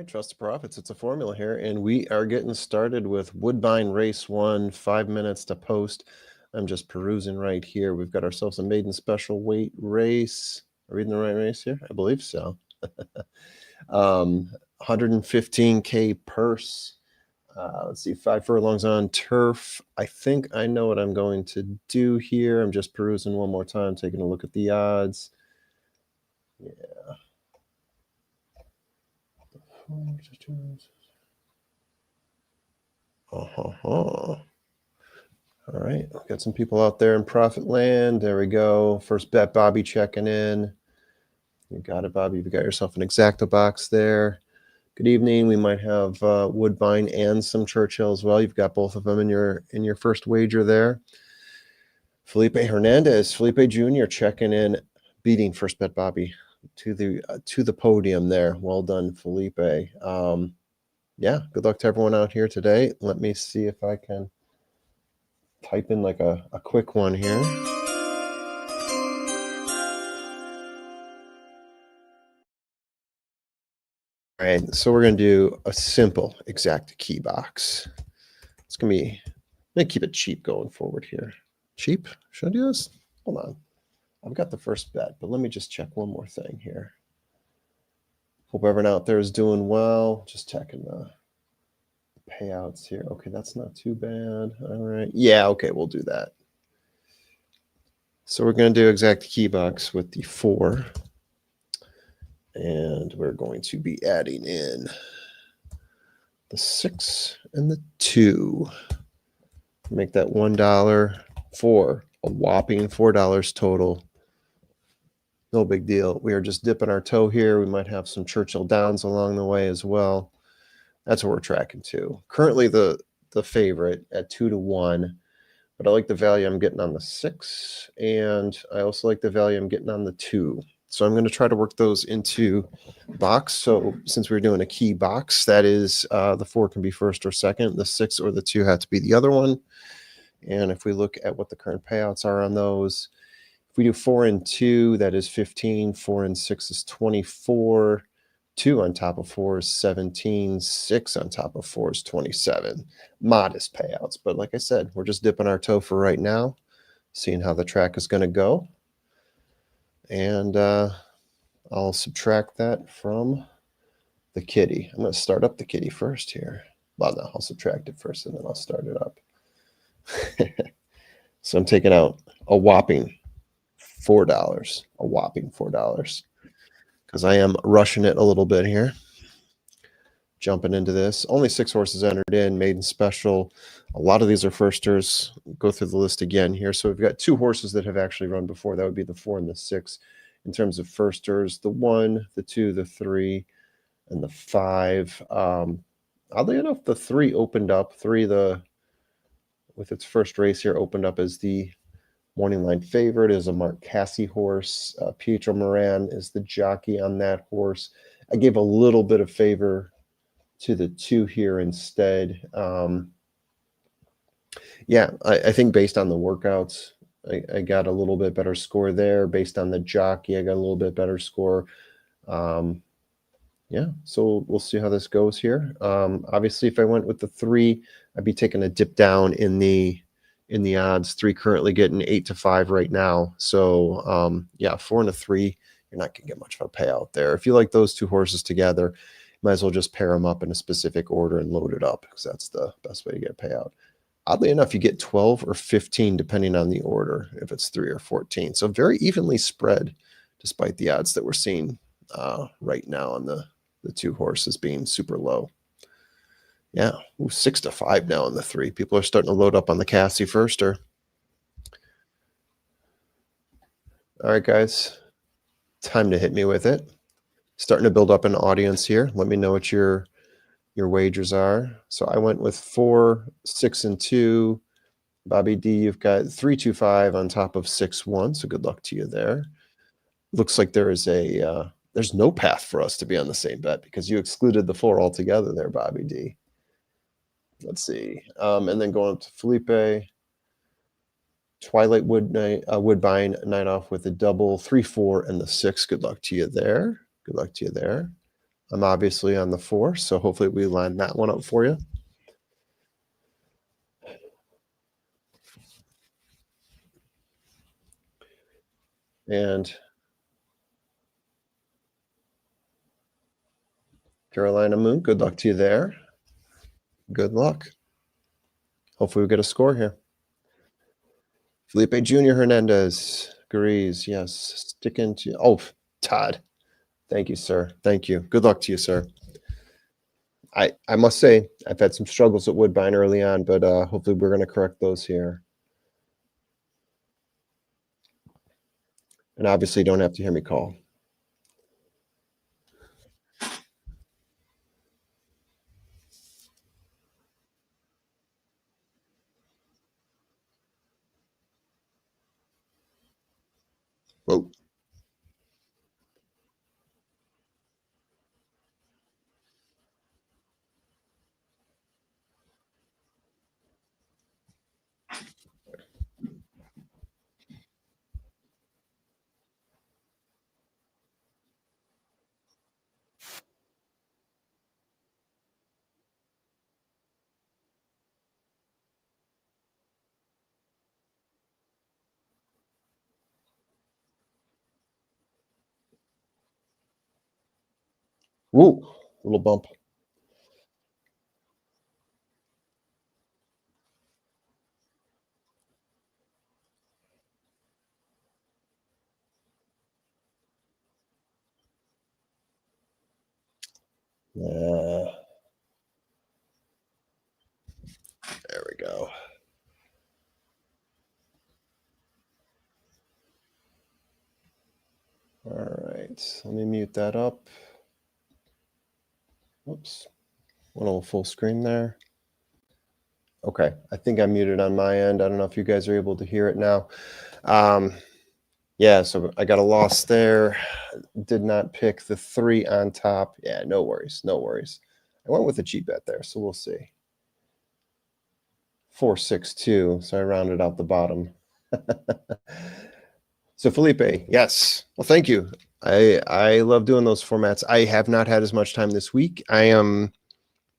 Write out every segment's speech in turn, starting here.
right, Trusted Profits. It's a formula here, and we are getting started with Woodbine Race 1, 5 minutes to post. I'm just perusing right here. We've got ourselves a maiden special weight race. Are we reading the right race here? I believe so. 115K purse. Let's see, 5 furlongs on turf. I think I know what I'm going to do here. I'm just perusing one more time, taking a look at the odds. Yeah. All right, got some people out there in profit land. There we go. First bet, Bobby checking in. You got it, Bobby. You got yourself an Exacta box there. Good evening. We might have Woodbine and some Churchill as well. You've got both of them in your first wager there. Felipe Hernandez, Felipe Jr. checking in, beating first bet Bobby to the podium there. Well done, Felipe. Yeah, good luck to everyone out here today. Let me see if I can type in like a quick one here. All right, so we're going to do a simple Exacta key box. It's going to be, I'm going to keep it cheap going forward here. Cheap? Should I do this? Hold on. I've got the first bet, but let me just check one more thing here. Hope everyone out there is doing well. Just checking the payouts here. Okay, that's not too bad. All right. Yeah, okay, we'll do that. So we're going to do Exacta key box with the 4. And we're going to be adding in the 6 and the 2. Make that $1 for a whopping $4 total. No big deal. We are just dipping our toe here. We might have some Churchill Downs along the way as well. That's what we're tracking to. Currently the favorite at 2-1, but I like the value I'm getting on the 6, and I also like the value I'm getting on the 2. So I'm going to try to work those into box. So since we're doing a key box, that is the 4 can be first or second. The 6 or the 2 have to be the other one. And if we look at what the current payouts are on those, if we do 4 and 2, that is 15. 4 and 6 is 24. 2 on top of 4 is 17. 6 on top of 4 is 27. Modest payouts. But like I said, we're just dipping our toe for right now, seeing how the track is going to go. And I'll subtract that from the kitty. I'm going to start up the kitty first here. Well, no, I'll subtract it first and then I'll start it up. So I'm taking out a whopping $4. A whopping $4. Because I am rushing it a little bit here. Jumping into this. Only 6 horses entered in, maiden special. A lot of these are firsters. Go through the list again here. So we've got 2 horses that have actually run before. That would be the 4 and the 6 in terms of firsters. The 1, the 2, the 3, and the 5. Oddly enough, the 3 opened up. 3, with its first race here, opened up as the morning line favorite. Is a Mark Cassie horse. Pietro Moran is the jockey on that horse. I gave a little bit of favor to the 2 here instead. Yeah, I think based on the workouts, I got a little bit better score there. Based on the jockey, I got a little bit better score. Yeah, so we'll see how this goes here. Obviously, if I went with the 3, I'd be taking a dip down in the odds. 3 currently getting 8-5 right now. So yeah, 4 and a 3, you're not gonna get much of a payout there. If you like those 2 horses together, might as well just pair them up in a specific order and load it up, because that's the best way to get a payout. Oddly enough, you get 12 or 15 depending on the order, if it's 3 or 14. So very evenly spread, despite the odds that we're seeing right now on the 2 horses being super low. Yeah, 6-5 now on the 3. People are starting to load up on the Cassie firster. All right, guys, time to hit me with it. Starting to build up an audience here. Let me know what your wagers are. So I went with 4, 6, and 2. Bobby D, you've got 3-2-5 on top of 6-1. So good luck to you there. Looks like there is there's no path for us to be on the same bet, because you excluded the 4 altogether there, Bobby D. Let's see. And then going up to Felipe. Twilight Woodbine, 9 off with a double, 3, 4, and the 6. Good luck to you there. Good luck to you there. I'm obviously on the 4, so hopefully we line that one up for you. And Carolina Moon, good luck to you there. Good luck. Hopefully we get a score here. Felipe Jr. Hernandez agrees. Yes. Sticking to Todd. Thank you, sir. Thank you. Good luck to you, sir. I must say, I've had some struggles at Woodbine early on, but hopefully we're going to correct those here. And obviously, you don't have to hear me call. Whoa. Woo. Little bump. Yeah. There we go. All right. Let me mute that up. Whoops. Went a little full screen there. Okay. I think I'm muted on my end. I don't know if you guys are able to hear it now. Yeah, so I got a loss there. Did not pick the 3 on top. Yeah, no worries. No worries. I went with a cheap bet there, so we'll see. 462. So I rounded out the bottom. So Felipe, yes. Well, thank you. I love doing those formats. I have not had as much time this week. I am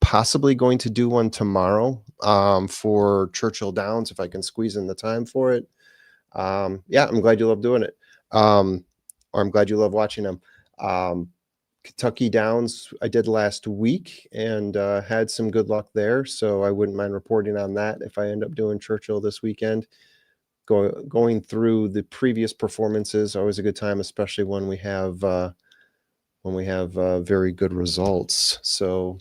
possibly going to do one tomorrow for Churchill Downs if I can squeeze in the time for it. Yeah, I'm glad you love doing it. Or I'm glad you love watching them. Kentucky Downs I did last week and had some good luck there, so I wouldn't mind reporting on that if I end up doing Churchill this weekend. Going through the previous performances, always a good time, especially when we have very good results. So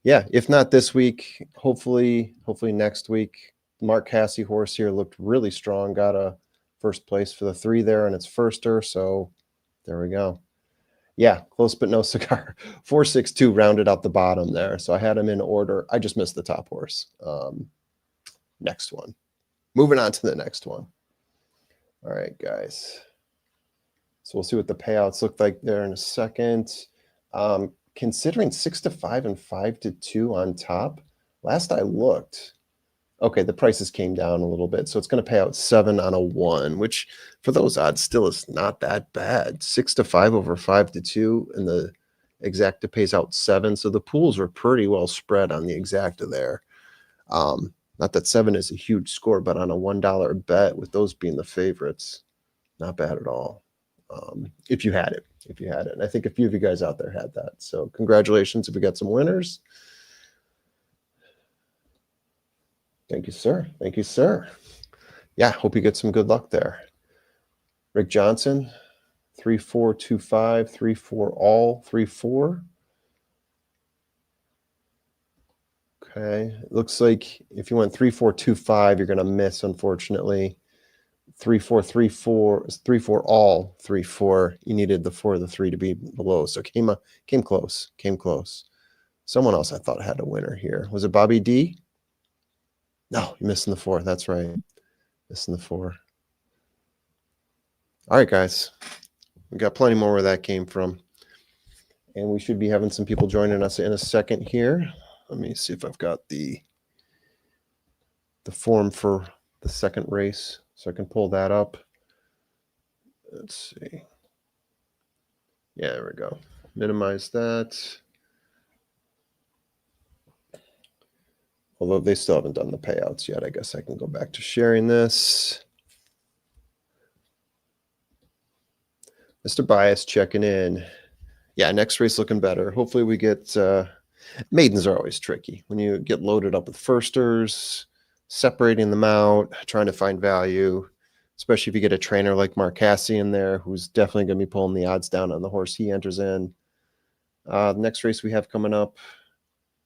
yeah, if not this week, hopefully next week. Mark Cassie horse here looked really strong. Got a first place for the 3 there, and it's firster. So there we go. Yeah, close but no cigar. 462 rounded out the bottom there. So I had him in order. I just missed the top horse. Next one. Moving on to the next one. All right, guys. So we'll see what the payouts look like there in a second. Considering 6 to 5 and 5 to 2 on top, last I looked, okay, the prices came down a little bit, so it's going to pay out 7 on a 1, which for those odds still is not that bad. 6 to 5 over 5 to 2, and the exacta pays out 7, so the pools are pretty well spread on the exacta there. Not that 7 is a huge score, but on a $1 bet, with those being the favorites, not bad at all. If you had it. And I think a few of you guys out there had that. So congratulations if we got some winners. Thank you, sir. Thank you, sir. Yeah, hope you get some good luck there. Rick Johnson, 3425, 34 all, 34. Okay. It looks like if you went 3425, you're going to miss, unfortunately. 3434 is 34 all, 34. You needed the 4 of the 3 to be below. So came close. Someone else I thought had a winner here. Was it Bobby D? No, you're missing the 4. That's right. Missing the 4. All right, guys. We got plenty more where that came from. And we should be having some people joining us in a second here. Let me see if I've got the form for the second race, so I can pull that up. Let's see. Yeah, there we go. minimize that. Although they still haven't done the payouts yet. I guess I can go back to sharing this. Mr. Bias checking in. Yeah, next race looking better. Hopefully we get... maidens are always tricky. When you get loaded up with firsters, separating them out, trying to find value, especially if you get a trainer like Mark Cassie in there, who's definitely going to be pulling the odds down on the horse he enters in. The next race we have coming up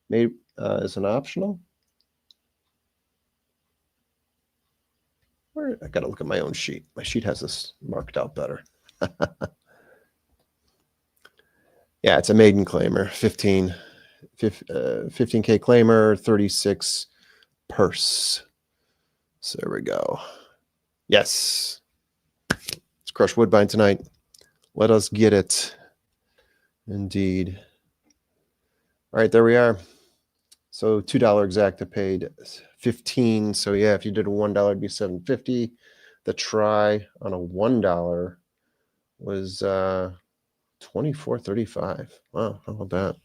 is an optional. I got to look at my own sheet. My sheet has this marked out better. Yeah, it's a maiden claimer, 15K claimer, 36 purse. So there we go. Yes. Let's crush Woodbine tonight. Let us get it. Indeed. All right, there we are. So $2 exacta paid 15. So yeah, if you did a $1, it'd be $7.50. The try on a $1 was $24.35. Wow, how about that?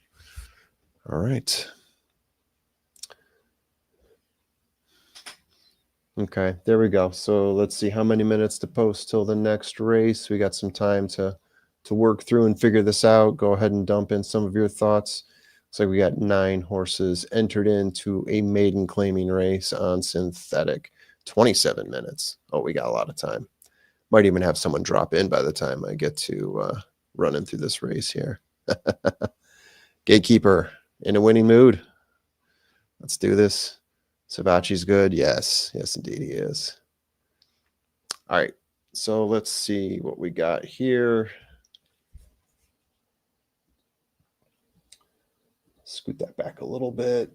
All right. Okay, there we go. So let's see how many minutes to post till the next race. We got some time to work through and figure this out. Go ahead and dump in some of your thoughts. Looks like we got 9 horses entered into a maiden claiming race on synthetic. 27 minutes. Oh, we got a lot of time. Might even have someone drop in by the time I get to running through this race here. Gatekeeper in a winning mood. Let's do this. Savachi's good. Yes, indeed he is. All right, so let's see what we got here. Scoot that back a little bit.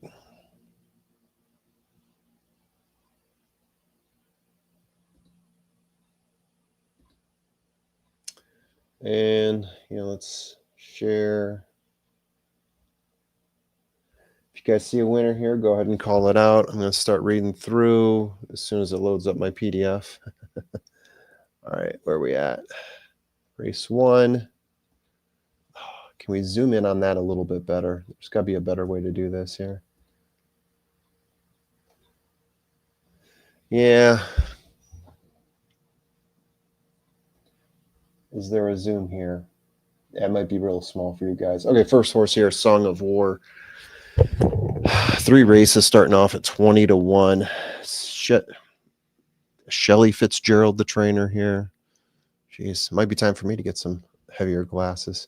And, let's share. If you guys see a winner here, go ahead and call it out. I'm going to start reading through as soon as it loads up my PDF. All right, where are we at? Race 1. Can we zoom in on that a little bit better? There's got to be a better way to do this here. Yeah. Is there a zoom here? Yeah, it might be real small for you guys. Okay, first horse here, Song of War. 3 races starting off at 20-1. Shelly Fitzgerald, the trainer here. Jeez, it might be time for me to get some heavier glasses.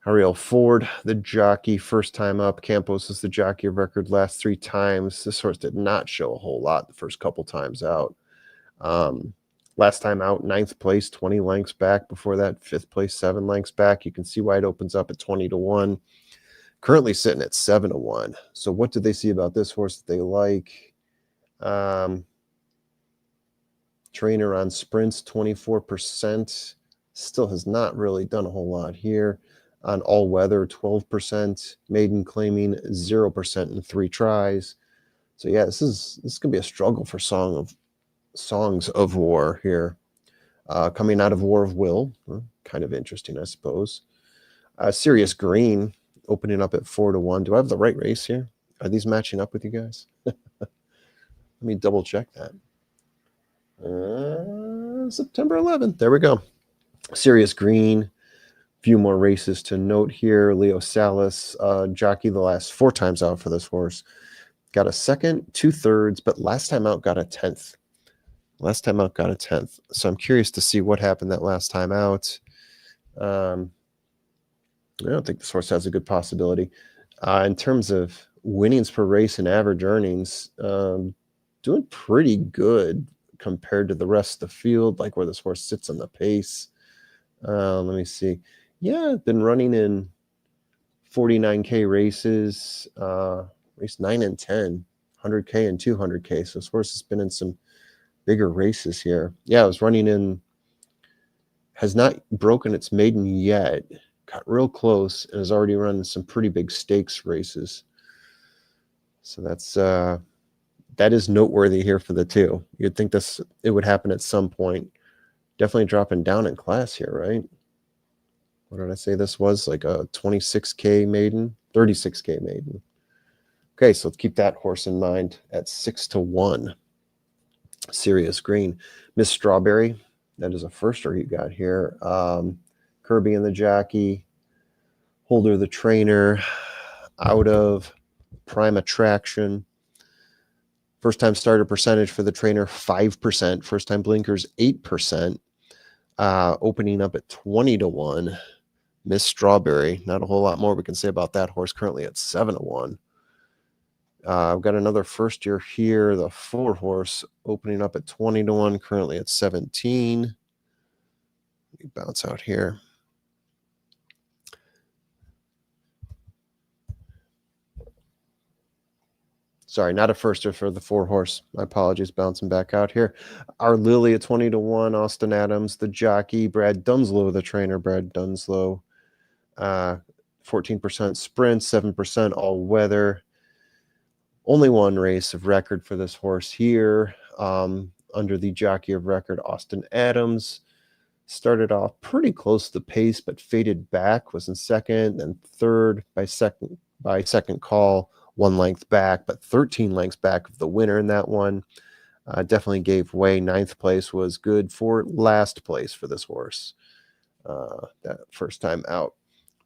Ariel Ford, the jockey, first time up. Campos is the jockey of record last 3 times. This horse did not show a whole lot the first couple times out. Last time out, 9th place, 20 lengths back. Before that, 5th place, 7 lengths back. You can see why it opens up at 20-1. Currently sitting at 7-1. So what did they see about this horse that they like? Trainer on sprints, 24%. Still has not really done a whole lot here. On all weather, 12%. Maiden claiming 0% in 3 tries. So yeah, this is gonna be a struggle for Songs of War here. Coming out of War of Will, kind of interesting, I suppose. Sirius Green opening up at 4-1. Do I have the right race here? Are these matching up with you guys? Let me double check that. September 11th. There we go. Sirius Green. Few more races to note here. Leo Salas, jockey the last 4 times out for this horse. Got a 2nd, 2 thirds, but last time out got a 10th. So I'm curious to see what happened that last time out. I don't think this horse has a good possibility. In terms of winnings per race and average earnings, doing pretty good compared to the rest of the field, like where this horse sits on the pace. Let me see. Yeah, been running in 49K races, race 9 and 10, 100K and 200K. So this horse has been in some bigger races here. Yeah, I was running in, has not broken its maiden yet. Got real close and has already run some pretty big stakes races. So that is noteworthy here for the 2. You'd think it would happen at some point. Definitely dropping down in class here, right? What did I say this was? Like a 26K maiden, 36K maiden. Okay, so let's keep that horse in mind at 6-1. Serious Green. Miss Strawberry, that is a firster you got here. Kirby and the jockey. Holder the trainer. Out of Prime Attraction. First time starter percentage for the trainer, 5%. First time blinkers, 8%. Opening up at 20-1. Miss Strawberry. Not a whole lot more we can say about that horse. Currently at 7-1. I've got another first year here. The 4 horse opening up at 20-1. Currently at 17. Let me bounce out here. Sorry, not a firster for the 4 horse. My apologies, bouncing back out here. Our Lily at 20-1. Austin Adams, the jockey. Brad Dunslow, the trainer. Brad Dunslow. 14% sprint, 7% all weather. Only one race of record for this horse here. Under the jockey of record, Austin Adams. Started off pretty close to the pace, but faded back. Was in second and third by second call. 1 length back, but 13 lengths back of the winner in that one. Definitely gave way. 9th place was good for last place for this horse. That first time out.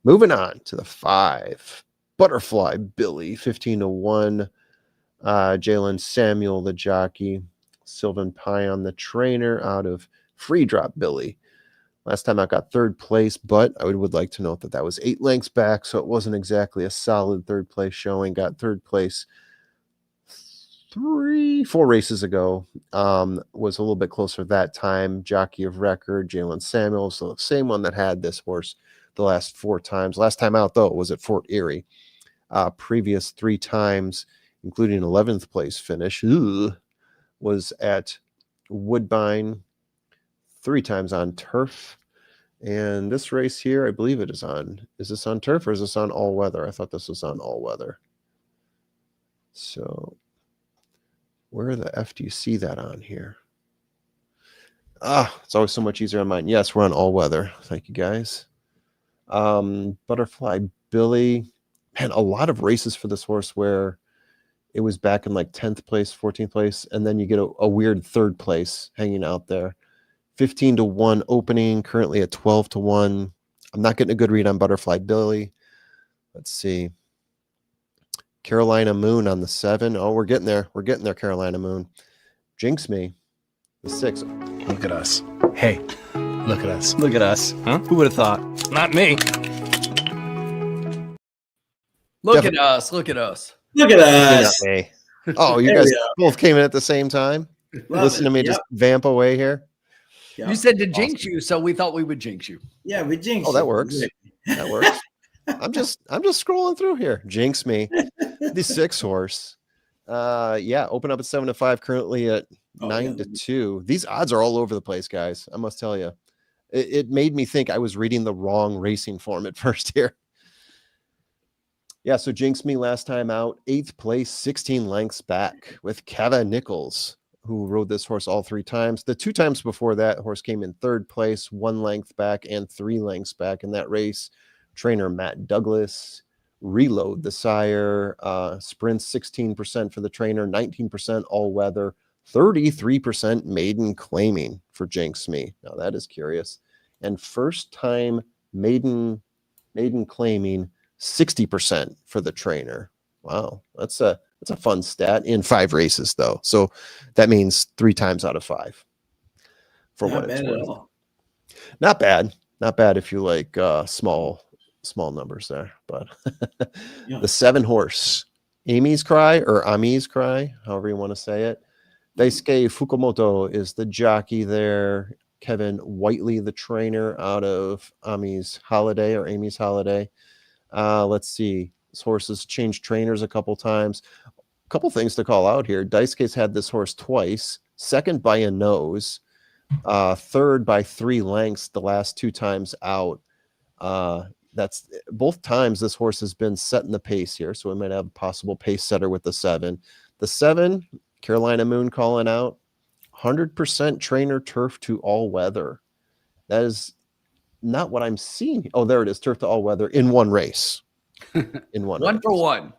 Moving on to the 5. Butterfly Billy, 15-1. Jalen Samuel, the jockey. Sylvan Pion, the trainer, out of Free Drop Billy. Last time I got 3rd place, but I would like to note that that was 8 lengths back, so it wasn't exactly a solid 3rd place showing. Got 3rd place 4 races ago. Was a little bit closer that time. Jockey of record, Jalen Samuel, so the same one that had this horse the last 4 times. Last time out, though, was at Fort Erie. Previous 3 times, including 11th place finish, was at Woodbine. 3 times on turf. And this race here, I believe it is on. Is this on turf or is this on all weather? I thought this was on all weather. So where the F do you see that on here? It's always so much easier on mine. Yes, we're on all weather. Thank you, guys. Butterfly Billy. Man, a lot of races for this horse where it was back in like 10th place, 14th place, and then you get a weird 3rd place hanging out there. 15-1 opening, currently at 12-1. I'm not getting a good read on Butterfly Billy. Let's see. Carolina Moon on the 7. Oh, we're getting there. We're getting there, Carolina Moon. Jinx Me, the 6. Look at us. Hey, look at us. Look at us. Huh? Who would have thought? Not me. Look at us. Look at us. Look at us. Not me. Oh, you guys both came in at the same time? Listen to me just vamp away here. Yep. You said to jinx you, so we thought we would jinx you. Yeah, we jinxed. Oh, that works. That works. I'm just scrolling through here. Jinx me. The 6 horse. Open up at 7-5, currently at 9-2. These odds are all over the place, guys. I must tell you. It made me think I was reading the wrong racing form at first here. Yeah, so Jinx Me last time out, 8th place, 16 lengths back with Kevin Nichols, who rode this horse all 3 times. The 2 times before that, horse came in 3rd place, 1 length back and 3 lengths back in that race. Trainer Matt Douglas. Reload the sire. Sprints 16% for the trainer, 19% all weather, 33% maiden claiming for Jinx Me. Now that is curious. And first time maiden claiming, 60% for the trainer. Wow, that's a fun stat in 5 races though. So that means 3 times out of 5 for what it's worth. Not bad. Not bad if you like small numbers there. But the 7 horse, Amy's Cry or Ami's Cry, however you want to say it. Daisuke Fukumoto is the jockey there. Kevin Whiteley, the trainer, out of Ami's Holiday or Amy's Holiday. Let's see. This horse has changed trainers a couple times. A couple things to call out here. Daisuke's had this horse twice. 2nd by a nose. 3rd by 3 lengths the last 2 times out. That's both times this horse has been setting the pace here. So we might have a possible pace setter with the 7. The 7, Carolina Moon calling out, 100% trainer turf to all weather. That is not what I'm seeing. Oh, there it is. Turf to all weather in one race. In one One race. for one.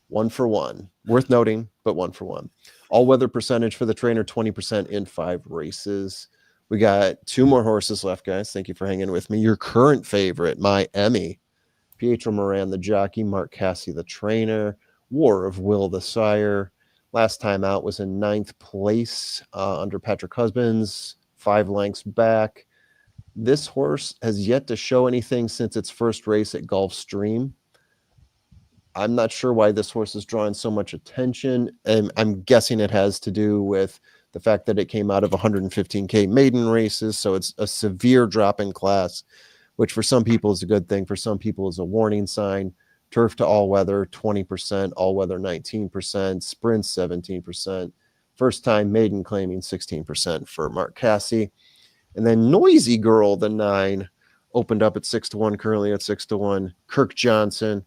1 for 1. Worth noting, but 1 for 1. All weather percentage for the trainer, 20% in 5 races. We got 2 more horses left, guys. Thank you for hanging with me. Your current favorite, my Emmy. Pietro Moran, the jockey. Mark Cassie, the trainer. War of Will, the sire. Last time out was in 9th place under Patrick Husbands, 5 lengths back. This horse has yet to show anything since its first race at Gulfstream. I'm not sure why this horse is drawing so much attention, and I'm guessing it has to do with the fact that it came out of 115K maiden races, so it's a severe drop in class, which for some people is a good thing. For some people is a warning sign. Turf to all weather, 20%, all weather 19%, sprints 17%. First time maiden claiming 16% for Mark Cassie. And then Noisy Girl, the 9, opened up at 6-1, currently at 6-1. Kirk Johnson,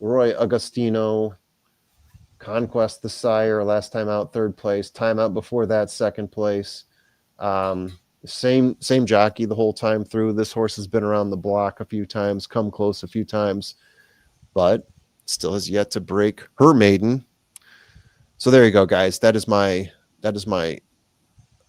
Roy Agostino, Conquest the Sire, last time out 3rd place, time out before that 2nd place. Same jockey the whole time through. This horse has been around the block a few times, come close a few times, but still has yet to break her maiden. So there you go, guys. That is my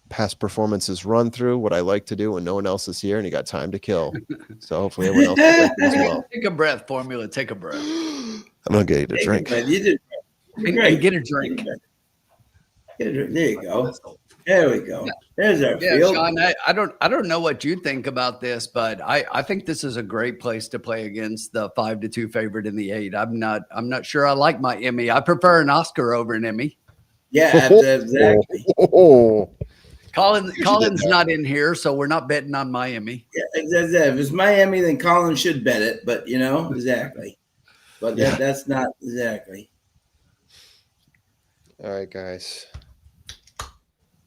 past performances run through, what I like to do when no one else is here and you got time to kill. So hopefully everyone else is like as well. Take a breath, Formula. Take a breath. I'm gonna get you a drink. You did And get a drink. Get a drink. There you go. There we go. There's our Yeah, field. Sean, I don't know what you think about this, but I think this is a great place to play against the 5-2 favorite in the 8. I'm not sure I like my Emmy. I prefer an Oscar over an Emmy. Yeah, exactly. Colin's not in here, so we're not betting on Miami. Yeah, exactly. If it's Miami, then Colin should bet it, but exactly. But that's not exactly. All right, guys.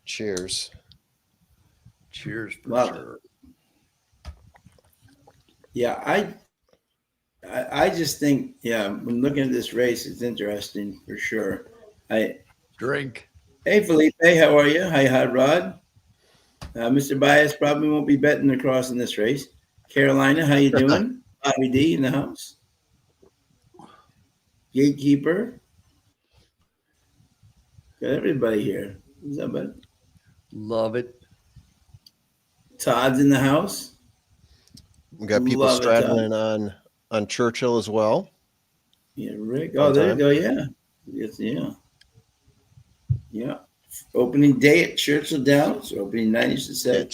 Cheers. Cheers for Wow. sure. Yeah, I just think, when looking at this race, it's interesting for sure. Drink. Hey, Felipe, how are you? Hi, Hot Rod. Mr. Bias probably won't be betting across in this race. Carolina, how you doing? Bobby D in the house. Gatekeeper. Got everybody here. What's up, bud? Love it. Todd's in the house. We got people Love it, straddling on Churchill as well. Yeah, Rick. Oh, there you go. Yeah. Yes, yeah. Yeah. Opening day at Churchill Downs. Opening night, you should say.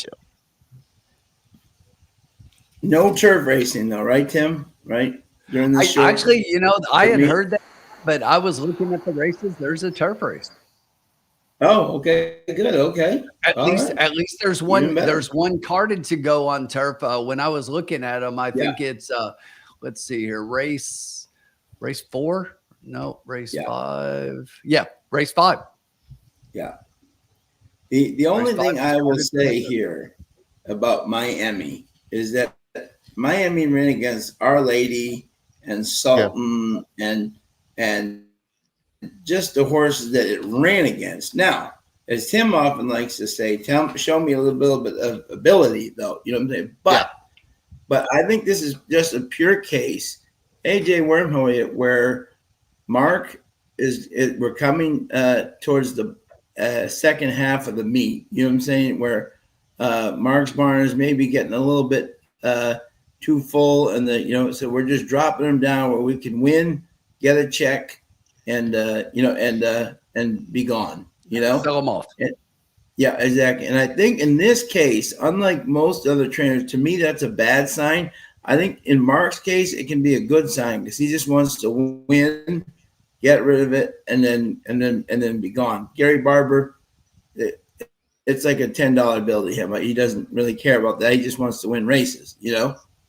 No turf racing, though, right, Tim? Right? During this show? Actually, I had heard that, but I was looking at the races. There's a turf race. Oh, okay. Good. Okay. At least there's one. Even better. There's one carded to go on turf. When I was looking at them, I think it's let's see here, race 4. No, race 5. Yeah, race 5. Yeah. The only thing I will say here about Miami is that Miami ran against Our Lady and Sultan and just the horses that it ran against. Now, as Tim often likes to say, show me a little bit of ability, though. You know what I'm saying? But I think this is just a pure case. AJ Wormhoy, where Mark we're coming towards the second half of the meet. You know what I'm saying? Where Mark's barn is maybe getting a little bit too full, and so we're just dropping them down where we can win, get a check, and be gone. Sell them off. Yeah, exactly. And I think in this case, unlike most other trainers, to me that's a bad sign. I think in Mark's case, it can be a good sign because he just wants to win, get rid of it, and then be gone. Gary Barber, it's like a $10 bill to him. He doesn't really care about that. He just wants to win races,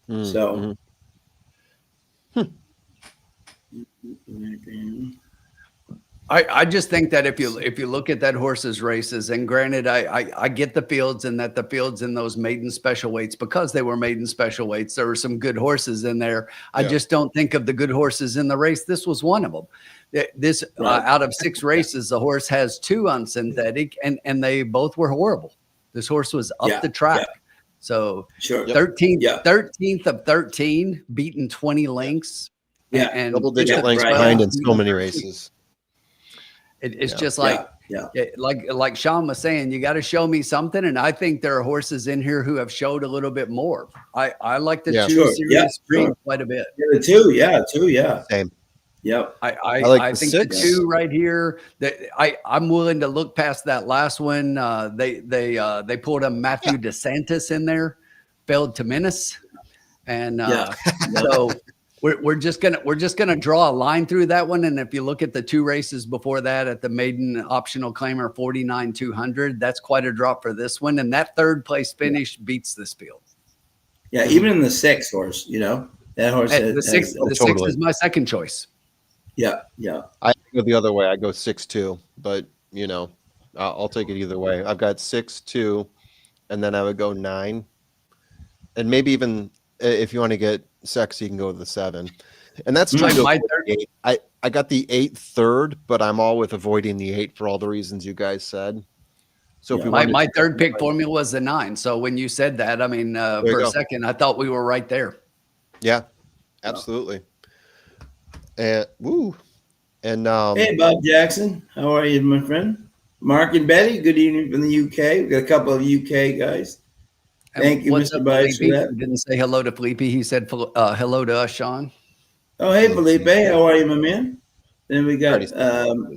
So. I just think that if you look at that horse's races, and granted, I get the fields and that the fields in those maiden special weights, because they were maiden special weights, there were some good horses in there. I just don't think of the good horses in the race. This was one of them. This out of 6 races, the horse has 2 on synthetic, and they both were horrible. This horse was up the track. So Sure. 13th of 13, beating 20 lengths. Yeah. And Double-digit lengths right. behind in so many races. It's Yeah. just like, Yeah. like Sean was saying, you got to show me something. And I think there are horses in here who have showed a little bit more. I like the Yeah. 2 Sure. series Yeah, breed sure. quite a bit. Yeah, the two. Yeah. Two. Yeah. Same. Yep. I like the think 6. the 2 right here that I'm willing to look past that last one. They pulled a Matthew DeSantis in there, failed to menace. And so we're just gonna draw a line through that one. And if you look at the 2 races before that at the maiden optional claimer 49,200, that's quite a drop for this one. And that 3rd place finish beats this field. Yeah. Even in the 6 horse, that horse. The 6 totally. is my second choice. Yeah. Yeah. I go the other way. I go 6-2, but I'll take it either way. I've got 6-2, and then I would go 9, and maybe even if you want to get sexy, you can go with the 7, and that's trying to. My avoid 8. I got the 8 third, but I'm all with avoiding the 8 for all the reasons you guys said. So if you want my 3rd pick formula was the 9. So when you said that, I mean, for a second, I thought we were right there. Yeah, absolutely. And Hey, Bob Jackson. How are you, my friend? Mark and Betty, good evening from the UK. We've got a couple of UK guys. Thank you, Mr. Bias, for that. He didn't say hello to Felipe. He said hello to us, Sean. Oh, hey, Felipe. How are you, my man? Then we got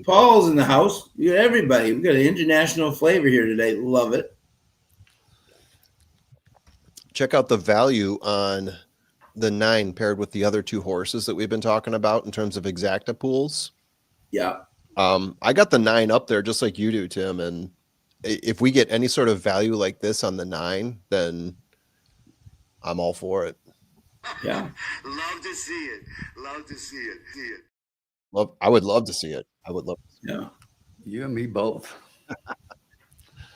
Paul's in the house. We got everybody. We got an international flavor here today. Love it. check out the value on the 9 paired with the other 2 horses that we've been talking about in terms of exacta pools. Yeah. I got the 9 up there just like you do, Tim. And if we get any sort of value like this on the 9, then I'm all for it. Yeah. Love to see it. Love to see it. See it. I would love to see it. I would love to see Yeah. You and me both.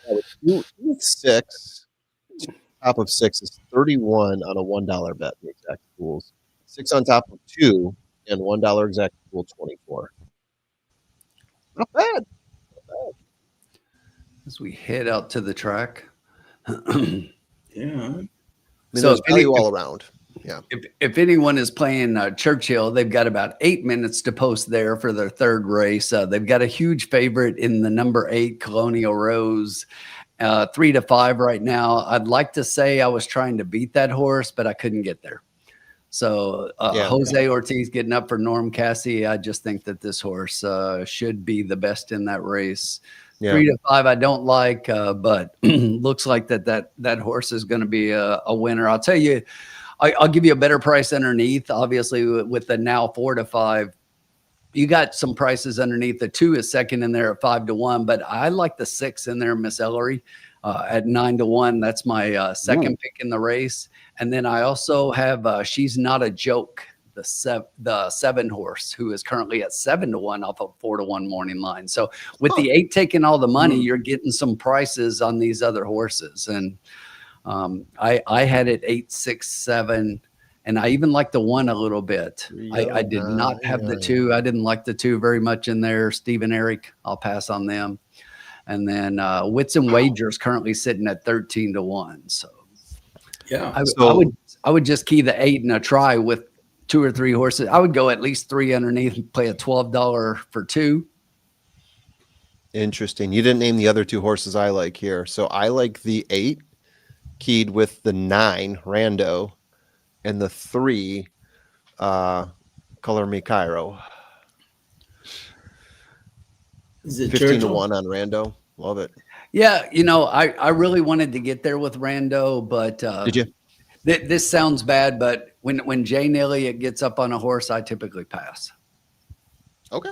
it. 6, top of 6 is 31 on a $1 bet in exact pools. 6 on top of 2 and $1 exact pool 24. Not bad. As we head out to the track. Yeah. I mean, So there's if value all around. Yeah. If anyone is playing Churchill, they've got about 8 minutes to post there for their 3rd race. They've got a huge favorite in the number 8 Colonial Rose, 3 to 5 right now. I'd like to say I was trying to beat that horse, but I couldn't get there. So Jose Ortiz getting up for Norm Cassie. I just think that this horse should be the best in that race. Yeah. 3 to 5 I don't like, but looks like that horse is going to be a winner. I'll tell you, I'll give you a better price underneath. Obviously, with the now 4 to 5, you got some prices underneath. The 2 is second in there at 5 to 1, but I like the 6 in there, Miss Ellery, at 9 to 1. That's my second pick in the race. And then I also have She's Not a Joke, the 7 horse, who is currently at 7 to 1 off of 4 to 1 morning line. So with the 8 taking all the money, you're getting some prices on these other horses. And I had it 8, 6, 7, and I even liked the 1 a little bit. I did not have the 2. I didn't like the 2 very much in there. Steve and Eric, I'll pass on them. And then Wits and Wagers currently sitting at 13 to 1. So Yeah. I would just key the 8 and a try with 2 or 3 horses. I would go at least 3 underneath and play a $12 for 2. Interesting. You didn't name the other 2 horses I like here. So I like the 8 keyed with the 9 Rando and the 3 Color Me Cairo. Is it 15 to Churchill? 1 on Rando. Love it. Yeah, I really wanted to get there with Rando, but Did you? This sounds bad, but when Jane Elliott gets up on a horse, I typically pass. Okay.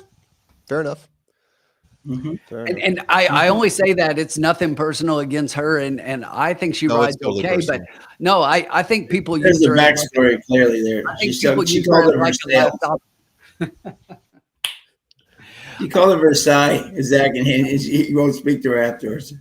Fair enough. Mm-hmm. Fair enough. And I only say that it's nothing personal against her, and I think she No, it's rides totally okay. personal. But no, I think people There's use the her. As backstory clearly there. I think She people use called her it as like a Versailles. last option. She called it Versailles, Zach, and he won't speak to her afterwards.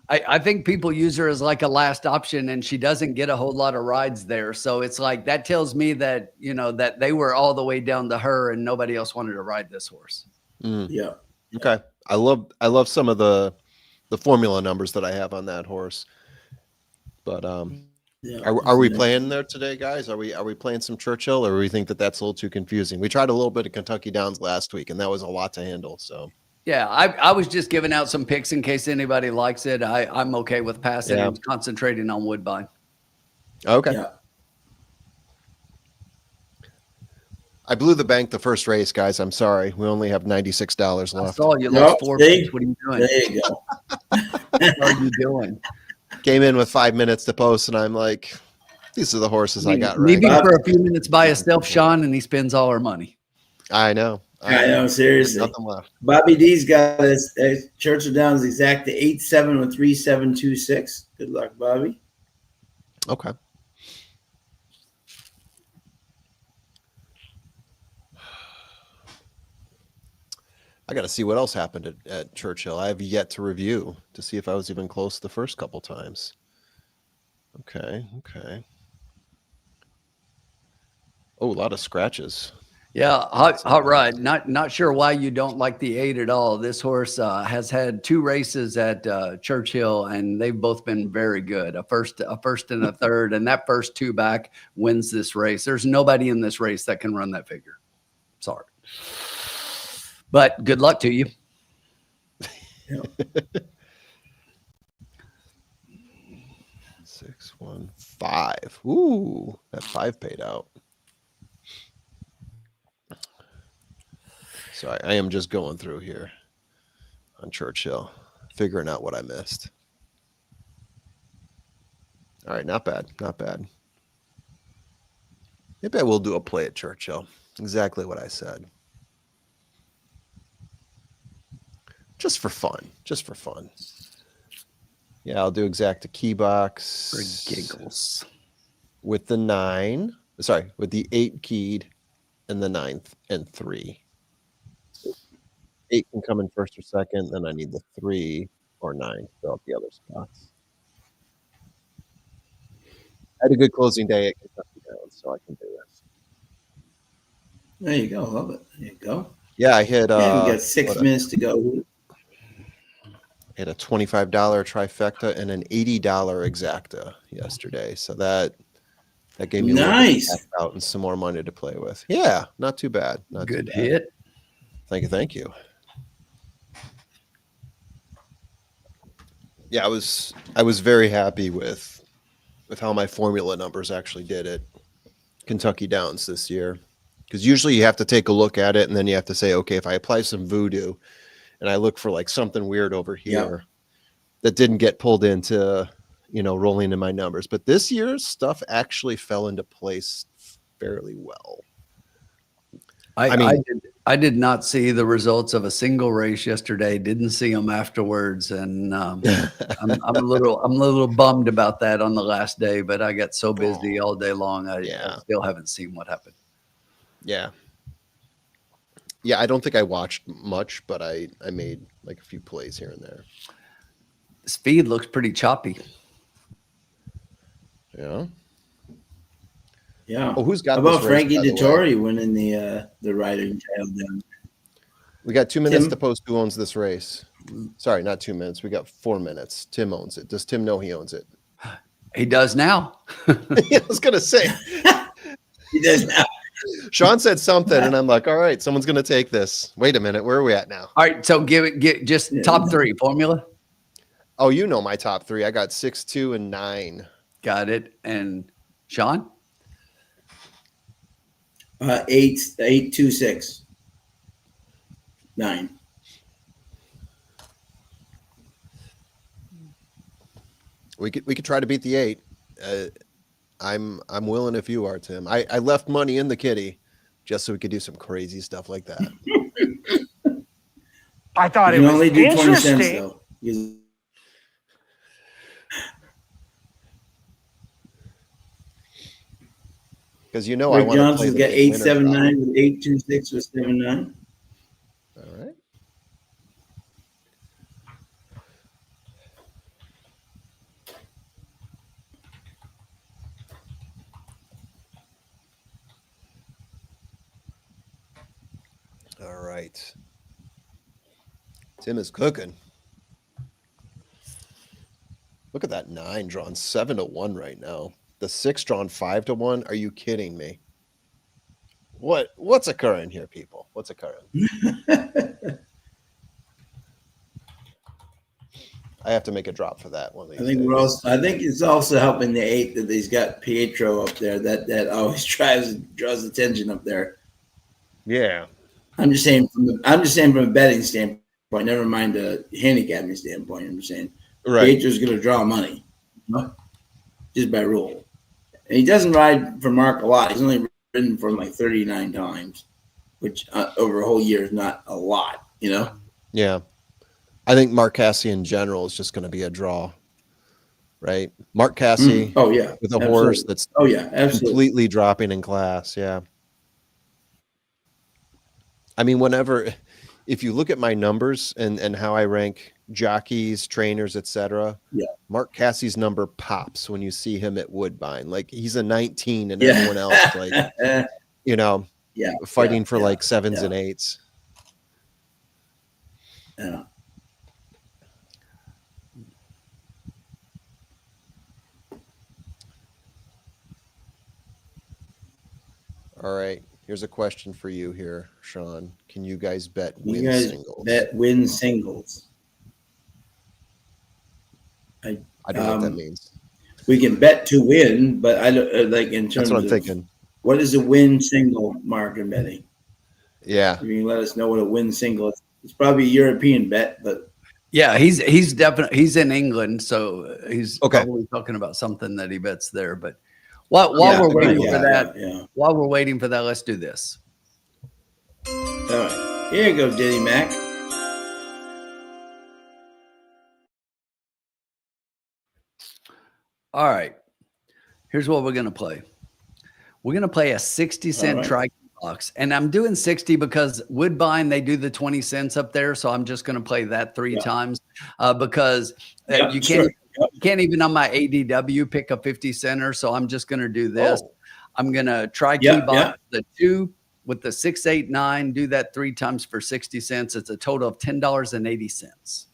I think people use her as like a last option, and she doesn't get a whole lot of rides there. So it's like that tells me that that they were all the way down to her, and nobody else wanted to ride this horse. Yeah. Okay. I love some of the formula numbers that I have on that horse. But Yeah, Are we isn't it? playing there today, guys? Are we playing some Churchill, or we think that that's a little too confusing? We tried a little bit of Kentucky Downs last week, and that was a lot to handle. So Yeah, I was just giving out some picks in case anybody likes it. I'm okay with passing Yeah. and concentrating on Woodbine. okay, Yeah. I blew the bank the first race, guys. I'm sorry. We only have $96 I left. saw you Nope, lost 4 see? picks. What are you doing? There you go. What are you doing? Came in with 5 minutes to post, and I'm like, these are the horses I got Leave right. him for a few minutes by himself, Sean, and he spends all our money. I know. I know, seriously. Nothing left. Bobby D's got his Churchill Downs exact to 8-7 with 3-7-2-6. Good luck, Bobby. Okay. I got to see what else happened at Churchill. I have yet to review to see if I was even close the first couple times. Okay. Oh, a lot of scratches. Yeah, hot rod. Not sure why you don't like the 8 at all. This horse has had 2 races at Churchill, and they've both been very good. A first and a third, and that first 2 back wins this race. There's nobody in this race that can run that figure. Sorry, but good luck to you. 6, 1, 5. Ooh, that 5 paid out. So I am just going through here on Churchill, figuring out what I missed. All right, not bad. Maybe I will do a play at Churchill. Exactly what I said. Just for fun. Yeah, I'll do exacta key box For giggles. with the 9. Sorry, with the 8 keyed and the 9th and 3. 8 can come in first or second, then I need the 3 or 9 to fill out the other spots. I had a good closing day at Kentucky Downs, so I can do this. There you go. Love it. There you go. Yeah, I hit And we got 6 minutes to go. I had a $25 trifecta and an $80 exacta yesterday. So that gave me a little bit Nice. of cash out and some more money to play with. Yeah, not too bad. Not Good too bad. hit. Thank you. Yeah, I was very happy with how my formula numbers actually did at Kentucky Downs this year. Because usually you have to take a look at it and then you have to say, okay, if I apply some voodoo and I look for like something weird over here that didn't get pulled into, rolling in my numbers. But this year's stuff actually fell into place fairly well. I did not see the results of a single race yesterday. Didn't see them afterwards, and I'm a little bummed about that on the last day. But I got so busy all day long. I still haven't seen what happened. Yeah. Yeah, I don't think I watched much, but I made like a few plays here and there. Speed looks pretty choppy. Yeah. Yeah. Oh, who's got How about this race, Frankie by the way? Dettori winning the Riding Child Down? We got 2 minutes Tim? to post who owns this race. Sorry, not 2 minutes. We got 4 minutes. Tim owns it. Does Tim know he owns it? He does now. I was gonna say. He does now. Sean said something, and I'm like, all right, someone's gonna take this. Wait a minute, where are we at now? All right, so get just top 3 formula. Oh, you know my top 3. I got 6, 2, and 9. Got it. And Sean? 8, 2, 6, 9. We could try to beat the 8. I'm willing if you are, Tim. I left money in the kitty just so we could do some crazy stuff like that. I thought You it can was only do 20 cents interesting. though. Because I Rick want to play Johnson's the got big winner 879 with 826 with 79. All right. All right. Tim is cooking. Look at that 9 drawn 7-1 right now. The 6 drawn 5-1. Are you kidding me? What's occurring here, people? What's occurring? I have to make a drop for that one. I think it's also helping the 8 that he's got Pietro up there. That always draws attention up there. Yeah. I'm just saying from a betting standpoint. Never mind a handicapping standpoint. I'm just saying Pietro's going to draw money, just by rule. And he doesn't ride for Mark a lot. He's only ridden for him like 39 times, which over a whole year is not a lot, Yeah. I think Mark Casse in general is just going to be a draw, right? Mark Casse with a absolutely. horse that's absolutely. completely dropping in class. Yeah. I mean, if you look at my numbers and how I rank jockeys, trainers, etc., Mark Casse's number pops when you see him at Woodbine. Like he's a 19 and everyone else like, fighting for like 7s and 8s. Yeah. All right. Here's a question for you here, Sean. Can you guys bet singles? Bet win singles. I don't know what that means. We can bet to win, but I don't like in terms That's what I'm of thinking. What is a win single, Mark and Betty? Yeah. You can let us know what a win single is. It's probably a European bet, but yeah, he's in England, so he's probably talking about something that he bets there. But while we're waiting for that, let's do this. All right, here you go, Diddy Mac. All right, here's what we're gonna play. We're gonna play a 60-cent tri box, and I'm doing 60 because Woodbine they do the 20 cents up there, so I'm just gonna play that 3 times because you can't even on my ADW pick a 50 center, so I'm just gonna do this. I'm gonna try key box the 2 with the 6, 8, 9. Do that 3 times for 60 cents. It's a total of $10.80.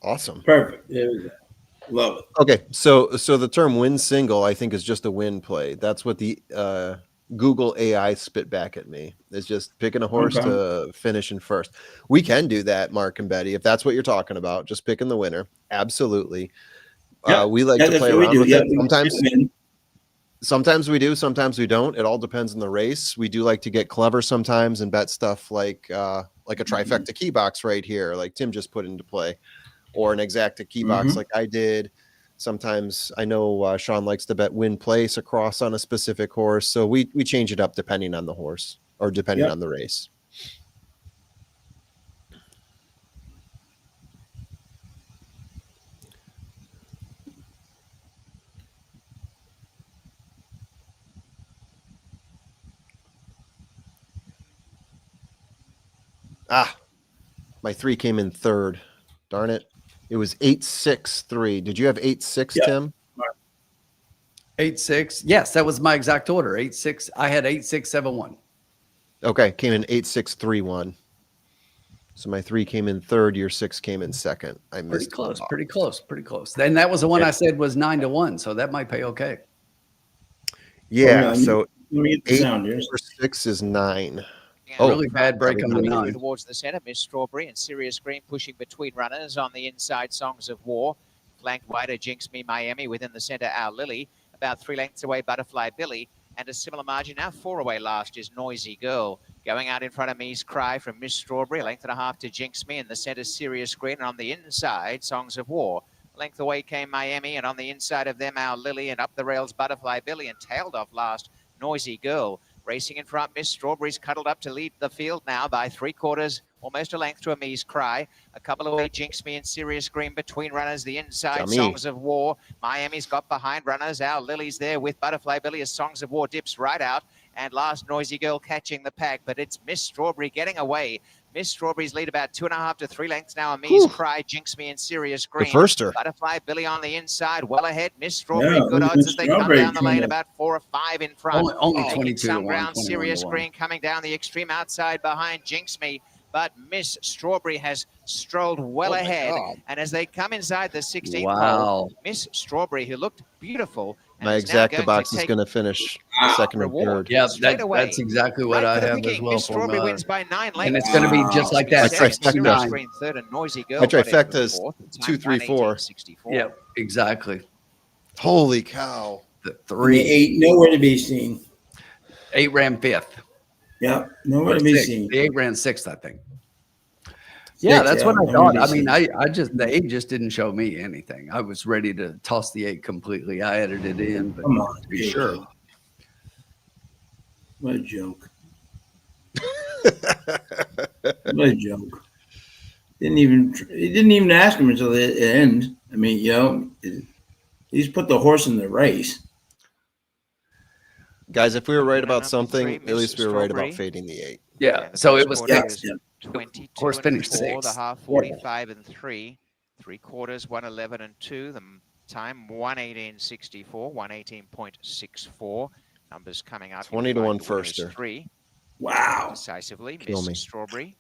Awesome. Perfect. There we go. Love it. Okay, so the term win single I think is just a win play. That's what the Google AI spit back at me. It's just picking a horse to finish in first. We can do that, Mark and Betty, if that's what you're talking about. Just picking the winner. Absolutely. We like to play around with it. Sometimes we do, sometimes we don't. It all depends on the race. We do like to get clever sometimes and bet stuff like a trifecta key box right here, like Tim just put into play, or an exacta key box like I did. Sometimes I know Sean likes to bet win place across on a specific horse. So we change it up depending on the horse or depending on the race. My 3 came in third. Darn it. It was 8-6-3. Did you have 8-6, Tim? 8-6. Yes, that was my exact order. 8-6. I had 8-6-7-1. Okay, came in 8-6-3-1. So my 3 came in third. Your 6 came in second. I missed pretty close. Then that was the one I said was 9-1. So that might pay okay. Yeah. So let me get the sound here. 6 is 9. Really bad break on the 9. Towards the center, Miss Strawberry and Sirius Green pushing between runners on the inside. Songs of War, flanked wider, Jinx Me Miami. Within the center, Our Lily. About 3 lengths away, Butterfly Billy. And a similar margin, now 4 away last is Noisy Girl. Going out in front of me's Cry from Miss Strawberry. 1.5 to Jinx Me. In the center, Sirius Green. And on the inside, Songs of War. Length away came Miami. And on the inside of them, Our Lily. And up the rails, Butterfly Billy. And tailed off last, Noisy Girl. Racing in front, Miss Strawberry's cuddled up to lead the field now by 3/4, almost a length to a me's Cry. A couple away, Jinx Me and Sirius Green between runners. The inside, Songs of War. Miami's got behind runners. Our Lily's there with Butterfly Billy as Songs of War dips right out. And last, Noisy Girl catching the pack, but it's Miss Strawberry getting away. Miss Strawberry's lead about 2.5 to 3 lengths now. A me's Cry, Jinx Me and Sirius Green. The firster. Butterfly Billy on the inside, well ahead. Miss Strawberry, good odds as they come down the lane, about 4 or 5 in front. Only 22 some to 1, ground, Sirius Green coming down the extreme outside behind Jinx Me. But Miss Strawberry has strolled well ahead. And as they come inside the 16th hole, Miss Strawberry, who looked beautiful, and My is now exacta box is take going to finish Wow. second and reward. third. Yeah, Straight away. that's exactly what Right I for the have as picking. well. Miss Strawberry wins by 9 lengths. and it's going to be just like that. My Second, trifecta. Serious Green third, and Noisy Girl. My got into trifecta the is fourth. The 2, time 3, 4. 9:18.64. Yep, exactly. Holy cow. The The 3, 8 nowhere to be seen. 8 ran 5th. Yep, nowhere Or to be 6th. seen. The 8 ran 6th, I think. Yeah, that's what I nowhere to thought. be I mean, seen. I just the 8 just didn't show me anything. I was ready to toss the 8 completely. I added it in, but Come on, to be Jacob. sure. What a joke. What a joke. He didn't even ask him until the end. I mean, he's put the horse in the race. Guys, if we were right Winner about number something, 3, at Miss least we were right Strawberry. about fading the 8. Yeah. And the So first it was quarter 6th. is 22 Horse and finished 4, the 6th. half 45 and 3. 3/4 111 and 2. The time 118.64, 118.64. Numbers coming out. 20 to 1 The winner is firster. 3. Wow. Decisively, Kill Miss me. Strawberry.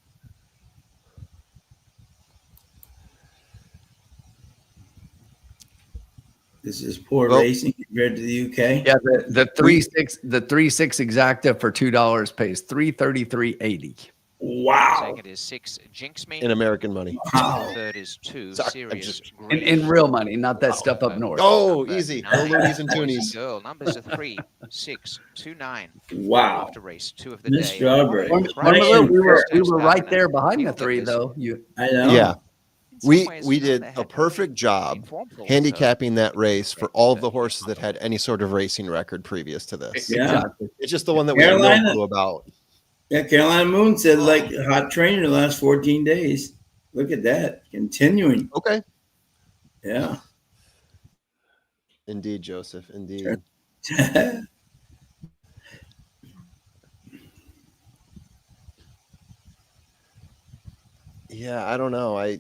This is poor Well- racing compared to the UK. Yeah, the 3-6 exacta for $2 pays $333.80. Wow. Second is 6, Jinx Me. In American money. Wow. Third is 2, Sorry, I'm Serious just- Green. In real money, not that stuff up north. Oh, Number easy. No 9, loonies and Noisy toonies. Girl. Numbers are 3, 6, 2, 9. Wow. After race 2 of the Miss day. Strawberry. Right. Remember, we were First right time there behind the field 3, members. though. You I know. Yeah. In some We ways, we you know, did they a had perfect job informed for handicapping that race for all of the horses that had any sort of racing record previous to this. Yeah. exactly. It's just the one that we have no Carolina. clue about. Yeah, Carolina Moon said like hot trainer the last 14 days. Look at that. Continuing. Okay. Yeah. Indeed, Joseph. Indeed. Sure. Yeah, I don't know. I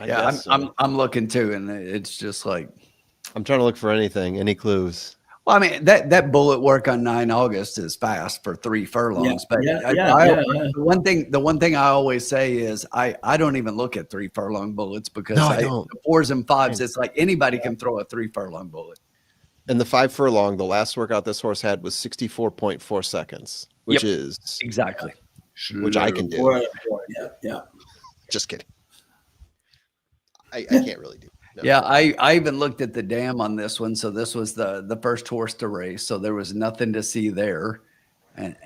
Yeah, guess so. I'm looking too, and it's just like, I'm trying to look for anything, any clues. well, I mean that bullet work on 9 August is fast for 3 furlongs, but yeah. the one thing I always say is I don't even look at 3 furlong bullets because No, I don't. the 4s and 5s, it's like anybody can throw a 3 furlong bullet. And the 5 furlong, the last workout this horse had was 64.4 seconds, which Yep. is Exactly. which I can do. Yeah. Just kidding. I can't really do. No. Yeah, I even looked at the dam on this one. So this was the first horse to race. So there was nothing to see there. And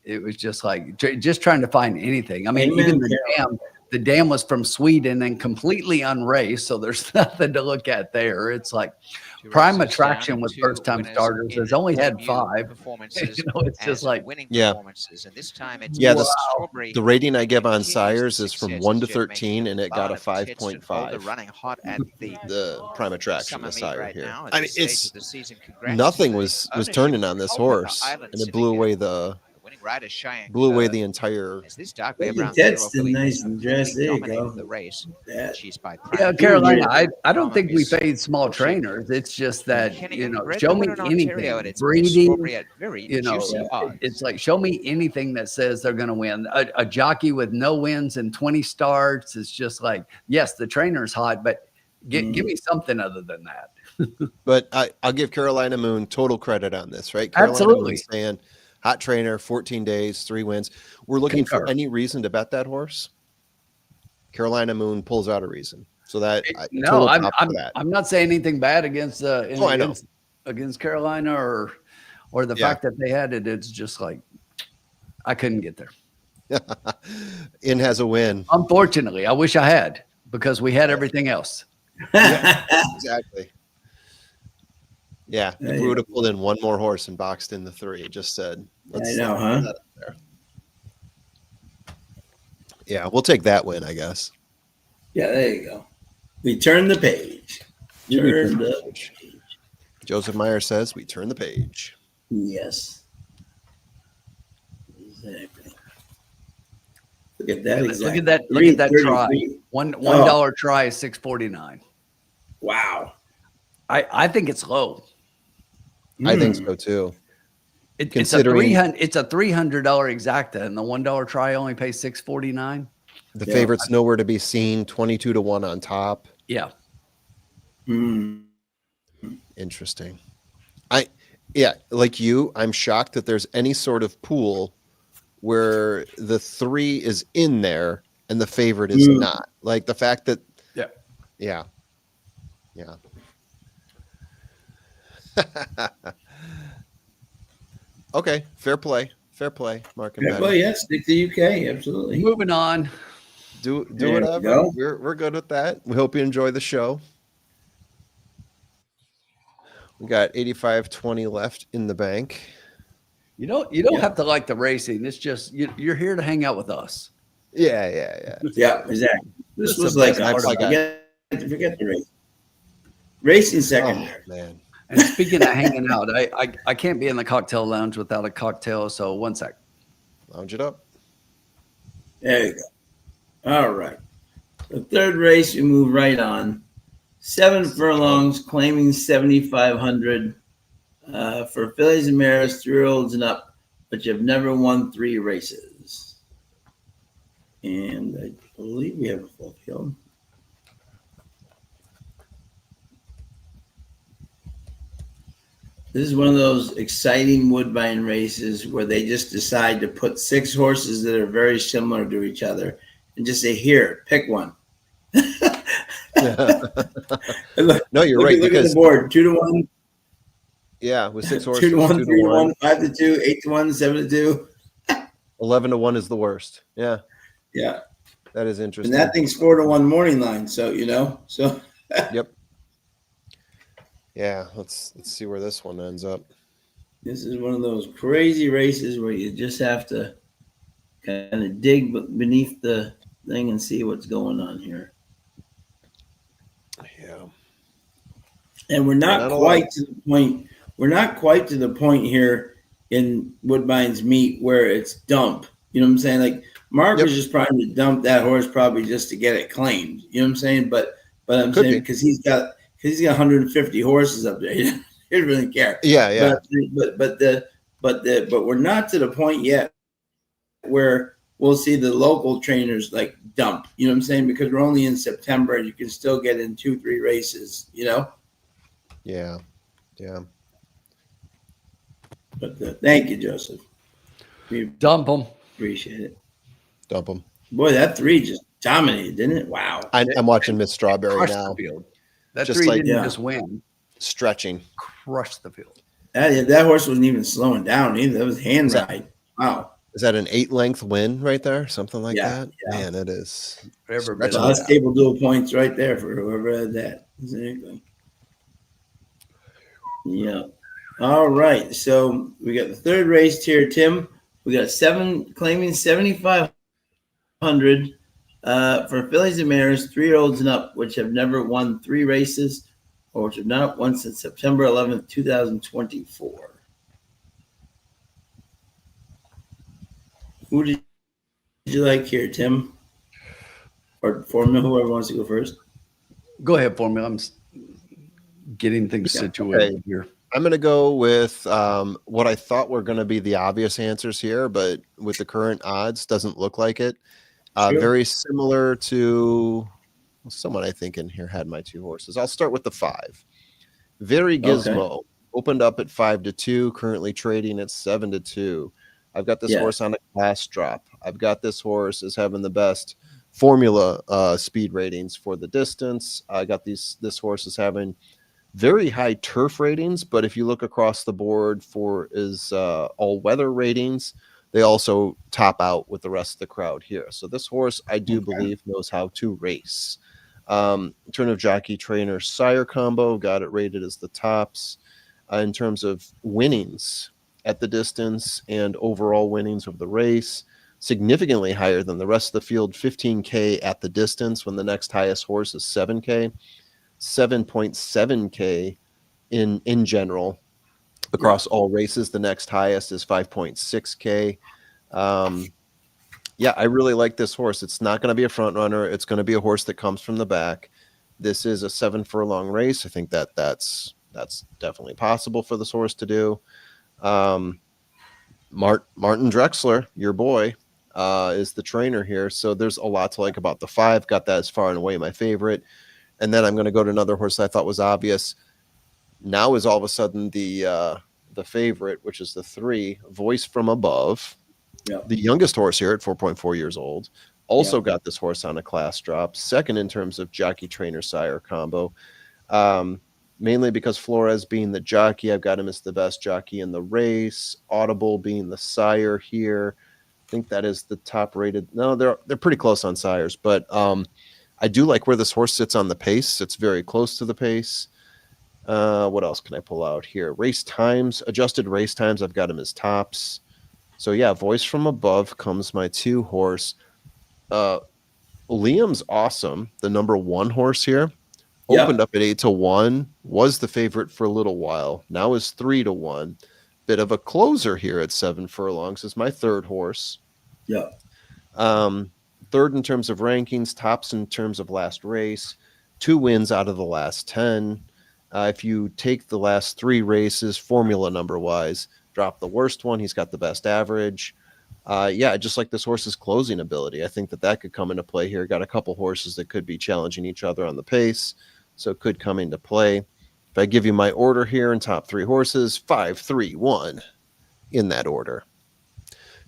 it was just like just trying to find anything. I mean, Amen, even the dam was from Sweden and completely unraced. So there's nothing to look at there. It's like prime attraction with first time starters. Has only had 5. performances. You know, it's just like winning Yeah. performances, and this time it's Yeah, Strawberry. The rating I give on continues Sires the is from success 1 to as Jet making 13, and it got a Barnett Tits and Boulder 5.5. running hot at the The prime attraction, summer the meet Sire right here. now at I mean, this stage it's of the season. Congrats nothing to was ownership turning on this of Culpeper horse, Island and it blew Syndicate. away the Winning rider Cheyenne the entire. as this dark Look bear at brown Ted's zero still filly nice has and dressed. There you dominated go. the race. That. She's by Yeah, prime. Carolina, I don't Mama think we Miss paid small Bullshit. trainers. It's just that, Kenny you know, bred show the me winner in Ontario, and anything. it's Breeding, Strawberry at very you know, juicy odds. it's like show me anything that says they're going to win. A jockey with no wins and 20 starts is just like, yes, the trainer's hot, but give me something other than that. But I'll give Carolina Moon total credit on this, right? Carolina Absolutely. Moon's saying hot trainer, 14 days, 3 wins. We're looking for Concur. any reason to bet that horse. Carolina Moon pulls out a reason. So that No, total props for that. I'm not saying anything bad against I know. against Carolina or the Yeah. fact that they had it. It's just like I couldn't get there. In has a win. Unfortunately, I wish I had because we had everything else. Exactly. Yeah, There if you we would have pulled in one more horse and boxed in the 3, it just said, I know, huh? put that up there. Yeah, we'll take that win, I guess. Yeah, there you go. We turn the page. Turn the page. Joseph Meyer says we turn the page. Yes. Exactly. Look at that. Look at that! Look at that try. $1 Oh. try is $6.49. Wow. I think it's low. I think so too. Considering Considering- it's a $300 exacta, and the $1 try only pays $6.49. The Yeah. favorite's nowhere to be seen, 22 to 1 on top. Yeah, Mm. Interesting. Like you, I'm shocked that there's any sort of pool where the 3 is in there and the favorite is not. Like the fact that, yeah. Okay, fair play, Mark and Yeah, well, Betty. yeah, stick to UK, absolutely. Moving on. Do There we whatever. go. We're good with that. We hope you enjoy the show. We got 85.20 left in the bank. You don't have to like the racing. It's just you're here to hang out with us. Yeah. Yeah, exactly. This That's was the like best part forget the race. Racing secondary. Oh, man. And speaking of hanging out, I can't be in the cocktail lounge without a cocktail. So one sec. Lounge it up. There you go. All right. The third race, we move right on. 7 furlongs, claiming 7,500 for fillies and mares, 3-year-olds and up, but you've never won 3 races. And I believe we have a full field. This is one of those exciting Woodbine races where they just decide to put 6 horses that are very similar to each other and just say, here, pick one. No, you're right. Look at the board. 2-1. Yeah, with 6 horses. 2-1, 3-1, 5-2, 8-1, 7-2. 11-1 is the worst. Yeah. Yeah. That is interesting. And that thing's 4-1 morning line. So, Yep. Yeah, let's see where this one ends up. This is one of those crazy races where you just have to kind of dig beneath the thing and see what's going on here. Yeah. And we're not quite to the point. We're not quite to the point here in Woodbine's meet where it's dump. You know what I'm saying? Like Mark was just trying to dump that horse probably just to get it claimed. You know what I'm saying? But I'm saying because he's got 150 horses up there. He doesn't really care. Yeah. But we're not to the point yet where we'll see the local trainers like dump. You know what I'm saying? Because we're only in September and you can still get in 2-3 races. Yeah. But thank you, Joseph. We Dump them. appreciate it. Dump them. Boy, that 3 just dominated, didn't it? Wow. I'm watching Miss Strawberry Crushed now. the field. That Just 3 like- didn't just win. Stretching. Crushed the field. That horse wasn't even slowing down either. That was hand ride. Wow. Is that an 8-length win right there? Something like that? Yeah. Man, it is. Whatever. That's So that's table dual points right there for whoever had that. Exactly. Yeah. All right. So we got the third race here, Tim. We got 7 claiming 7,500 for fillies and mares, 3-year-olds and up, which have never won 3 races or which have not won since September 11th, 2024. Who did you like here, Tim? Or Formula, whoever wants to go first. Go ahead, Formula. I'm getting things situated here. I'm going to go with what I thought were going to be the obvious answers here, but with the current odds, doesn't look like it. Sure. Very similar to someone I think in here had my 2 horses. I'll start with the 5. Very Gizmo opened up at 5-2, currently trading at 7-2. I've got this horse on a class drop. I've got this horse as having the best formula speed ratings for the distance. I got this horse as having very high turf ratings, but if you look across the board for his all-weather ratings, they also top out with the rest of the crowd here. So this horse, I do believe, knows how to race. Turn of jockey trainer sire combo, got it rated as the tops. In terms of winnings at the distance and overall winnings of the race, significantly higher than the rest of the field, 15K at the distance when the next highest horse is 7K. 7.7K in general across all races. The next highest is 5.6K. I really like this horse. It's not going to be a front runner. It's going to be a horse that comes from the back. This is a 7 furlong race. I think that's definitely possible for this horse to do. Martin Drexler, your boy, is the trainer here. So there's a lot to like about the 5. Got that as far and away my favorite. And then I'm going to go to another horse that I thought was obvious. now is all of a sudden the favorite, which is the 3, Voice from Above. Yep. The youngest horse here at 4.4 years old. Also Yep. got this horse on a class drop, second in terms of jockey trainer sire combo. Mainly because Flores being the jockey, I've got him as the best jockey in the race. Audible being the sire here. I think that is the top rated. No, they're pretty close on sires, but I do like where this horse sits on the pace. It's very close to the pace. What else can I pull out here? Race times, adjusted race times. I've got him as tops. So yeah, Voice from Above comes my 2 horse. Liam's Awesome, the number 1 horse here. Yep. Opened up at 8-1, was the favorite for a little while. Now is 3-1. Bit of a closer here at 7 furlongs. Is my 3rd horse. Yeah. 3rd in terms of rankings, tops in terms of last race, 2 wins out of the last 10. If you take the last 3 races, formula number wise, drop the worst one, he's got the best average. Yeah, I just like this horse's closing ability. I think that could come into play here. Got a couple horses that could be challenging each other on the pace, so it could come into play. If I give you my order here in top 3 horses, 5, 3, 1 in that order.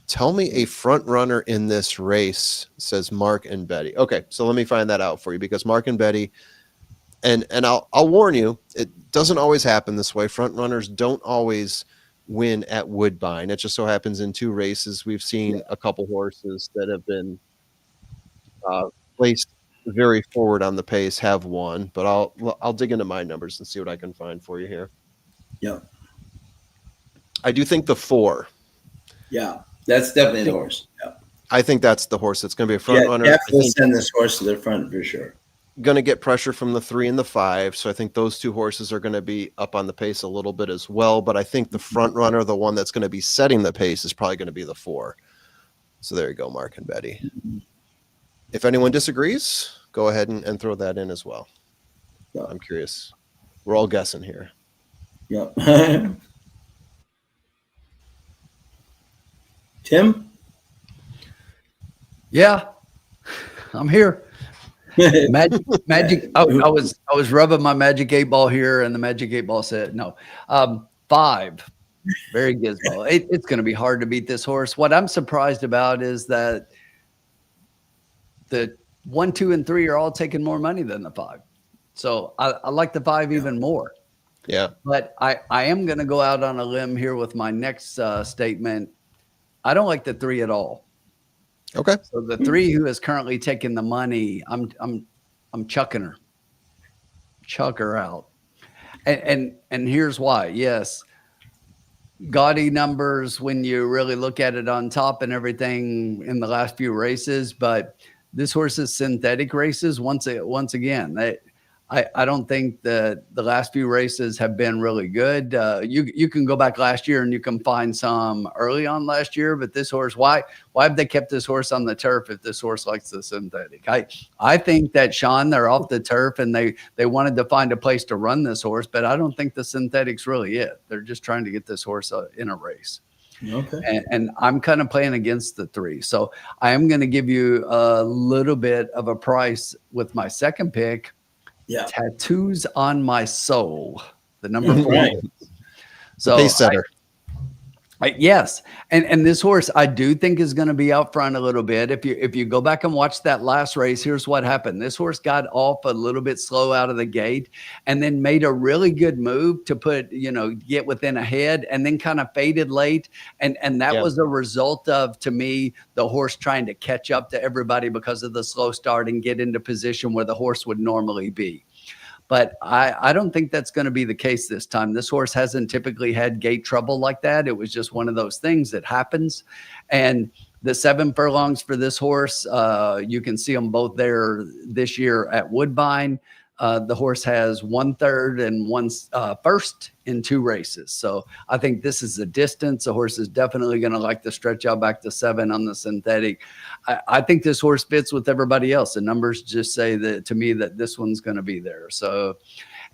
Tell me a front runner in this race, says Mark and Betty. Okay, so let me find that out for you, because Mark and Betty, and I'll warn you, it doesn't always happen this way. Front runners don't always win at Woodbine. It just so happens in 2 races we've seen a couple horses that have been placed very forward on the pace have won, but I'll dig into my numbers and see what I can find for you here. Yeah. I do think the 4. Yeah. That's definitely the horse. Yeah. I think that's the horse that's going to be a front runner. Definitely send this horse to the front for sure. Going to get pressure from the 3 and the 5, so I think those 2 horses are going to be up on the pace a little bit as well, but I think the front runner, the one that's going to be setting the pace, is probably going to be the 4. So there you go, Mark and Betty. If anyone disagrees, go ahead and throw that in as well. Yeah. I'm curious. We're all guessing here. Yep. Tim? Yeah, I'm here. Magic. I was rubbing my magic 8 ball here, and the magic 8 ball said no. 5. Very gizmo. It's going to be hard to beat this horse. What I'm surprised about is that the 1, 2, and 3 are all taking more money than the 5. So I like the 5 even more. Yeah. But I am going to go out on a limb here with my next statement. I don't like the 3 at all. Okay. So the 3 who is currently taking the money, I'm chucking her. Chuck her out. And here's why. Yes, gaudy numbers when you really look at it on top and everything in the last few races, but this horse's synthetic races, once again, I don't think that the last few races have been really good. You can go back last year and you can find some early on last year, but this horse, why have they kept this horse on the turf if this horse likes the synthetic? I think that, Sean, they're off the turf and they wanted to find a place to run this horse, but I don't think the synthetic's really it. They're just trying to get this horse in a race. Okay. And I'm kind of playing against the 3. So I am going to give you a little bit of a price with my second pick. Yeah. Tattoos on My Soul, the number 4. Right. So pace setter. Yes. And this horse, I do think, is going to be out front a little bit. If you go back and watch that last race, here's what happened. This horse got off a little bit slow out of the gate and then made a really good move to get within a head, and then kind of faded late. And that was a result of, to me, the horse trying to catch up to everybody because of the slow start and get into position where the horse would normally be. But I don't think that's going to be the case this time. This horse hasn't typically had gate trouble like that. It was just one of those things that happens. And the 7 furlongs for this horse, you can see them both there this year at Woodbine. The horse has 1/3 and 1/1 in 2 races. So I think this is the distance. The horse is definitely going to like to stretch out back to 7 on the synthetic. I think this horse fits with everybody else. The numbers just say that to me that this one's going to be there. So,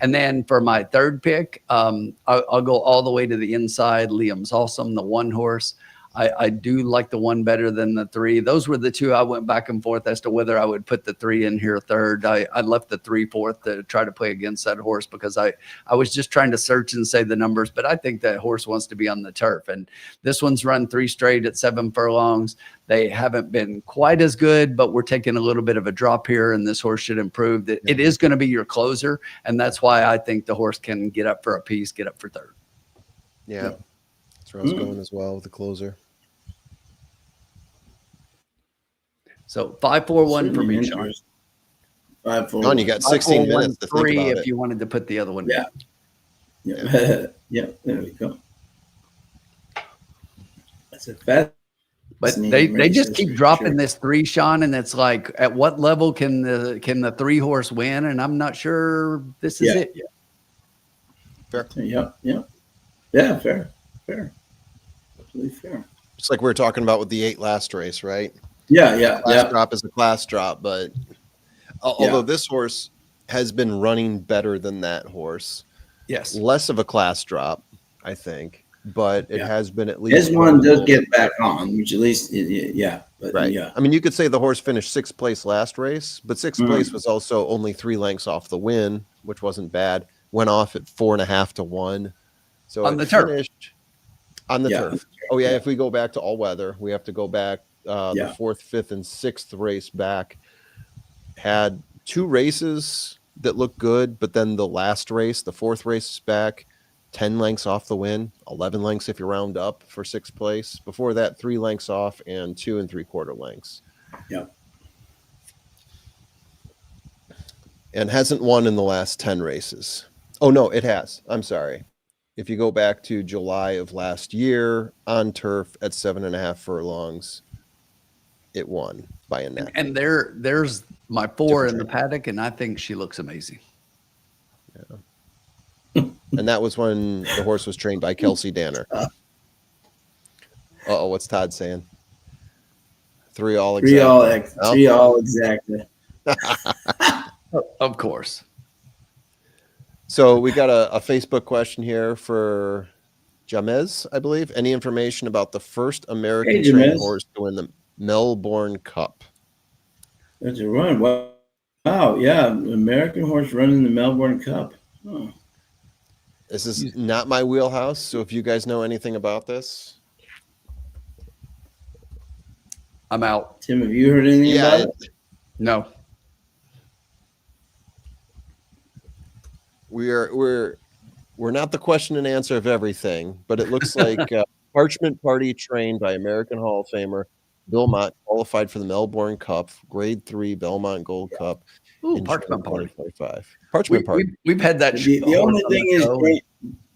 and then for my third pick, I'll go all the way to the inside. Liam's Awesome, the 1 horse. I do like the 1 better than the 3. Those were the 2 I went back and forth as to whether I would put the 3 in here third. I left the 3 fourth to try to play against that horse because I was just trying to search and say the numbers, but I think that horse wants to be on the turf. And this one's run 3 straight at 7 furlongs. They haven't been quite as good, but we're taking a little bit of a drop here, and this horse should improve. It is going to be your closer, and that's why I think the horse can get up for a piece, get up for third. Yeah. That's where I was going as well with the closer. So 5-4-1 for me, Sean. 5-4. You got 16 minutes to think 3 about if it. you wanted to put the other one. Yeah. Yeah. Yeah. There we go. That's a fat. But they just keep dropping this 3, Sean, and it's like, at what level can the 3 horse win? And I'm not sure this is it yet. Fair. Yeah. Fair. Absolutely fair. It's like we were talking about with the 8 last race, right? Yeah. Class drop is a class drop, but although this horse has been running better than that horse, Yes, less of a class drop, I think, but it has been at least. This one does get back on, which at least, but right. Yeah. I mean, you could say the horse finished 6th place last race, but 6th place was also only 3 lengths off the win, which wasn't bad. Went off at 4.5 to 1. So on the turf. On the turf. Oh yeah. If we go back to all weather, we have to go back the 4th, 5th, and 6th race back. Had 2 races that looked good, but then the last race, the 4th race is back, 10 lengths off the win, 11 lengths if you round up for 6th place. Before that, 3 lengths off and 2 3/4 lengths. Yeah. And hasn't won in the last 10 races. Oh no, it has. I'm sorry. If you go back to July of last year on turf at 7.5 furlongs, it won by a neck. And there's my 4 in the paddock, and I think she looks amazing. Yeah. And that was when the horse was trained by Kelsey Danner. Uh-oh, what's Todd saying? 3 all exactly. 3 all exactly. Of course. So we got a Facebook question here for Jamez, I believe. Any information about the first American trained horse to win the Melbourne Cup? That's a run. Wow. Yeah. American horse running the Melbourne Cup. Oh. This is not my wheelhouse. So if you guys know anything about this, I'm out. Tim, have you heard anything about it? No. We're not the question and answer of everything, but it looks like Parchment Party trained by American Hall of Famer Bill Mott qualified for the Melbourne Cup, Grade 3 Belmont Gold Cup. Ooh, in Parchment Party. 2025. Parchment Party. We've had that. The only thing is,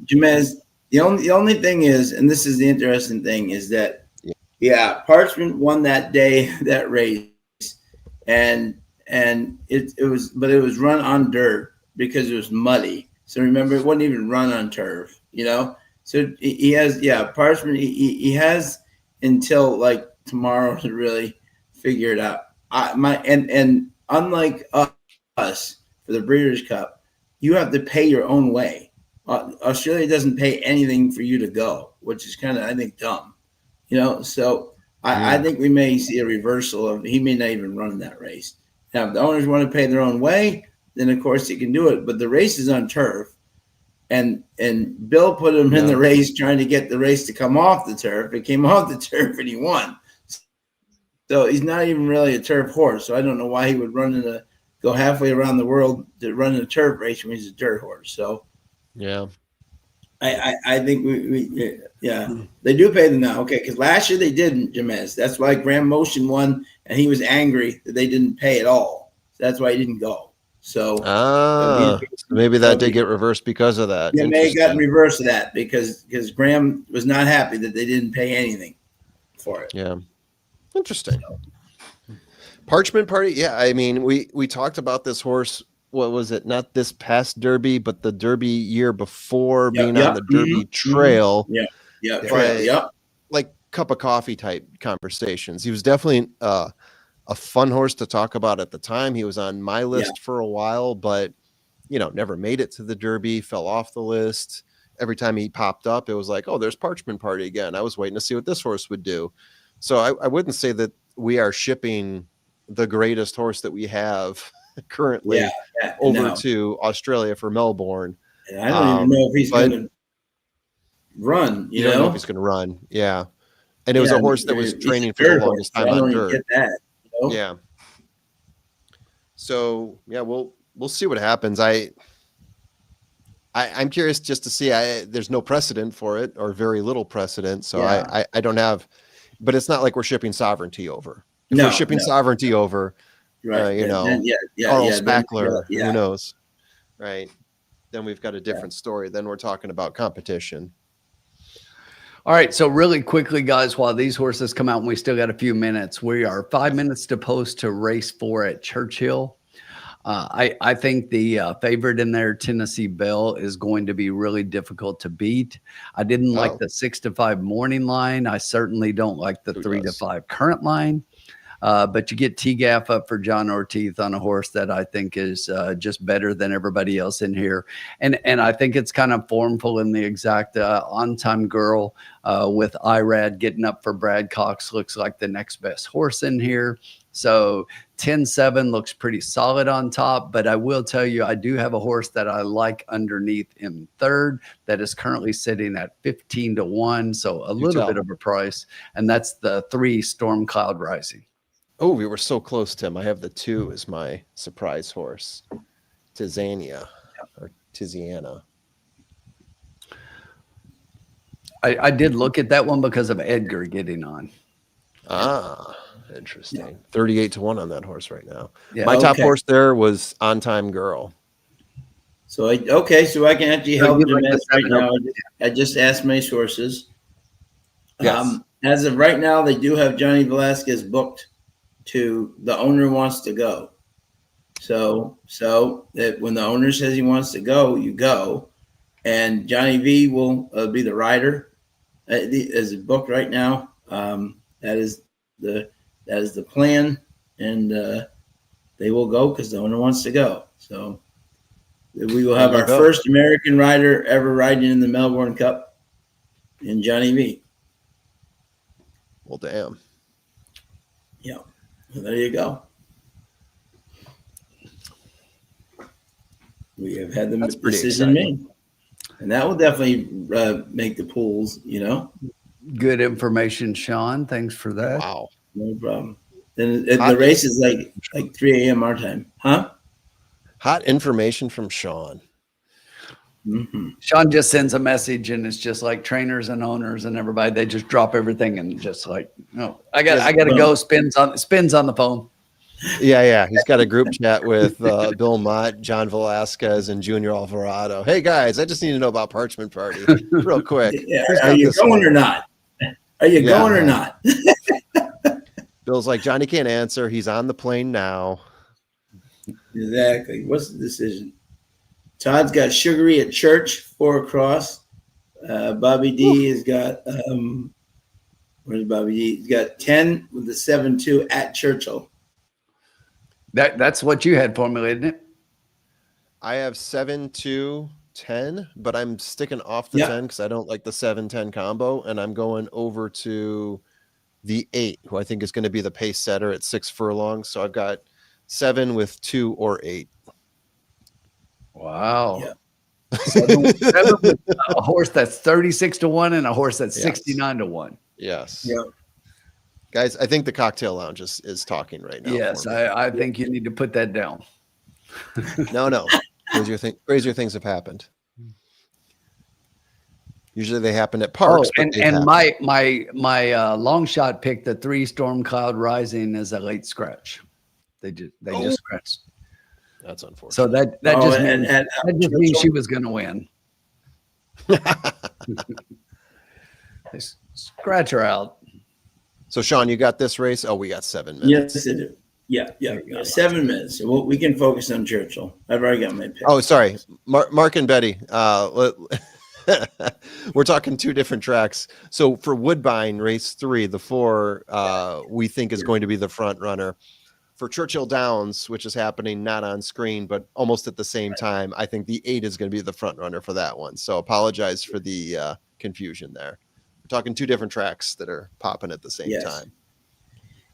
Jamez, the only thing is, and this is the interesting thing, is that Parchment won that day, that race, and it was run on dirt because it was muddy. So remember, it wasn't even run on turf, So he has, Parchment. He has until like tomorrow to really figure it out. And unlike us for the Breeders' Cup, you have to pay your own way. Australia doesn't pay anything for you to go, which is kind of, I think, dumb. So I think we may see a reversal of, he may not even run that race. Now, if the owners want to pay their own way, then of course he can do it. But the race is on turf, and Bill put him in the race trying to get the race to come off the turf. It came off the turf and he won. So he's not even really a turf horse. So I don't know why he would go halfway around the world to run a turf race when he's a dirt horse. So I think they do pay them now. Okay, because last year they didn't, Jamez. That's why Graham Motion won, and he was angry that they didn't pay at all. So that's why he didn't go. So maybe that did get reversed because of that. Yeah, may have gotten reversed of that because Graham was not happy that they didn't pay anything for it. Yeah, interesting. Parchment Party. Yeah, I mean, we talked about this horse. What was it? Not this past Derby, but the Derby year before, being on the Derby trail. Like cup of coffee type conversations. He was definitely a fun horse to talk about at the time. He was on my list for a while, but never made it to the Derby, fell off the list. every time he popped up, it was like, oh, there's Parchment Party again. I was waiting to see what this horse would do. So I wouldn't say that we are shipping the greatest horse that we have currently over to Australia for Melbourne. And I don't even know if he's going to run. You don't know if he's going to run. Yeah. And it was a horse that was training for the longest time on dirt. Get that, you know? Yeah. So yeah, we'll see what happens. I'm curious just to see. There's no precedent for it, or very little precedent. So I don't have, but it's not like we're shipping Sovereignty over. If we're shipping Sovereignty over, right? Carl Spackler, who knows, right? Then we've got a different story. Then we're talking about competition. All right. So really quickly, guys, while these horses come out and we still got a few minutes, we are 5 minutes to post to race 4 at Churchill. I think the favorite in there, Tennessee Belle, is going to be really difficult to beat. I didn't like the 6-5 morning line. I certainly don't like the 3-5 current line. But you get T-Gaff up for John Ortiz on a horse that I think is just better than everybody else in here. And I think it's kind of formful in the exact on-time girl with Irad getting up for Brad Cox. Looks like the next best horse in here. So 10-7 looks pretty solid on top. But I will tell you, I do have a horse that I like underneath in third that is currently sitting at 15-1. So a little bit of a price. And that's the 3 Storm Cloud Rising. Oh, we were so close, Tim. I have the 2 as my surprise horse, Tiziana or Tiziana. I did look at that one because of Edgar getting on. Ah, interesting. 38-1 on that horse right now. Yeah, my top horse there was On Time Girl. So I can actually help you right now. I just asked my sources. Yes. As of right now, they do have Johnny Velasquez booked to the owner wants to go. So that when the owner says he wants to go, you go. And Johnny V will be the rider. As a book right now, that is the plan, and they will go because the owner wants to go. So we will have our first American rider ever riding in the Melbourne Cup in Johnny V. Well, damn. Yeah, well, there you go. We have had the decision made. And that will definitely make the pools, you know. Good information, Sean. Thanks for that. Wow. No problem. Then the race is like 3 a.m. our time. Huh? Hot information from Sean. Mm-hmm. Sean just sends a message, and it's just like trainers and owners and everybody. They just drop everything and just like, no, I got to go. Spins on the phone. Yeah. He's got a group chat with Bill Mott, John Velasquez, and Junior Alvarado. Hey guys, I just need to know about Parchment Party real quick. Yeah, are you going or not? Are you going or not? Bill's like, Johnny can't answer. He's on the plane now. Exactly. What's the decision? Todd's got Sugary at Church, 4 across. Bobby D has got where's Bobby D? He's got 10 with the 7-2 at Churchill. That's what you had formulated, isn't it? I have 7-2-10, but I'm sticking off the 10 because I don't like the 7-10 combo, and I'm going over to the 8, who I think is going to be the pace setter at 6 furlongs. So I've got 7 with 2 or 8. Wow. Yeah. Seven with a horse that's 36-1 and a horse that's 69-1. Yes. Yeah. Guys, I think the cocktail lounge is talking right now. Yes, I think you need to put that down. No. Crazier things have happened. Usually they happen at parks. And my long shot pick, the 3 Storm Cloud Rising, is a late scratch. They just scratched. That's unfortunate. So that just means she was going to win. Scratch her out. So, Sean, you got this race? Oh, we got 7 minutes. Yes, I do. Yeah. 7 minutes. So we can focus on Churchill. I've already got my pick. Oh, sorry. Mark and Betty. We're talking 2 different tracks. So for Woodbine, race 3, the 4, we think is going to be the front runner. for Churchill Downs, which is happening not on screen, but almost at the same time, I think the 8 is going to be the front runner for that one. So apologize for the confusion there. We're talking 2 different tracks that are popping at the same time.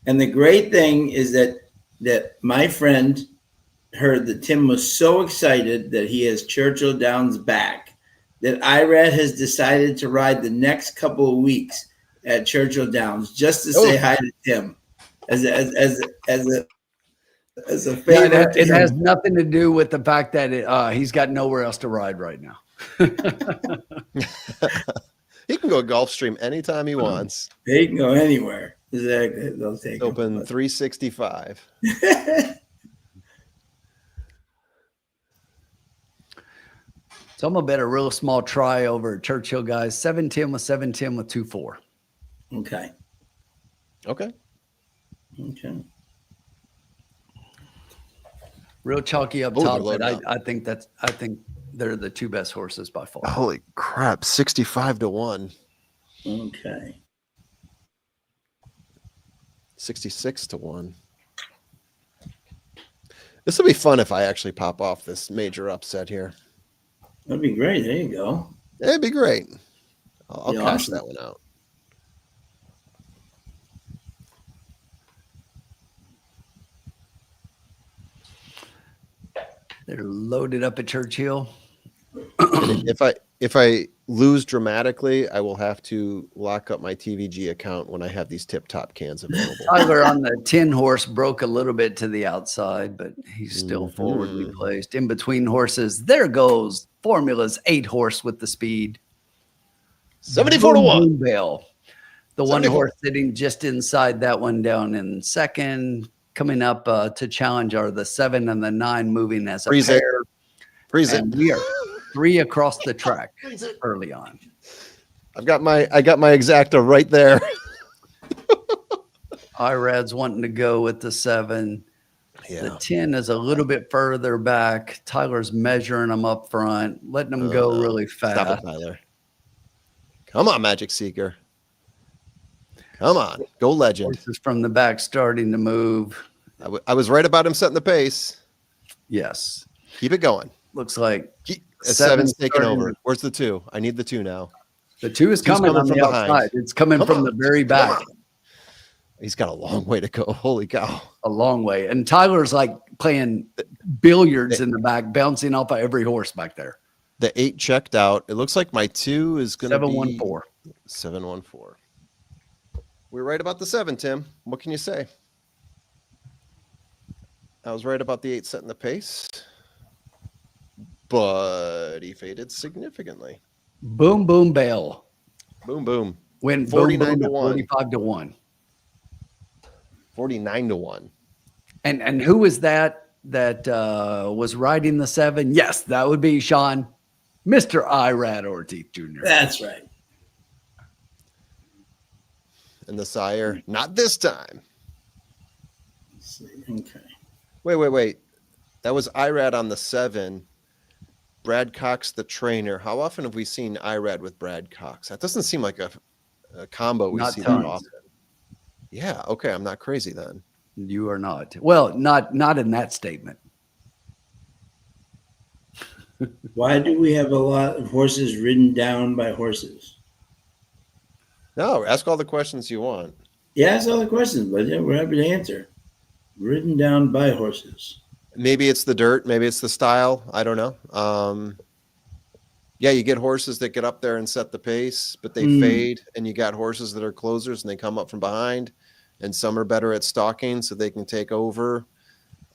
And the great thing is that my friend heard that Tim was so excited that he has Churchill Downs back that IRAD has decided to ride the next couple of weeks at Churchill Downs just to say hi to Tim as a favor. It has nothing to do with the fact that he's got nowhere else to ride right now. He can go Gulfstream anytime he wants. He can go anywhere. Exactly. They'll take it's open 365. So I'm gonna bet a real small try over at Churchill, guys. 710 with 710 with 2-4. Okay. Okay. Okay. Real chalky up Oh, top, they're but loading I think they're the 2 best horses by far. Holy crap, 65 to 1. Okay. 66 to 1. This will be fun if I actually pop off this major upset here. That'd be great. There you go. It'd be great. I'll Yeah, cash awesome. that one out. They're loaded up at Churchill. If I lose dramatically, I will have to lock up my TVG account when I have these tip top cans available. Tyler on the 10 horse broke a little bit to the outside, but he's still forwardly placed. In between horses, there goes Formula's 8 horse with the speed. 74 to 1. Bell. The 1 horse sitting just inside that one down in second. Coming up to challenge are the 7 and the 9 moving as a pair. Freeze it. And we are 3 across the track early on. I got my exacta right there. IRAD's wanting to go with the 7. Yeah. The 10 is a little bit further back. Tyler's measuring them up front, letting them go really fast. Stop it, Tyler. Come on, Magic Seeker. Come on. Go Legend. Horses from the back starting to move. I was right about him setting the pace. Yes. Keep it going. Looks like 7's taking over. Where's the 2? I need the 2 now. the 2 is coming on from the behind. outside. It's coming from the very back. He's got a long way to go. Holy cow. A long way. And Tyler's like playing billiards in the back, bouncing off of every horse back there. The 8 checked out. It looks like my 2 is going to be 714. 714. We're right about the 7, Tim. What can you say? I was right about the 8 setting the pace, but he faded significantly. Boom, boom, bail. Boom, boom. Went 49 to 1. 45 to 1. 49 to 1. And who was that was riding the 7? Yes, that would be Sean, Mr. Irad Ortiz Jr. That's right. And the sire, not this time. Let's see. Okay. Wait. That was Irad on the 7. Brad Cox, the trainer. How often have we seen Irad with Brad Cox? That doesn't seem like a combo we Not see tons. that often. Yeah, okay, I'm not crazy then. You are not. Well, not in that statement. Why do we have a lot of horses ridden down by horses? No, ask all the questions you want. Yeah, that's all the questions, but yeah, we're happy to answer. Ridden down by horses. Maybe it's the dirt, maybe it's the style. I don't know. Yeah, you get horses that get up there and set the pace, but they fade, and you got horses that are closers and they come up from behind, and some are better at stalking so they can take over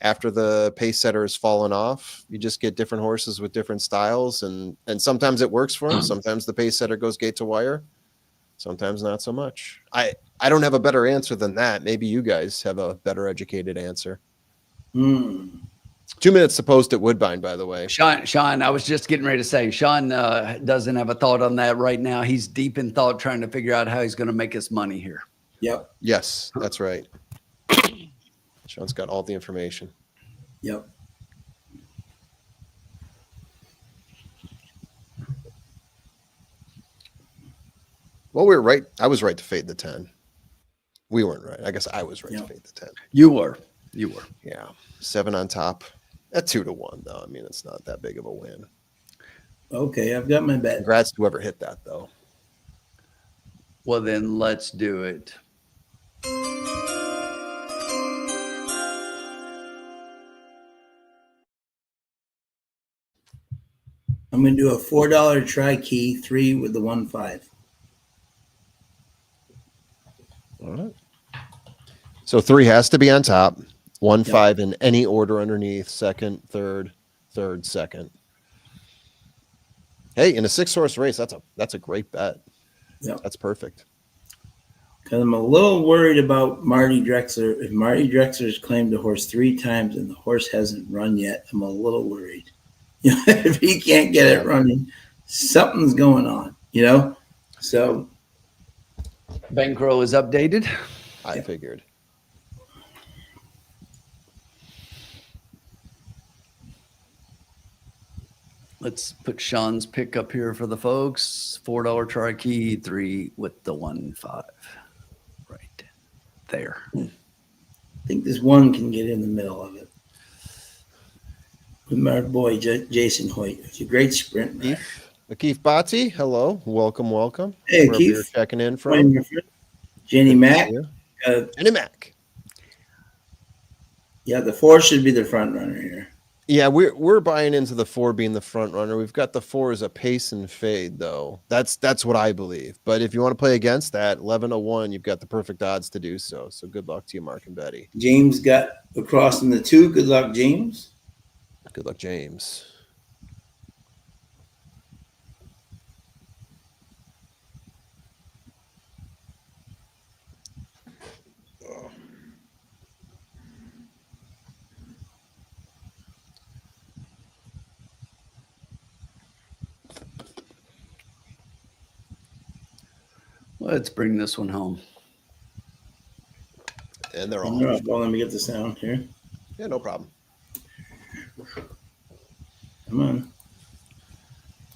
after the pace setter has fallen off. You just get different horses with different styles, and sometimes it works for them. Sometimes the pace setter goes gate to wire. Sometimes not so much. I don't have a better answer than that. Maybe you guys have a better educated answer. 2 minutes to post at Woodbine, by the way. Sean, I was just getting ready to say, Sean doesn't have a thought on that right now. He's deep in thought trying to figure out how he's going to make his money here. Yep. Yes, that's right. Sean's got all the information. Yep. Well, we were right. I was right to fade the 10. We weren't right. I guess I was right to fade the 10. You were. You were. Yeah, 7 on top at 2-1 though. I mean, it's not that big of a win. Okay, I've got my bet. Congrats to whoever hit that though. Well, then let's do it. I'm going to do a $4 try key 3 with the 1-5. All right. So 3 has to be on top. 1-5 in any order underneath. Second, third, second. Hey, in a 6-horse race, that's a great bet. Yeah. That's perfect. Because I'm a little worried about Marty Drexler. If Marty Drexler's claimed the horse 3 times and the horse hasn't run yet, I'm a little worried. You know, if he can't get it running, something's going on, you know? So Bankroll is updated. I figured. Let's put Sean's pick up here for the folks. $4 try key, 3 with the 1-5. Right there. I think this 1 can get in the middle of it. With my boy, Jason Hoyt. It's a great sprint. Akeef Bati, hello. Welcome. Hey, Wherever you're Akeef. checking in from. Jenny Mack. Jenny Mack. Yeah, the 4 should be the front runner here. Yeah, we're buying into the 4 being the front runner. We've got the 4 as a pace and fade, though. That's what I believe. But if you want to play against that, 11-1, you've got the perfect odds to do so. So good luck to you, Mark and Betty. James got across in the 2. Good luck, James. Good luck, James. Let's bring this one home. And they're all. Well, let me get the sound here. Yeah, no problem. Come on.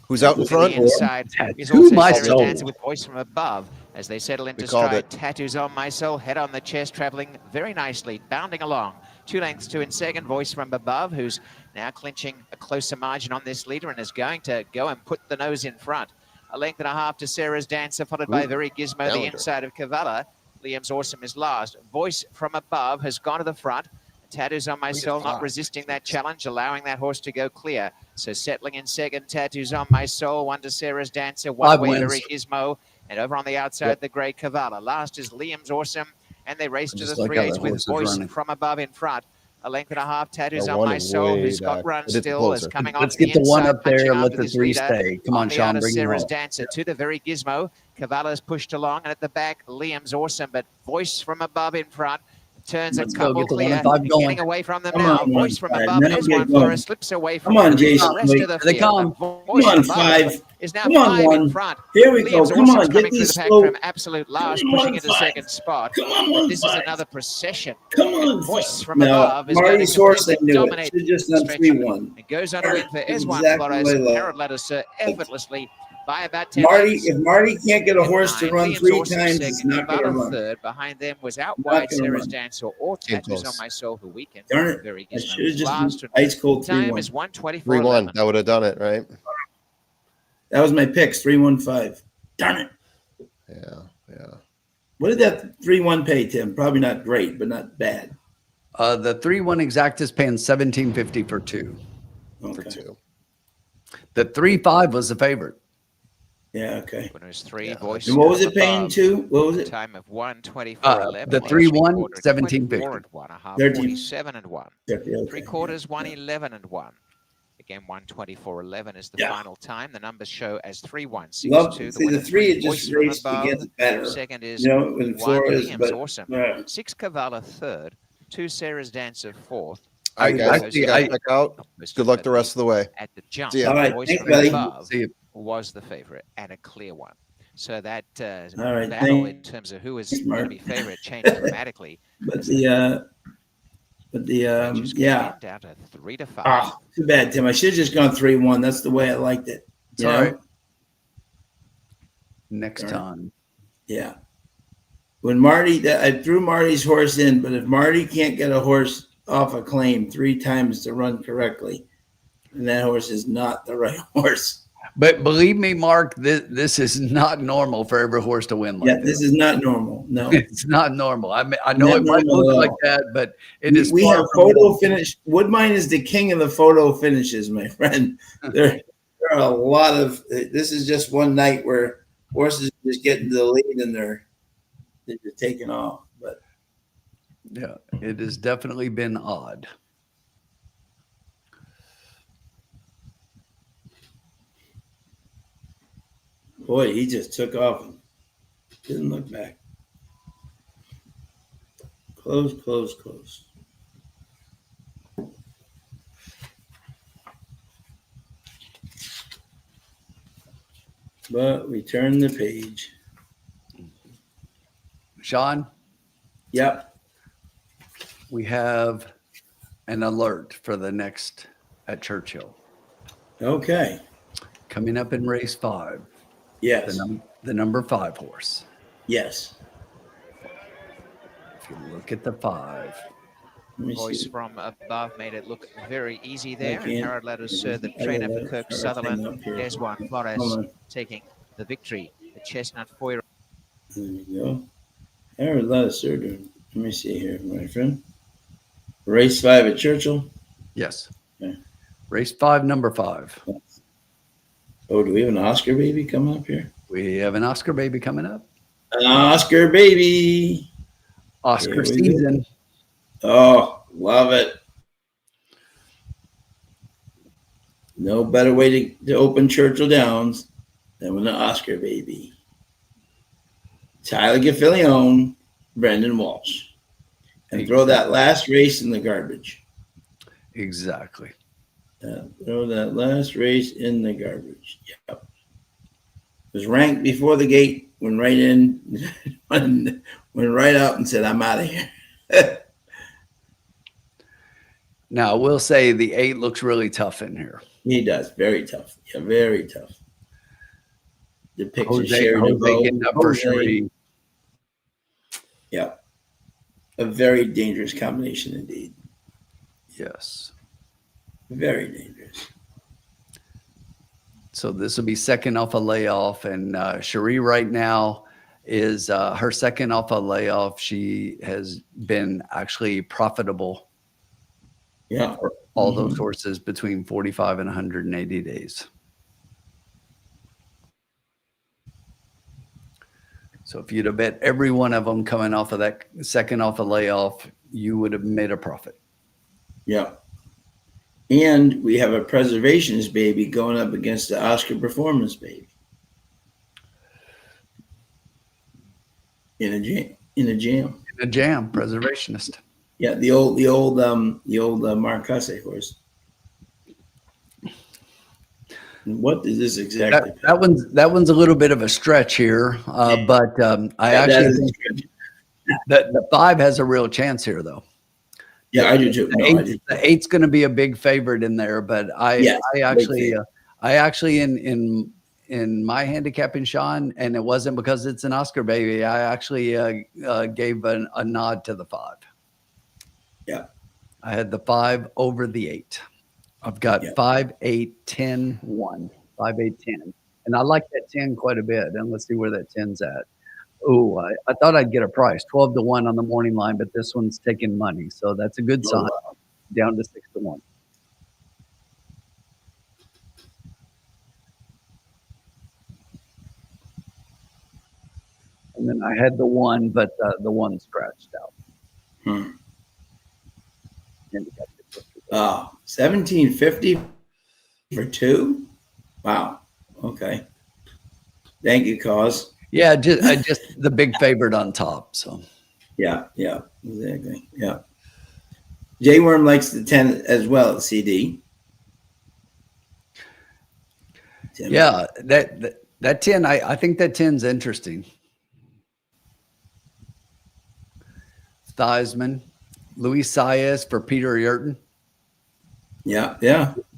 Who's out in front? Inside is Tattoo also my Sarah soul. Dancer with Voice from Above as they settle into called stride. it. Tattoos on my soul, head on the chest, traveling very nicely, bounding along. 2 lengths to in second. Voice from Above, who's now clinching a closer margin on this leader and is going to go and put the nose in front. 1.5 lengths to Sarah's Dancer, followed by Very Gizmo, the inside of Cavala. Liam's Awesome is last. Voice from Above has gone to the front. Tattoos on my soul, not resisting that challenge, allowing that horse to go clear. So settling in second, Tattoos on my soul, 1 to Sarah's Dancer, 1 way Very Gizmo, and over on the outside, the grey Cavala. Last is Liam's Awesome, and they race to the 3/8 with Voice from Above in front. 1.5 lengths, Tattoos on my soul, who's got run still, is coming on. Let's get the 1 up there. Let the 3 leader. stay. Come on, Sean, bring it Sarah's home. Dancer to the Very Gizmo. Cavala's pushed along, and at the back, Liam's Awesome, but Voice from Above in front. Turns Let's a go, couple get the clear, 1 and 5 going. getting away from them Come now. on, Voice from 1-5. Above, Now there's get one going. for her, slips away from Come on, the Jason. rest of the They field. come. Voice Come on, from Above 5. is now Come on, 5 in 1. front. Here we go. Liam's Come on, Awesome's get coming through these the pack slow. from absolute last, Come on, pushing into 1-5. second spot. Come on, But this is 1-5. another procession. Come on, Voice from no, Above is going Marty's to horse, I completely knew it. dominate. Should have just done stretch 3-1. It goes on to win for That's Eswan exactly Flores. what I love. Harold Ledesser effortlessly by about 10 Marty, lengths. if Marty can't get a horse to run Liam's 3 Awesome times, second, it's not going to Cavala run. third. Behind them was out Not wide gonna Sarah's run. Dancer or Tattoos on close. my soul who weakened. Darn it. Very I Gizmo should have just last. done ice cold Time 3-1. is 1:24.11. 3-1. That would have done it, right? That was my picks, 3-1-5. Darn it. Yeah. What did that 3-1 pay, Tim? Probably not great, but not bad. The 3-1 exact is paying $17.50 for 2. For Okay. 2. The 3-5 was the favorite. Yeah, okay. Winners 3, Yeah. Voice And what was from it paying Above. to? What was it? Time of 1:24.11. The 3-1, 17.50. 1.5, 13. 47 and 1. Okay. 3/4, 1:11 and 1. Again, 1:24.11 is the Yeah. final time. The numbers show as 3-1, Love 6-2. see the winner 3. It Voice just from raced Above. against better. Second is You know, with 1 Flores, Liam's but Awesome. 6 Cavala third. 2 Sarah's Dancer fourth. All right, guys. Actually, You gotta check out. Good luck the rest of the way. At the jump, See ya. All right, Voice thanks, from buddy. Above See you. was the favorite and a clear one. So that All right, battle thanks. in terms of who is Thanks, going to Mark. be favorite changed dramatically. But the Just yeah. down to 3 to 5. Too bad, Tim. I should have just gone 3-1. That's the way I liked it. It's You all know? right. Next All right. time. Yeah. When Marty, I threw Marty's horse in, but if Marty can't get a horse off a claim 3 times to run correctly, and that horse is not the right horse. But believe me, Mark, this is not normal for every horse to win like Yeah, this. this is not normal. No, It's not normal. I mean, I know Not it might normal look at like all. that, but it is. we far have from photo normal. finish. Woodbine is the king of the photo finishes, my friend. There are a lot of. This is just one night where horses just get into the lead and they're just taking off. But Yeah, it has definitely been odd. boy, he just took off and didn't look back. Close, close, close. But we turn the page. Sean, Yep. we have an alert for the next at Churchill Okay. coming up in race 5. Yes. The number 5 horse. Yes. If you look at the 5, Let me Voice see. from above made it look very easy there. can't- And Harold Letters, the I gotta trainer for let Kirk our thing Sutherland. up here. There's one, Flores, Hold on. taking the victory. The Chestnut Foy. There we go. Harold Letters, let me see here, my friend. Race 5 at Churchill. yes. Okay. Race 5, number 5. Oh, do we have an Oscar baby coming up here? We have an Oscar baby coming up. An Oscar baby. Oscar Here we go. season. Oh, love it. No better way to open Churchill Downs than with an Oscar baby. Tyler Gaffilione, Brendan Walsh. And throw that last race in the garbage. Exactly. Throw that last race in the garbage. Yep. Was ranked before the gate, went right in, went right out and said, I'm out of here. Now, I will say the 8 looks really tough in here. He does. Very tough. Yeah, very tough. Depicts Jose Sherry getting up for Cherie. Yeah. A very dangerous combination indeed. Yes. Very dangerous. So this will be second off a layoff. And Cherie right now is her second off a layoff. She has been actually profitable. Yeah. For all those horses between 45 and 180 days. So if you'd have bet every one of them coming off of that second off a layoff, you would have made a profit. Yeah. And we have a preservationist baby going up against the Oscar performance baby. In a jam. In a jam, preservationist. Yeah, the old Marcuse horse. What is this exactly? That one's a little bit of a stretch here, but I actually think that the 5 has a real chance here, though. Yeah, I do too. The 8's going to be a big favorite in there, but I actually in my handicapping, Sean, and it wasn't because it's an Oscar baby. I actually gave a nod to the 5. Yeah. I had the 5 over the 8. I've got 5, 8, 10, 1, 5, 8, 10. And I like that 10 quite a bit. And let's see where that 10's at. Oh, I thought I'd get a price 12 to 1 on the morning line, but this one's taking money. So that's a good sign. Wow. Down to 6 to 1. And then I had the 1, but the 1 scratched out. Oh, 1750 for 2? Wow. Okay. Thank you, cause. Yeah, just the big favorite on top. So Yeah, exactly. Yeah. J Worm likes the 10 as well at CD. yeah, that 10, I think that 10's interesting. Theismann, Luis Saez for Peter Yerton. Yeah.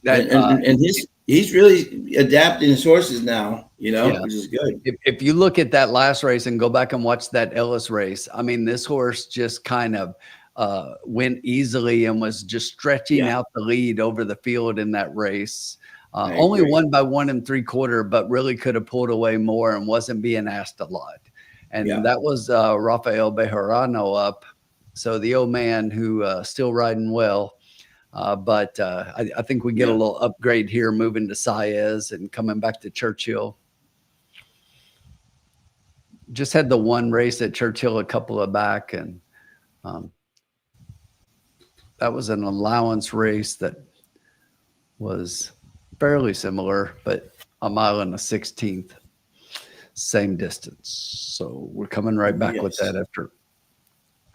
That, and he's really adapting his horses now, which is good. If you look at that last race and go back and watch that Ellis race, I mean, this horse just kind of went easily and was just stretching out the lead over the field in that race. Only won by 1 3/4, but really could have pulled away more and wasn't being asked a lot. And that was Rafael Bejarano up. So the old man who still riding well. But I think we get a little upgrade here moving to Saez and coming back to Churchill. Just had the one race at Churchill a couple of back, and that was an allowance race that was fairly similar, but a mile and a 16th, same distance. So we're coming right back with that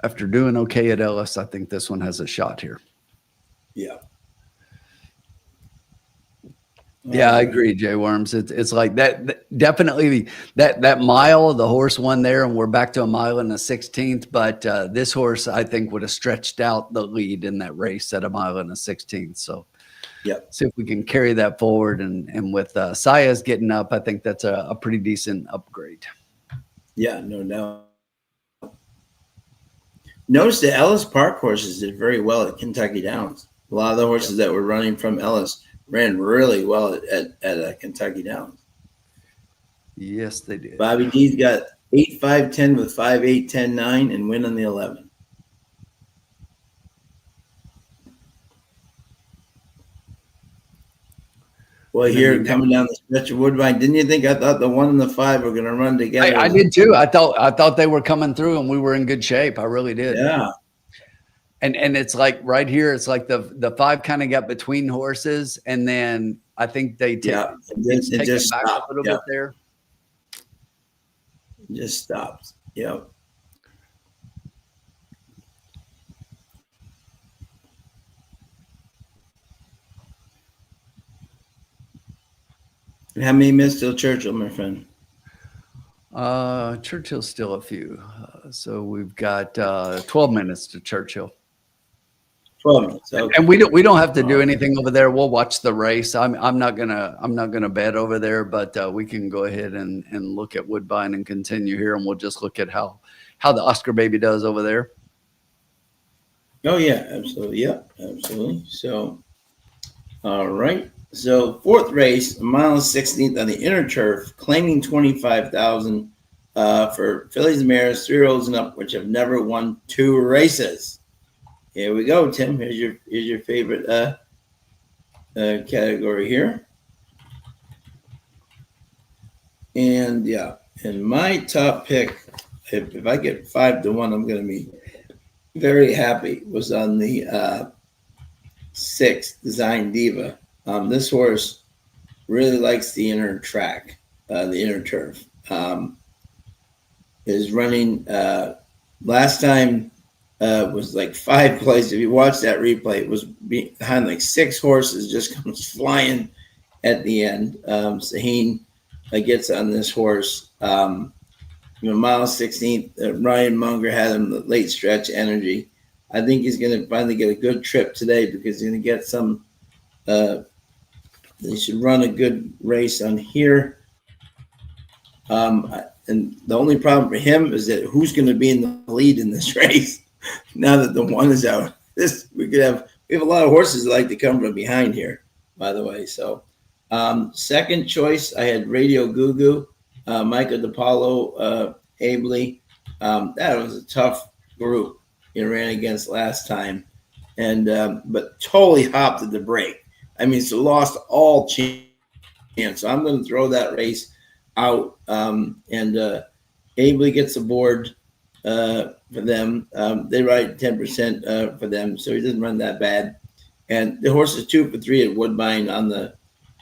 after doing okay at Ellis. I think this one has a shot here. Yeah, I agree, Jay Worms. It's like that. Definitely that mile, the horse won there, and we're back to a mile and a 16th. But this horse, I think, would have stretched out the lead in that race at a mile and a 16th. So, see if we can carry that forward. And with Saez getting up, I think that's a pretty decent upgrade. Yeah, no doubt. Notice the Ellis Park horses did very well at Kentucky Downs. A lot of the horses that were running from Ellis ran really well at Kentucky Downs. Yes, they did. Bobby D's got 8-5-10 with 5-8-10-9 and win on the 11. Well, here coming down the stretch of Woodbine, didn't you think? I thought the 1 and the 5 were going to run together. I did too. I thought they were coming through, and we were in good shape. I really did. Yeah. And it's like right here, it's like the 5 kind of got between horses, and then I think they take it just back stopped. a little bit there. It just stopped. Yeah. How many minutes till Churchill, my friend? Churchill's still a few. So we've got 12 minutes to Churchill. 12 minutes. Okay. And we don't have to do anything over there. We'll watch the race. I'm not gonna bet over there, but we can go ahead and look at Woodbine and continue here, and we'll just look at how the Oscar baby does over there. Oh yeah, absolutely. Yeah, absolutely. So, all right. So 4th race, a mile and 16th on the inner turf, claiming 25,000 for fillies and mares, 3-year-olds and up, which have never won 2 races. Here we go, Tim. Here's your favorite category here. And yeah, and my top pick, if I get 5-1, I'm going to be very happy, was on the 6 Design Diva. This horse really likes the inner track, the inner turf. Is running last time was like 5 plays. If you watch that replay, it was behind like 6 horses, just comes flying at the end. Saheen gets on this horse. Mile 16th, Ryan Munger had him the late stretch energy. I think he's going to finally get a good trip today because he's going to get some. They should run a good race on here. And the only problem for him is that who's going to be in the lead in this race now that the 1 is out. We have a lot of horses that like to come from behind here, by the way. So second choice, I had Radio Gugu, Michael DePaulo, Abley. That was a tough group he ran against last time, and but totally hopped at the break. I mean, so lost all chance. So I'm going to throw that race out, and Abley gets aboard for them. They ride 10% for them, so he doesn't run that bad. And the horse is 2 for 3 at Woodbine on the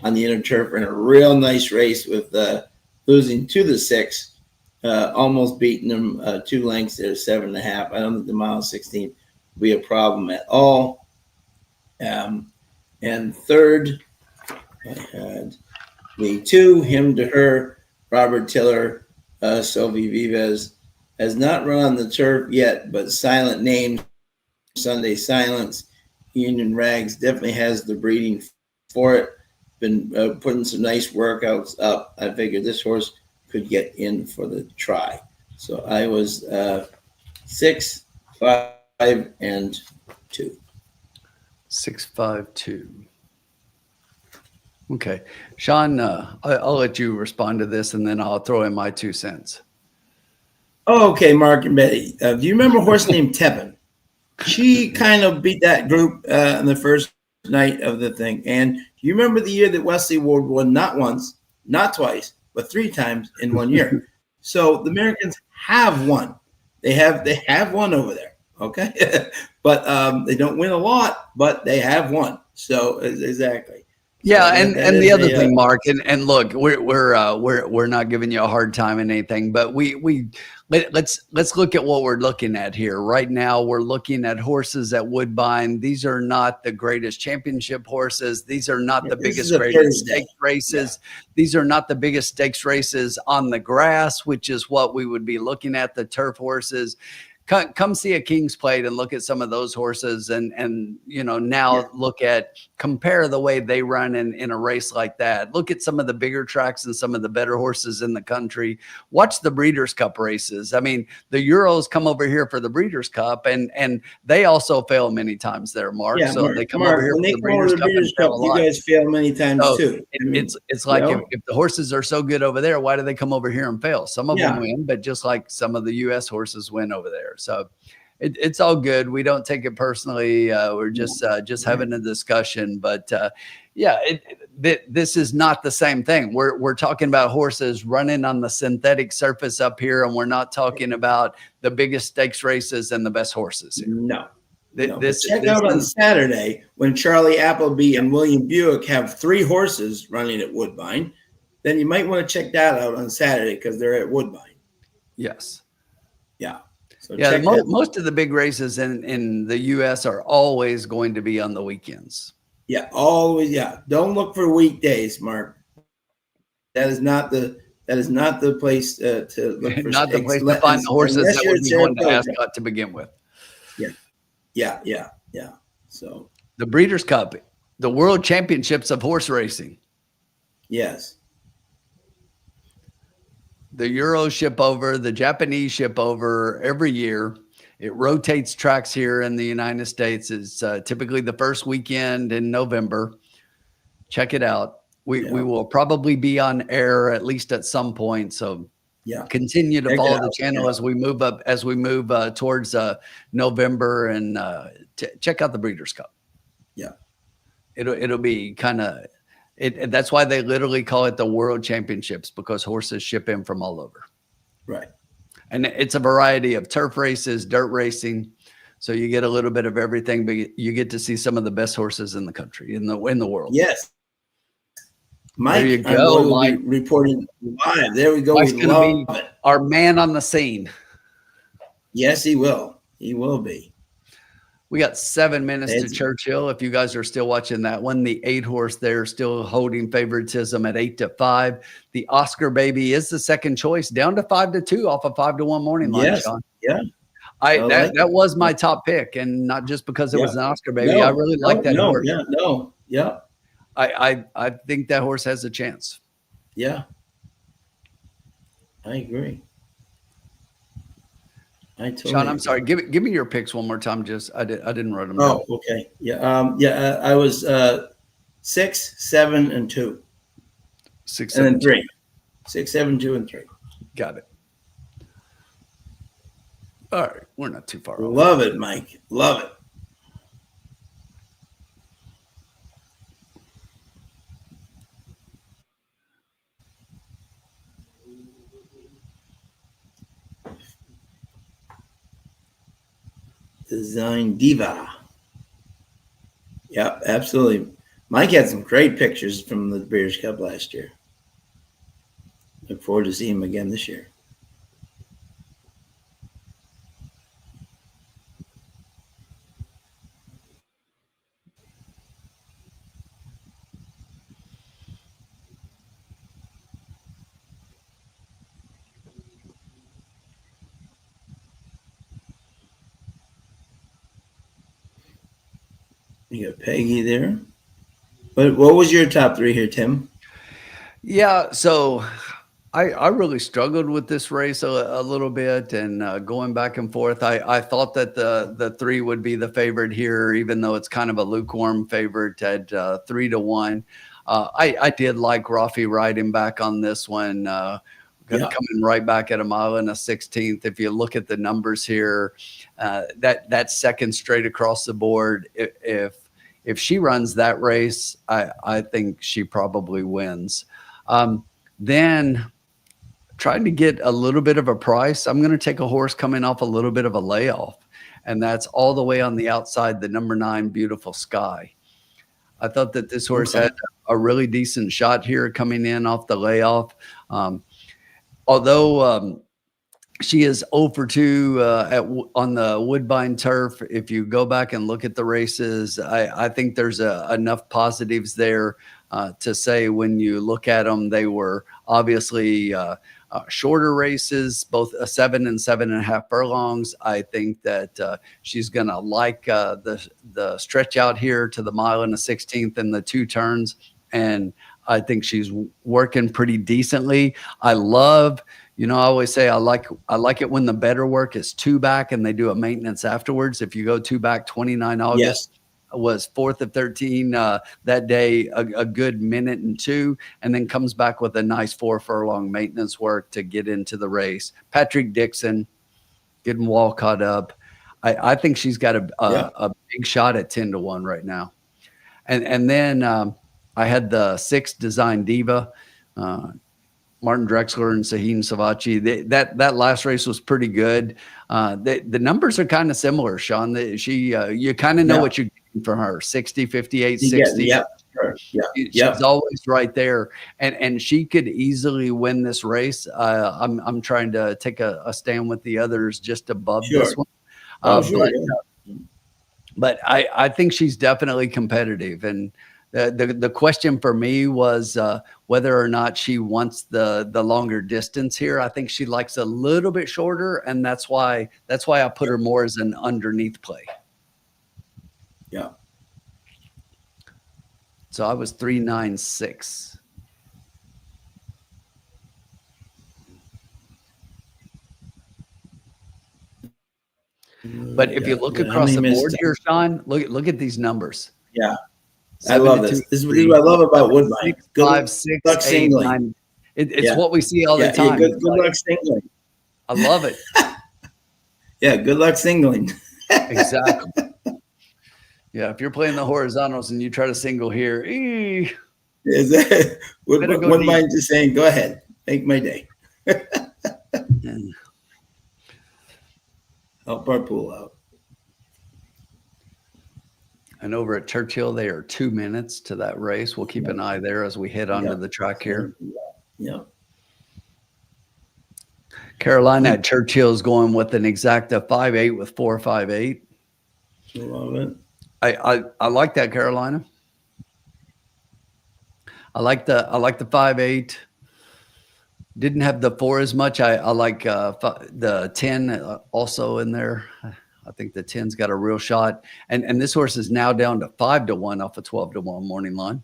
inner turf in a real nice race with losing to the 6, almost beating them 2 lengths at 7.5. I don't think the mile 16 will be a problem at all. And third, I had the 2, him to her, Robert Tiller, Sophie Vives. Has not run on the turf yet, but Silent Names, Sunday Silence, Union Rags definitely has the breeding for it. Been putting some nice workouts up. I figured this horse could get in for the try. So I was 6, 5, and 2. 652. Okay, Sean, I'll let you respond to this, and then I'll throw in my 2 cents. Oh, okay, Mark and Betty. Do you remember a horse named Tevin? She kind of beat that group in the first night of the thing. And do you remember the year that Wesley Ward won not once, not twice, but 3 times in 1 year? So the Americans have won. They have won over there. Okay, but they don't win a lot, but they have won. So exactly. Yeah, So and the other thing, Mark, and look, we're not giving you a hard time in anything, but let's look at what we're looking at here right now. We're looking at horses at Woodbine. These are not the greatest championship horses. These are not the biggest, greatest stakes races. Yeah. These are not the biggest stakes races on the grass, which is what we would be looking at. The turf horses. Come see a King's Plate and look at some of those horses and now compare the way they run in a race like that. Look at some of the bigger tracks and some of the better horses in the country. Watch the Breeders' Cup races. I mean, the Euros come over here for the Breeders' Cup and they also fail many times there, Mark. Yeah, so Mark, they come over here for the Breeders' Cup. You guys fail many times too. It's like if the horses are so good over there, why do they come over here and fail? Some of them win, but just like some of the U.S. horses win over there. So it's all good. We don't take it personally. We're just having a discussion. But this is not the same thing. We're talking about horses running on the synthetic surface up here, and we're not talking about the biggest stakes races and the best horses here. No. Check out on Saturday when Charlie Appleby and William Buick have 3 horses running at Woodbine. Then you might want to check that out on Saturday because they're at Woodbine. Yes. Yeah. So most of the big races in the U.S. are always going to be on the weekends. Yeah, always. Yeah, don't look for weekdays, Mark. That is not the place to look for. Not the place to find the horses that would be going to Ascot to begin with. Yeah. So the Breeders' Cup, the World Championships of horse racing. Yes. The Euros ship over, the Japanese ship over every year. It rotates tracks here in the United States. It's typically the first weekend in November. Check it out. We will probably be on air at least at some point. So continue to follow the channel as we move up, towards November, and check out the Breeders' Cup. Yeah, it'll be kind of. That's why they literally call it the World Championships, because horses ship in from all over. Right. And it's a variety of turf races, dirt racing. So you get a little bit of everything, but you get to see some of the best horses in the country, in the world. Yes. Mike, there you go. Mike reporting live. There we go. Mike's we love it. Our man on the scene. Yes, he will. He will be. We got 7 minutes to Churchill. If you guys are still watching that one, the 8 horse there still holding favoritism at 8-5. The Oscar Baby is the second choice, down to 5-2 off a 5-1 morning line. Yes. Sean. Yeah. That was my top pick, and not just because it was an Oscar Baby. I really like that horse. Yeah. I think that horse has a chance. Yeah. I agree. Sean, I'm sorry. Give me your picks one more time. I didn't write them down. down. Okay. Yeah. I was 6, 7, and 2. 6, 7, and 3. 6, 7, 2, and 3. Got it. All right, we're not too far off. Love it, Mike. Love it. Design Diva. Yep, absolutely. Mike had some great pictures from the Breeders' Cup last year. Look forward to seeing him again this year. You got Peggy there. But what was your top 3 here, Tim? Yeah, so I really struggled with this race a little bit and going back and forth. I thought that the 3 would be the favorite here, even though it's kind of a lukewarm favorite at 3-1. I did like Rafi riding back on this one, coming right back at a mile and a 16th. If you look at the numbers here, that second straight across the board, if she runs that race, I think she probably wins. Then trying to get a little bit of a price, I'm going to take a horse coming off a little bit of a layoff, and that's all the way on the outside, the number 9, Beautiful Sky. I thought that this horse had a really decent shot here coming in off the layoff. Although she is 0 for 2 on the Woodbine turf. If you go back and look at the races, I think there's enough positives there to say when you look at them, they were obviously shorter races, both 7 and 7.5 furlongs. I think that she's going to like the stretch out here to the mile and a 16th and the 2 turns. And I think she's working pretty decently. I love, I always say I like it when the better work is 2 back and they do a maintenance afterwards. If you go 2 back, 29 August was 4th of 13 that day, a good minute and 2, and then comes back with a nice 4 furlong maintenance work to get into the race. Patrick Dixon getting Walcott up. I think she's got a big shot at 10-1 right now. And then I had the 6 Design Diva, Martin Drexler and Sahin Savachi. That last race was pretty good. The numbers are kind of similar, Sean. You kind of know what you're getting from her. 60, 58, 60. She's always right there. And she could easily win this race. I'm trying to take a stand with the others just above this one. But I think she's definitely competitive. And the question for me was whether or not she wants the longer distance here. I think she likes a little bit shorter, and that's why I put her more as an underneath play. Yeah. So I was 396. But if you look across the board here, Sean, look at these numbers. Yeah. I love this. This is what I love about Woodbine. 6, 5, 6, 8, 9. It's what we see all the time. Good luck singling. I love it. Good luck singling. Exactly. Yeah, if you're playing the horizontals and you try to single here, Woodbine just saying, go ahead, make my day. Help our pool out. And over at Churchill, they are 2 minutes to that race. We'll keep an eye there as we head onto the track here. Yeah. Carolina at Churchill is going with an exacta 5.8 with 4.58. Love it. I like that, Carolina. I like the 5.8. Didn't have the 4 as much. I like the 10 also in there. I think the 10's got a real shot. And this horse is now down to 5-1 off a 12-1 morning line.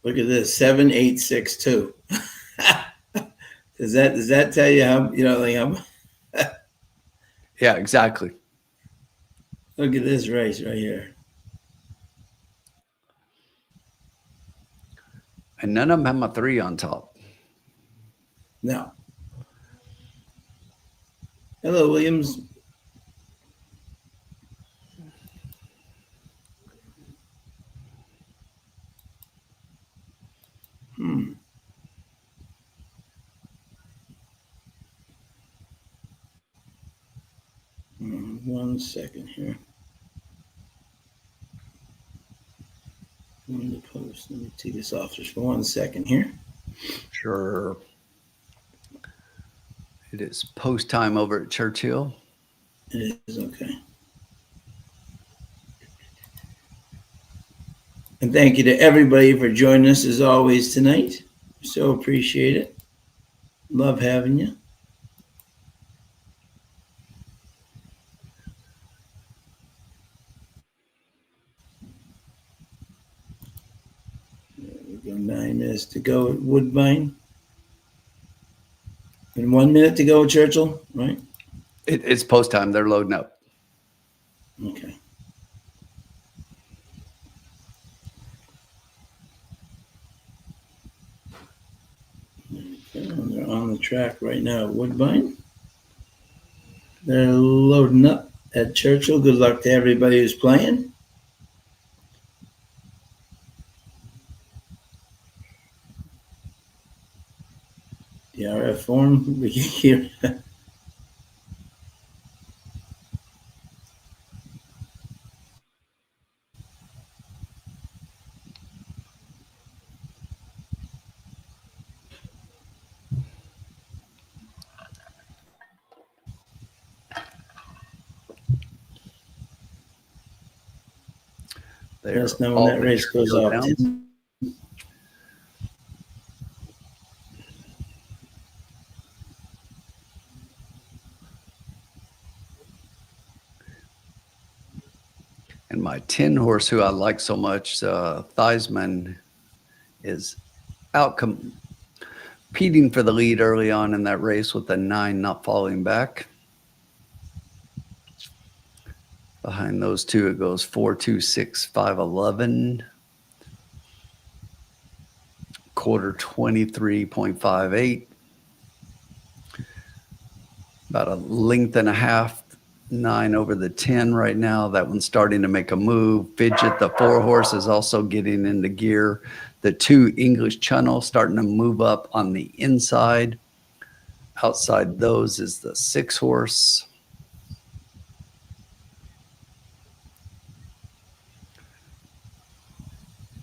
Look at this, 7.862. Does that tell you how Yeah, exactly. Look at this race right here. And none of them have a 3 on top. No. Hello, Williams. One second here. On the post. Let me take this off just for 1 second here. Sure. It is post time over at Churchill. It is okay. And thank you to everybody for joining us as always tonight. So appreciate it. Love having you. There we go. 9 minutes to go at Woodbine. And 1 minute to go, Churchill, right? It's post time. They're loading up. Okay. They're on the track right now at Woodbine. They're loading up at Churchill. Good luck to everybody who's playing. The RF form, we can hear. They're Let us know when all that race goes Churchill off. Downs. And my 10 horse, who I like so much, Theismann, is out competing for the lead early on in that race with the 9 not falling back. Behind those two, it goes 4, 2, 6, 5, 11. Quarter 23.58. About a length and a half, 9 over the 10 right now. That one's starting to make a move. Fidget, the 4 horse, is also getting into gear. The 2 English Channel starting to move up on the inside. Outside those is the 6 horse.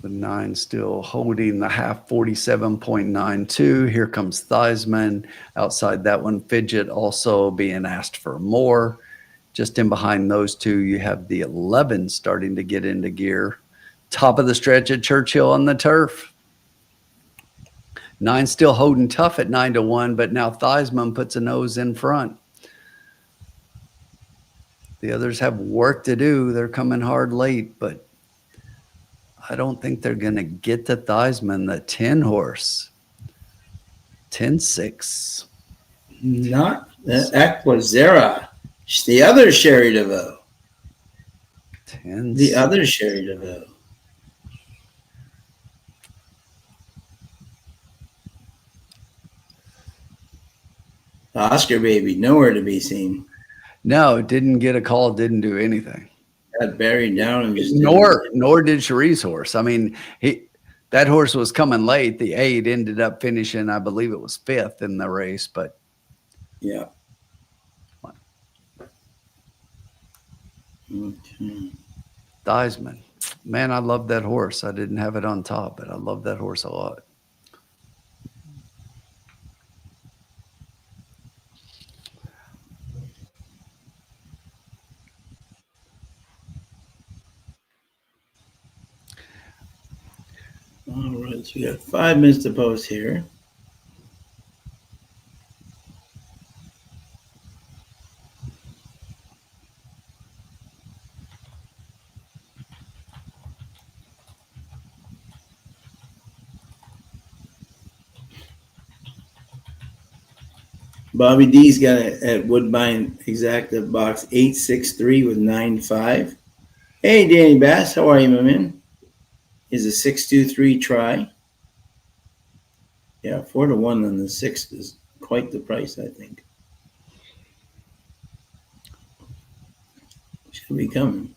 The 9 still holding the half, 47.92. Here comes Theismann. Outside that one, Fidget also being asked for more. Just in behind those two, you have the 11 starting to get into gear. Top of the stretch at Churchill on the turf. 9 still holding tough at 9-1, but now Theismann puts a nose in front. The others have work to do. They're coming hard late, but I don't think they're going to get to Theismann, the 10 horse. 10-6. Not the Aquazera. It's the other Sherry DeVoe. 10. The other Sherry DeVoe. Oscar baby, nowhere to be seen. No, didn't get a call, didn't do anything. Got buried down and just Nor did Cherie's horse. I mean, that horse was coming late. The 8 ended up finishing, I believe it was 5th in the race, but yeah. Okay. Theismann. Man, I love that horse. I didn't have it on top, but I love that horse a lot. All right, so we got 5 minutes to post here. Bobby D's got it at Woodbine exacta box 863 with 9.5. Hey, Danny Bass, how are you, my man? Is a 623 try. Yeah, 4-1 on the 6th is quite the price, I think. Should be coming.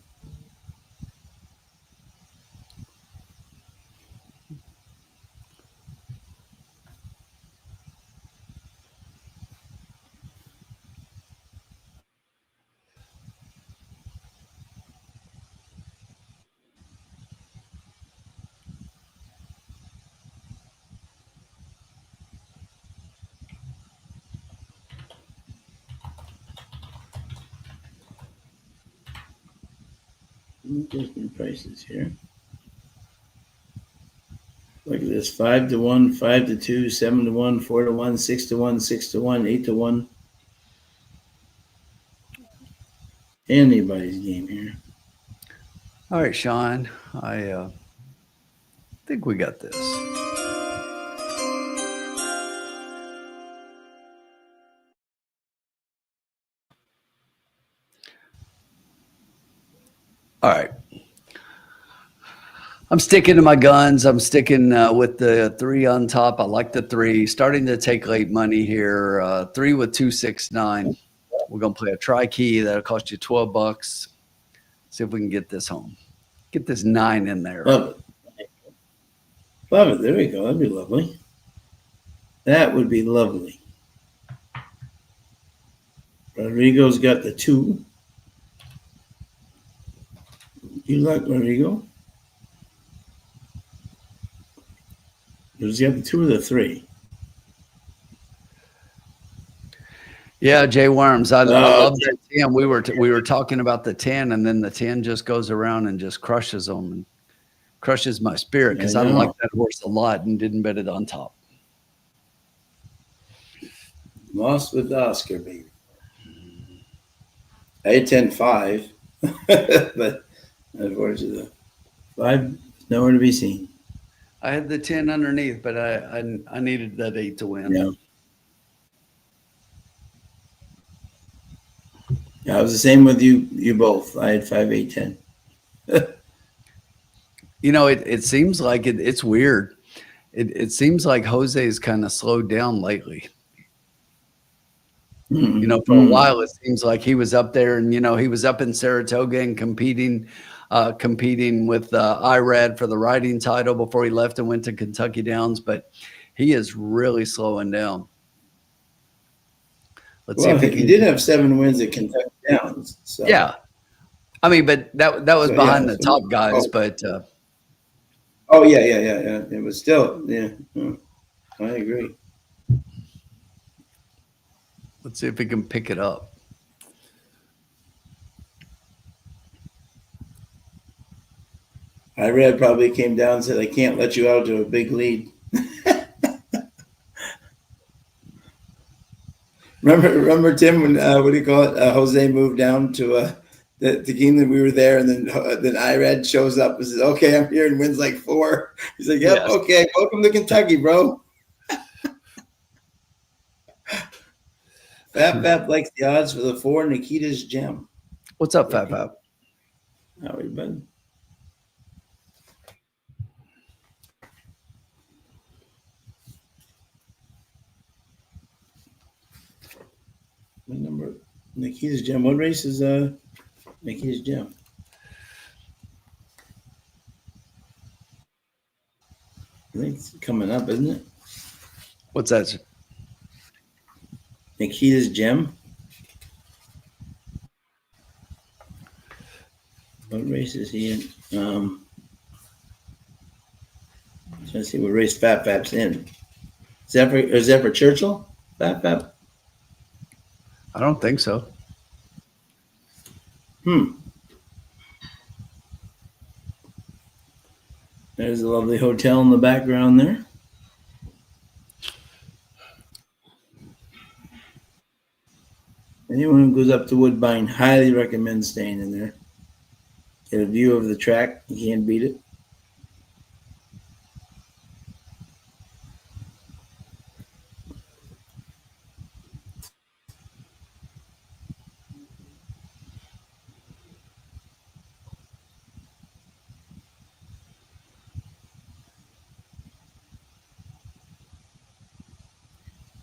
Different prices here. Look at this: 5-1, 5-2, 7-1, 4-1, 6-1, 6-1, 8-1. Anybody's game here. All right, Sean, I think we got this. All right. I'm sticking to my guns. I'm sticking with the 3 on top. I like the 3. Starting to take late money here. 3 with 269. We're going to play a tri-key. That'll cost you $12. See if we can get this home. Get this 9 in there. Love it. Love it. There we go. That'd be lovely. That would be lovely. Rodrigo's got the 2. You like Rodrigo? Does he have the 2 or the 3? Yeah, Jay Worms. I love that 10. We were talking about the 10, and then the 10 just goes around and just crushes them and crushes my spirit because I like that horse a lot and didn't bet it on top. Lost with Oscar, baby. I had 10-5, but unfortunately, 5 nowhere to be seen. I had the 10 underneath, but I needed that 8 to win. Yeah, I was the same with you both. I had 5, 8, 10. You know, it seems like it's weird. It seems like Jose's kind of slowed down lately. You know, for a while, it seems like he was up there and, you know, he was up in Saratoga and competing with Irad for the riding title before he left and went to Kentucky Downs. But he is really slowing down. Let's see if he did have 7 wins at Kentucky Downs. So. Yeah. I mean, but that was behind the top guys. But yeah. It was still, I agree. Let's see if we can pick it up. Irad probably came down and said, I can't let you out to a big lead. Remember Tim, when what do you call it? Jose moved down to Keeneland. We were there, and then Irad shows up and says, "Okay, I'm here," and wins like 4. He's like, "Yep, yes. Okay, welcome to Kentucky, bro." Fap likes the odds for the 4 Nikita's Gem. What's up, Fap? How are you, bud? What number? Nikita's Gem. What race is Nikita's Gem? I think it's coming up, isn't it? What's that? Nikita's Gem. What race is he in? Trying to see what race Fap's in. Is that for Churchill? Fap? I don't think so. There's a lovely hotel in the background there. Anyone who goes up to Woodbine, highly recommend staying in there. Get a view of the track. You can't beat it.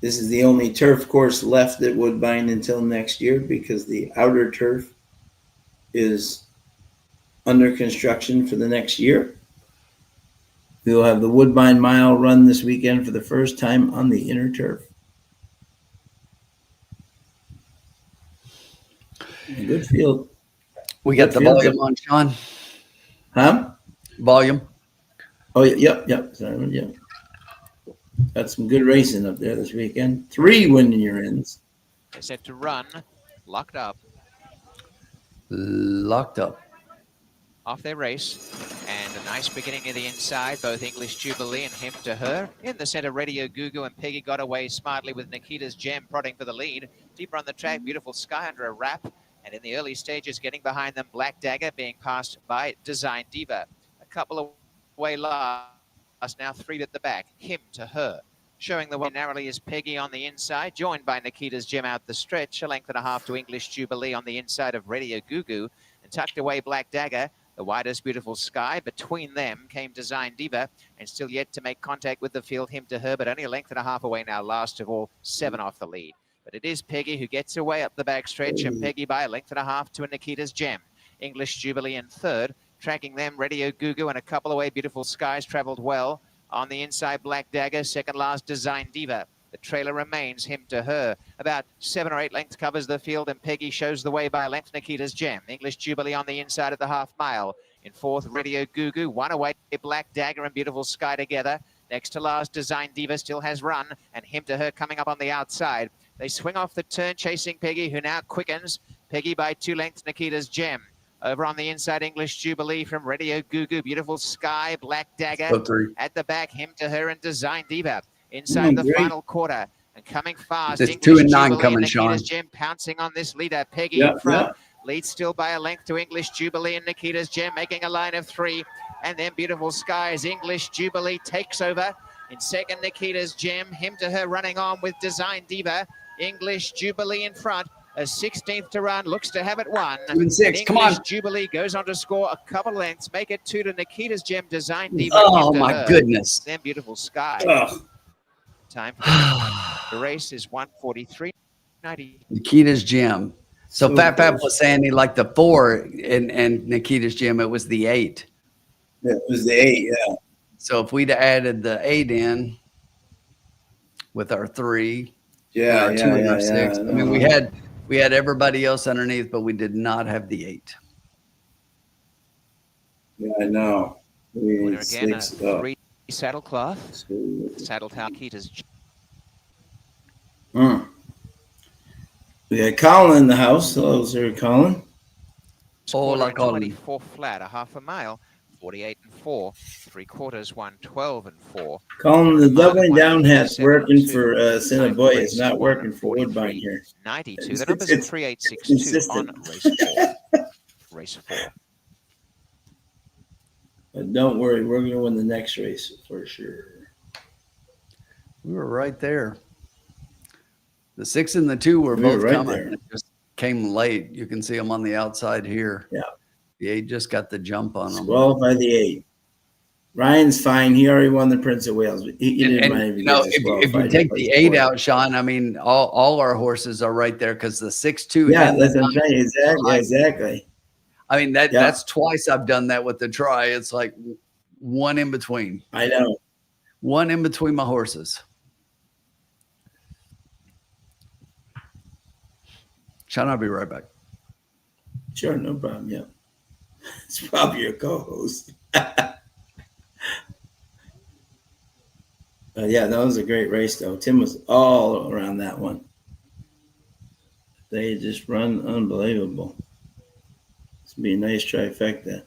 This is the only turf course left at Woodbine until next year because the outer turf is under construction for the next year. We will have the Woodbine Mile run this weekend for the first time on the inner turf. A good field. We got the volume on, Sean. Huh? Volume. Oh, yep. Sorry, yeah. Got some good racing up there this weekend. 3 win-your-ins. They're set to run. Locked up. Off their race. And a nice beginning of the inside. Both English Jubilee and Him to Her. In the center, Radio Gugu and Peggy got away smartly with Nikita's Gem prodding for the lead. Deeper on the track, Beautiful Sky under a wrap. And in the early stages, getting behind them, Black Dagger being passed by Design Diva. A couple of way last, now 3 at the back. Him to Her. Showing the way narrowly is Peggy on the inside, joined by Nikita's Gem out the stretch. A length and a half to English Jubilee on the inside of Radio Gugu. And tucked away Black Dagger. The widest Beautiful Sky. Between them came Design Diva, and still yet to make contact with the field, Him to Her, but only a length and a half away now, last of all, 7 off the lead. But it is Peggy who gets away up the backstretch, and Peggy by a length and a half to a Nikita's Gem. English Jubilee in third, tracking them, Radio Gugu, and a couple away, Beautiful Skies traveled well. On the inside, Black Dagger, second last, Design Diva. The trailer remains Him to Her. About 7 or 8 lengths covers the field, and Peggy shows the way by a length, Nikita's Gem. English Jubilee on the inside of the half mile. In fourth, Radio Gugu. 1 away, Black Dagger and Beautiful Sky together. Next to last, Design Diva still has run, and Him to Her coming up on the outside. They swing off the turn, chasing Peggy, who now quickens. Peggy by 2 lengths, Nikita's Gem. Over on the inside, English Jubilee from Radio Gugu. Beautiful Sky, Black Dagger. At the back, Him to Her and Design Diva. Inside the final quarter. And coming fast, There's English 2 and 9 Jubilee coming, and Nikita's Sean. Gem pouncing on this leader. Peggy in front. Leads still by a length to English Jubilee and Nikita's Gem, making a line of 3. And then Beautiful Skies, English Jubilee takes over. In second, Nikita's Gem. Him to Her running on with Design Diva. English Jubilee in front. A 16th to run, looks to have it won. 2 and 6, come on. English Jubilee goes on to score a couple lengths, make it 2 to Nikita's Gem, Design Diva. Oh, Him to my Her. goodness. Then Beautiful Sky. Ugh. Time for the race is 1:43.90. Nikita's Gem. So So Fat close. was saying he liked the 4 and Nikita's Gem, it was the 8. That was the 8, yeah. So if we'd added the 8 in with our 3, Yeah, our 2 yeah, and yeah, our 6. yeah. I mean, we had everybody else underneath, but we did not have the 8. Yeah, I know. Winner again, 6 a up. 3 saddlecloth. Saddle towel Nikita's Gem. We got Colin in the house. Hello, sir, Colin. Hola, Colin. 24 flat, a half a mile. 48 and 4, 3/4, 112 and 4. Colin, the doubling down hat's 147 working and 2. for Cinnaboy. It's not Race working for 143, Woodbine here. 92. It's- The numbers it's- are 3862 on consistent. race 4. Race 4. But don't worry, we're going to win the next race for sure. We were right there. The 6 and the 2 were We were both right coming. there. It just came late. You can see them on the outside here. Yeah. The 8 just got the jump on them. Disqualify the 8. Ryan's fine. He already won the Prince of Wales. He didn't mind if he You know, got if you disqualified. take the 8 out, Sean, I mean, all our horses are right there because the 6-2. Yeah, and that's the what I'm saying. 9, Exactly. Exactly. I mean, Yeah. that's twice I've done that with the try. It's like one in between. I know. One in between my horses. Sean, I'll be right back. Sure, no problem. Yeah. It's probably your co-host. Yeah, that was a great race, though. Tim was all around that one. They just run unbelievable. It's be a nice trifecta.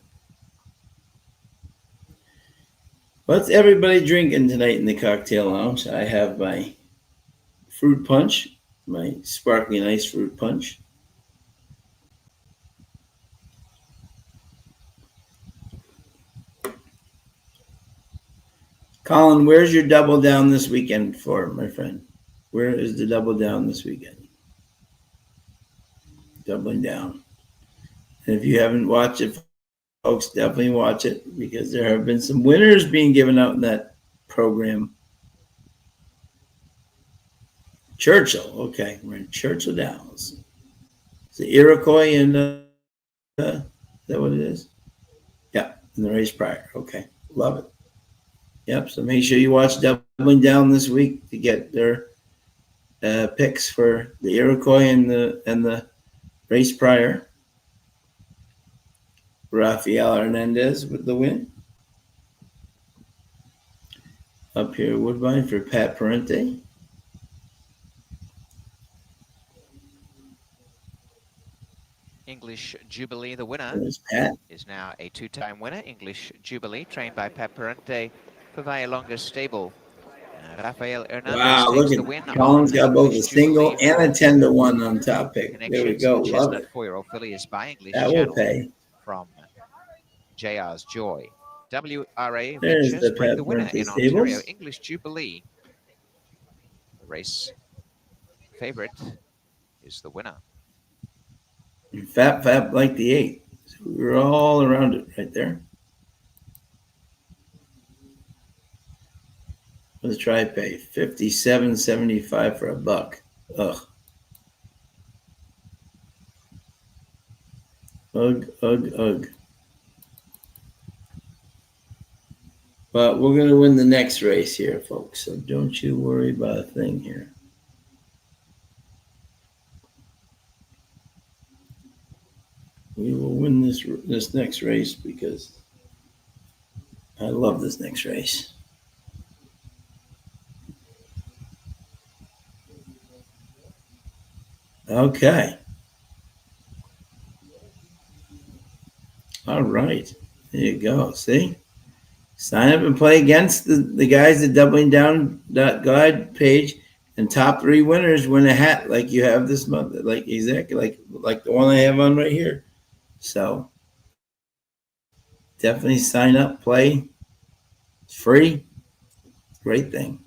What's everybody drinking tonight in the cocktail lounge? I have my fruit punch, my sparkling ice fruit punch. Colin, where's your double down this weekend for, my friend? Where is the double down this weekend? Doubling down. And if you haven't watched it, folks, definitely watch it because there have been some winners being given out in that program. Churchill, okay, we're in Churchill Downs. It's the Iroquois and is that what it is? Yeah, in the race prior. Okay, love it. Yep, so make sure you watch Doubling Down this week to get their picks for the Iroquois and the race prior. Rafael Hernandez with the win. Up here, Woodbine for Pat Parente. English Jubilee, the winner, There's Pat. is now a 2-time winner. English Jubilee, trained by Pat Parente for Vallelonga Stable. Rafael Hernandez Wow, takes look the at win. Colin's on got both a English single Jubilee and a for 10-1 on top pick. There we connections. go. The Love Chestnut it. 4-year-old filly is by English That will Channel pay. from JR's Joy. WRA There's Ventures the bring Pat the winner Parente in Ontario. Stables. English Jubilee. The race favorite is the winner. Fat like the 8. So we're all around it right there. Let's try pay $57.75 for a buck. Ugh. Ugh, ugh, ugh. But we're going to win the next race here, folks. So don't you worry about a thing here. We will win this next race because I love this next race. Okay. All right. There you go. See? Sign up and play against the guys at doubling-down.guide page, and top 3 winners win a hat like you have this month, like exactly like the one I have on right here. So definitely sign up, play. It's free. Great thing.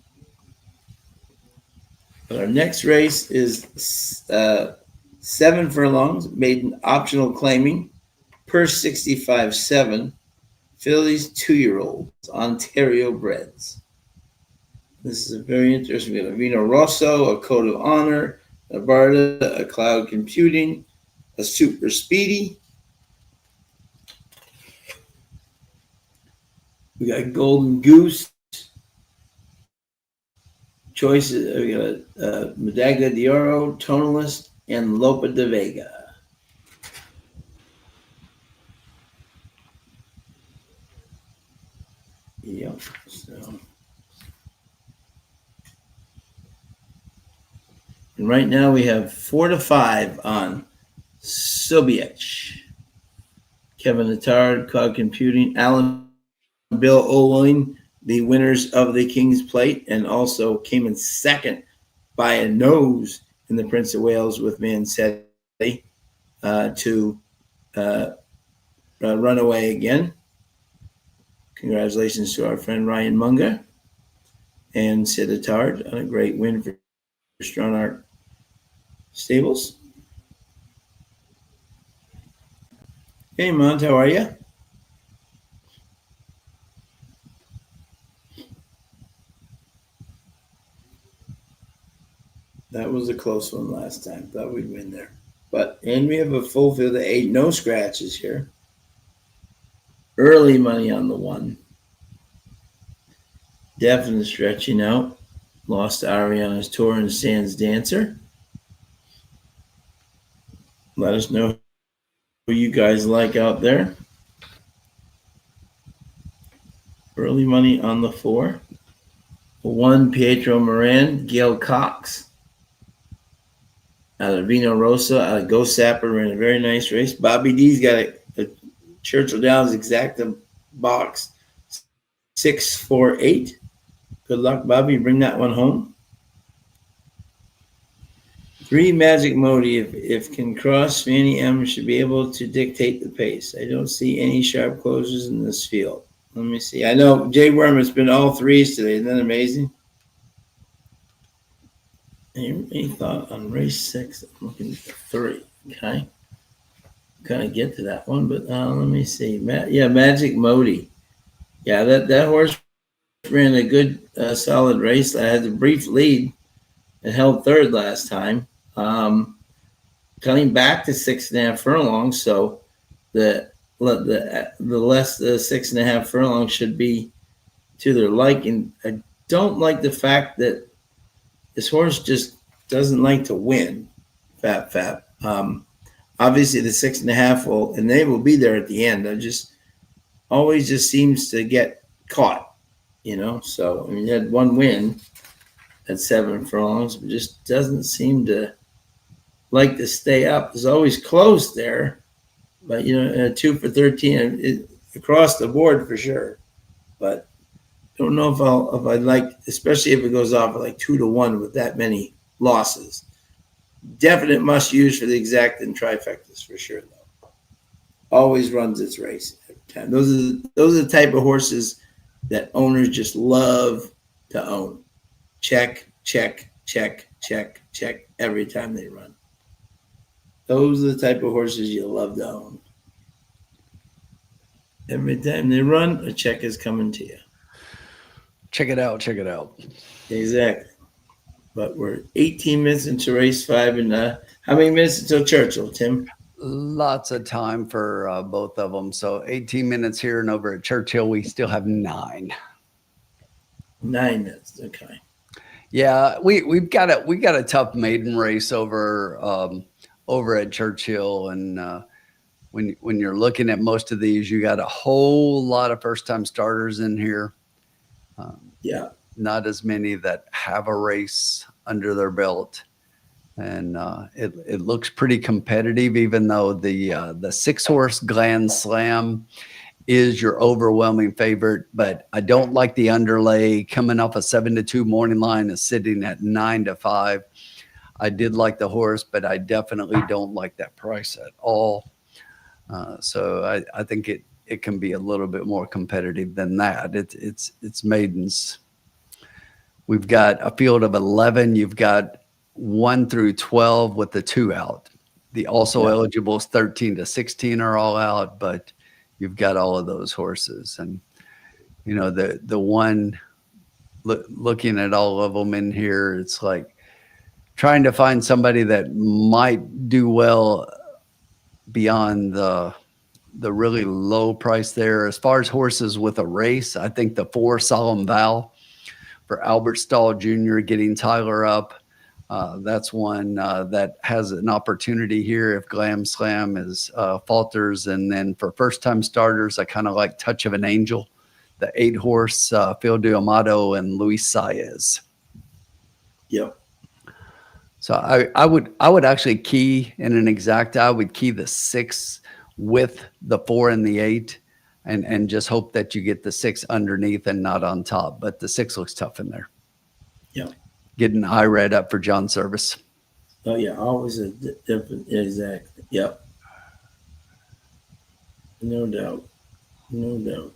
But our next race is 7 furlongs, maiden optional claiming, purse 65.7. Phillies 2-year-olds, Ontario breds. This is a very interesting. We got a Vino Rosso, a Code of Honor, a Barda, a Cloud Computing, a Super Speedy. We got Golden Goose. Choices. We got Medaglia de Oro, Tonalist, and Lopa de Vega. Yep. So. And right now we have 4 to 5 on Sobiech, Kevin Attard, Cloud Computing, Alan, Bill Owen, the winners of the King's Plate, and also came in second by a nose in the Prince of Wales with Mancetti to run away again. Congratulations to our friend Ryan Munga and Sid Attard on a great win for Stronach Stables. Hey, Mont, how are you? That was a close one last time. Thought we'd win there. And we have a full field of 8, no scratches here. Early money on the 1. Definite stretching out. Lost to Ariana's Tour and Sands Dancer. Let us know who you guys like out there. Early money on the 4. 1, Pietro Moran, Gail Cox. Out of Vino Rosa, out of Go Sapper, ran a very nice race. Bobby D's got a Churchill Downs Exacta box 648. Good luck, Bobby. Bring that one home. 3, Magic Modi. If can cross, Fanny M should be able to dictate the pace. I don't see any sharp closers in this field. Let me see. I know Jay Worm has been all 3s today. Isn't that amazing? Any thought on race 6? I'm looking at the 3. Okay. Kind of get to that one, but let me see. Magic Modi. Yeah, that horse ran a good, solid race. I had a brief lead and held 3rd last time. Coming back to 6.5 furlongs, so the less the 6.5 furlongs should be to their liking. I don't like the fact that this horse just doesn't like to win. Fap. Obviously, the 6.5 will, and they will be there at the end. Always seems to get caught, So, I mean, he had 1 win at 7 furlongs, but just doesn't seem to like to stay up. It's always close there, but, 2 for 13 across the board for sure. But I don't know if I like, especially if it goes off at like 2 to 1 with that many losses. Definite must use for the exact and trifectas for sure, though. Always runs its race every time. Those are the type of horses that owners just love to own. Check every time they run. Those are the type of horses you love to own. Every time they run, a check is coming to you. Check it out. Check it out. Exactly. But we're 18 minutes into race 5, and how many minutes until Churchill, Tim? Lots of time for both of them. So 18 minutes here, and over at Churchill, we still have 9. 9 minutes. Okay. Yeah, we got a tough maiden race over at Churchill, and when you're looking at most of these, you got a whole lot of first time starters in here. Yeah. Not as many that have a race under their belt, and it looks pretty competitive. Even though the 6-horse Grand Slam is your overwhelming favorite, but I don't like the underlay coming off a 7-2 morning line is sitting at 9-5. I did like the horse, but I definitely don't like that price at all. So I think it can be a little bit more competitive than that. It's maidens. We've got a field of 11. You've got 1 through 12 with the 2 out. The also eligibles 13 to 16 are all out, but you've got all of those horses. And, you know, the one looking at all of them in here, it's like trying to find somebody that might do well beyond the really low price there. As far as horses with a race, I think the 4 Solemn Vow for Albert Stahl Jr. getting Tyler up. That's one that has an opportunity here if Glam Slam is falters. And then for first time starters, I kind of like Touch of an Angel, the 8-horse Phil D'Amato and Luis Saez. Yep. So I would actually key in an exact. I would key the 6 with the 4 and the 8, and just hope that you get the 6 underneath and not on top. But the 6 looks tough in there. Yep. Getting IRED up for John Service. Oh yeah, always a different. Exactly. Yep. No doubt. No doubt.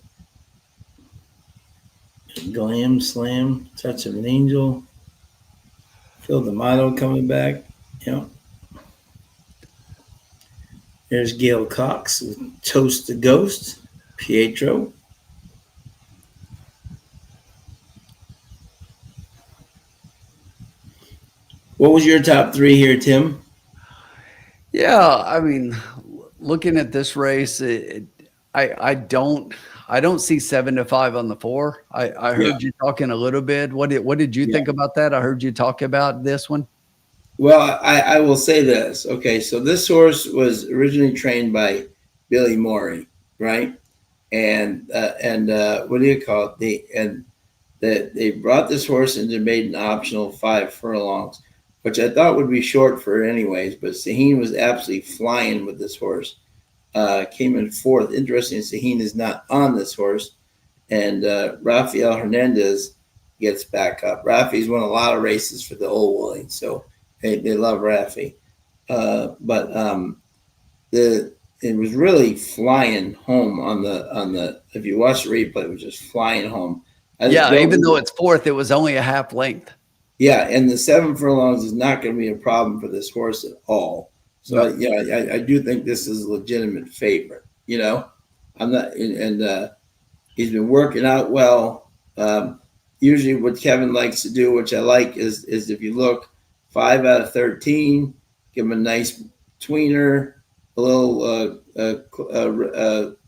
Glam Slam, Touch of an Angel. Phil D'Amato coming back. Yep. There's Gail Cox with Toast the Ghost. Pietro. What was your top 3 here, Tim? Yeah, I mean, looking at this race, I don't see 7-5 on the 4. I heard you talking a little bit. What did you think about that? I heard you talk about this one. Well, I will say this. Okay, so this horse was originally trained by Billy Morey, right? And what do you call it? They brought this horse and they made an optional 5 furlongs, which I thought would be short for it anyways. But Sahin was absolutely flying with this horse. Came in 4th. Interesting, Sahin is not on this horse, and Rafael Hernandez gets back up. Rafi's won a lot of races for the Old Willing, so they love Rafi. It was really flying home on the. If you watch the replay, it was just flying home. Even though it's 4th, it was only a half length. Yeah, and the 7 furlongs is not going to be a problem for this horse at all. So I do think this is a legitimate favorite. You know, I'm not, and he's been working out well. Usually, what Kevin likes to do, which I like, is if you look 5 out of 13, give him a nice tweener, a little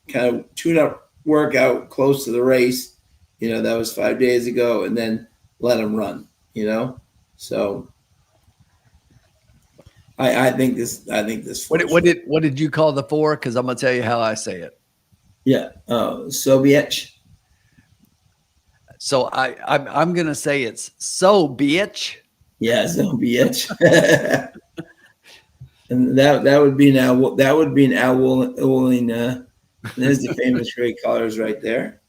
kind of tune-up workout close to the race. You know, that was 5 days ago, and then let him run. You know, so I think this. What did you call the 4? Because I'm gonna tell you how I say it. Yeah. Soviet. So I'm gonna say it's so bitch. Yeah, Soviet. And that would be an Al Willing. There's the famous great colors right there.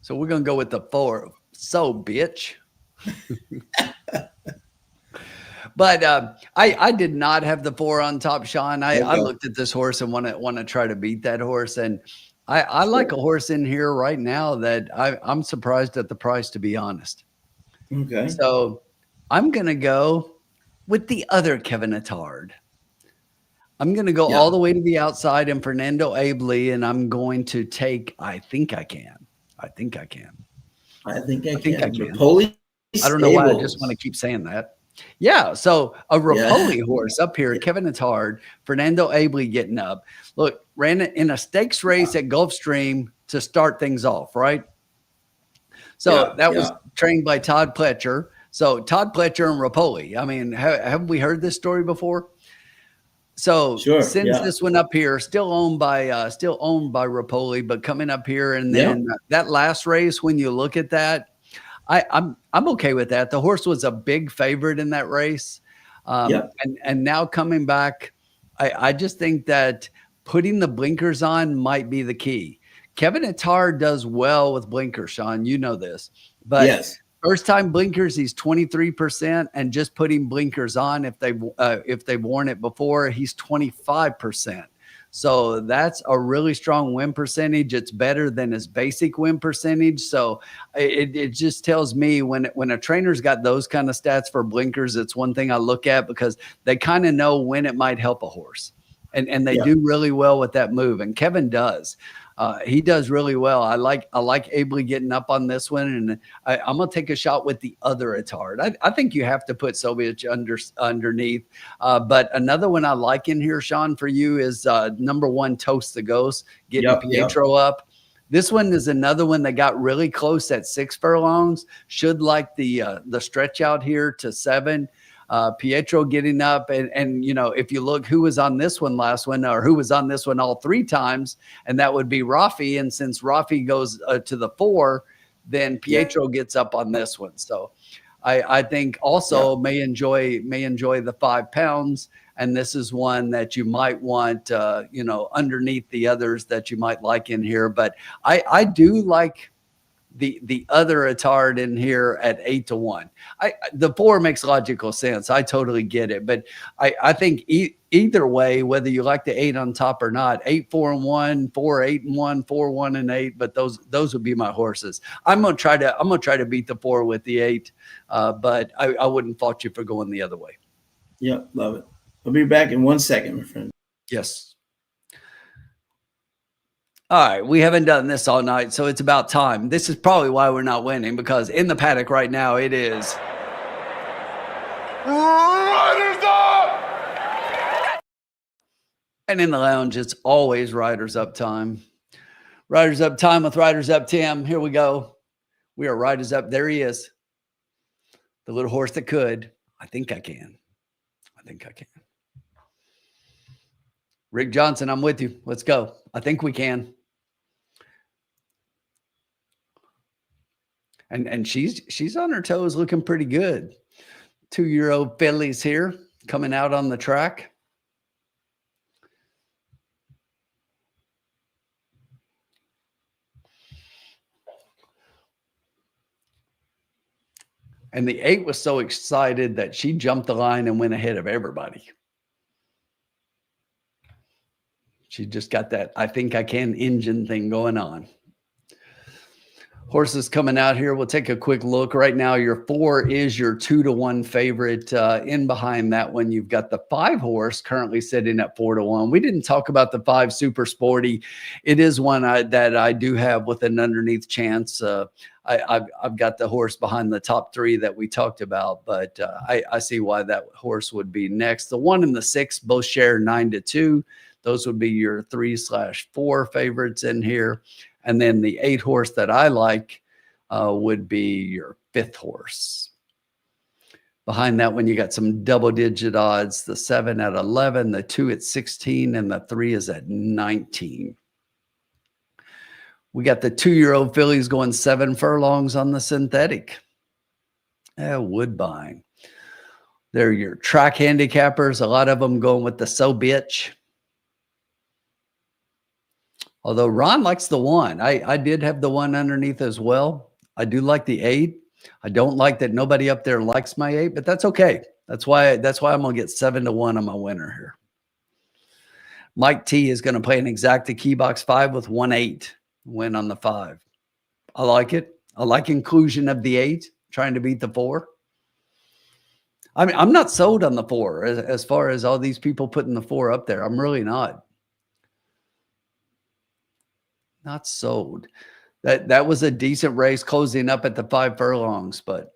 So we're gonna go with the 4. So bitch. But I did not have the 4 on top, Sean. I looked at this horse and want to try to beat that horse. And I like a horse in here right now that I'm surprised at the price, to be honest. Okay. So I'm going to go with the other Kevin Attard. I'm going to go Yeah. all the way to the outside and Fernando Abley, and I'm going to take, I think I can. I think I can. But I don't know why I just want to keep saying that. Yeah. So a Rapoli horse up here, Kevin Attard, Fernando Abley getting up. Look, ran it in a stakes race at Gulfstream to start things off, right? So that was trained by Todd Pletcher. So Todd Pletcher and Rapoli. I mean, have we heard this story before? So sends this one up here, still owned by Rapoli, but coming up here, and then that last race, when you look at that, I'm okay with that. The horse was a big favorite in that race, and now coming back, I just think that putting the blinkers on might be the key. Kevin Attard does well with blinkers, Sean. You know this, but first time blinkers, he's 23%, and just putting blinkers on if they've worn it before, he's 25%. So that's a really strong win percentage. It's better than his basic win percentage. So it just tells me when a trainer's got those kind of stats for blinkers, it's one thing I look at because they kind of know when it might help a horse. And they do really well with that move. And Kevin does. He does really well. I like Abley getting up on this one, and I'm gonna take a shot with the other Attard. I think you have to put Soviet underneath. But another one I like in here, Sean, for you is number 1, Toast the Ghost, getting Pietro up. This one is another one that got really close at 6 furlongs. Should like the stretch out here to 7. Pietro getting up, and you know, if you look who was on this one last one, or who was on this one all 3 times, and that would be Rafi. And since Rafi goes to the 4, then Pietro gets up on this one. So I think also may enjoy the 5 pounds. And this is one that you might want, you know, underneath the others that you might like in here. But I do like the other Attard in here at 8 to 1. The 4 makes logical sense. I totally get it. But I think either way, whether you like the 8 on top or not, 8, 4, and 1, 4, 8, and 1, 4, 1, and 8. But those would be my horses. I'm gonna try to beat the 4 with the 8. But I wouldn't fault you for going the other way. Yeah, love it. I'll be back in 1 second, my friend. Yes. All right, we haven't done this all night, so it's about time. This is probably why we're not winning, because in the paddock right now, it is Riders Up! And in the lounge, it's always Riders Up time. Riders Up time with Riders Up Tim. Here we go. We are Riders Up. There he is. The little horse that could. I think I can. Rick Johnson, I'm with you. Let's go. I think we can. And she's on her toes, looking pretty good. 2-year-old fillies here coming out on the track. And the 8 was so excited that she jumped the line and went ahead of everybody. She just got that I think I can engine thing going on. Horses coming out here. We'll take a quick look. Right now, your 4 is your 2 to 1 favorite. In behind that one, you've got the 5 horse currently sitting at 4 to 1. We didn't talk about the 5 Super Sporty. It is one that I do have with an underneath chance. I've got the horse behind the top 3 that we talked about, but I see why that horse would be next. The 1 and the 6 both share 9 to 2. Those would be your 3/4 favorites in here. And then the 8 horse that I like would be your 5th horse. Behind that one, you got some double-digit odds. The 7 at 11, the 2 at 16, and the 3 is at 19. We got the 2-year-old fillies going 7 furlongs on the synthetic. Woodbine. They're your track handicappers. A lot of them going with the So Bitch. Although Ron likes the 1. I did have the 1 underneath as well. I do like the 8. I don't like that nobody up there likes my 8, but that's okay. That's why I'm going to get 7 to 1 on my winner here. Mike T is going to play an exacta key box 5 with 1-8. Win on the 5. I like it. I like inclusion of the 8, trying to beat the 4. I mean, I'm not sold on the 4 as far as all these people putting the 4 up there. I'm really not. Not sold. That was a decent race closing up at the 5 furlongs, but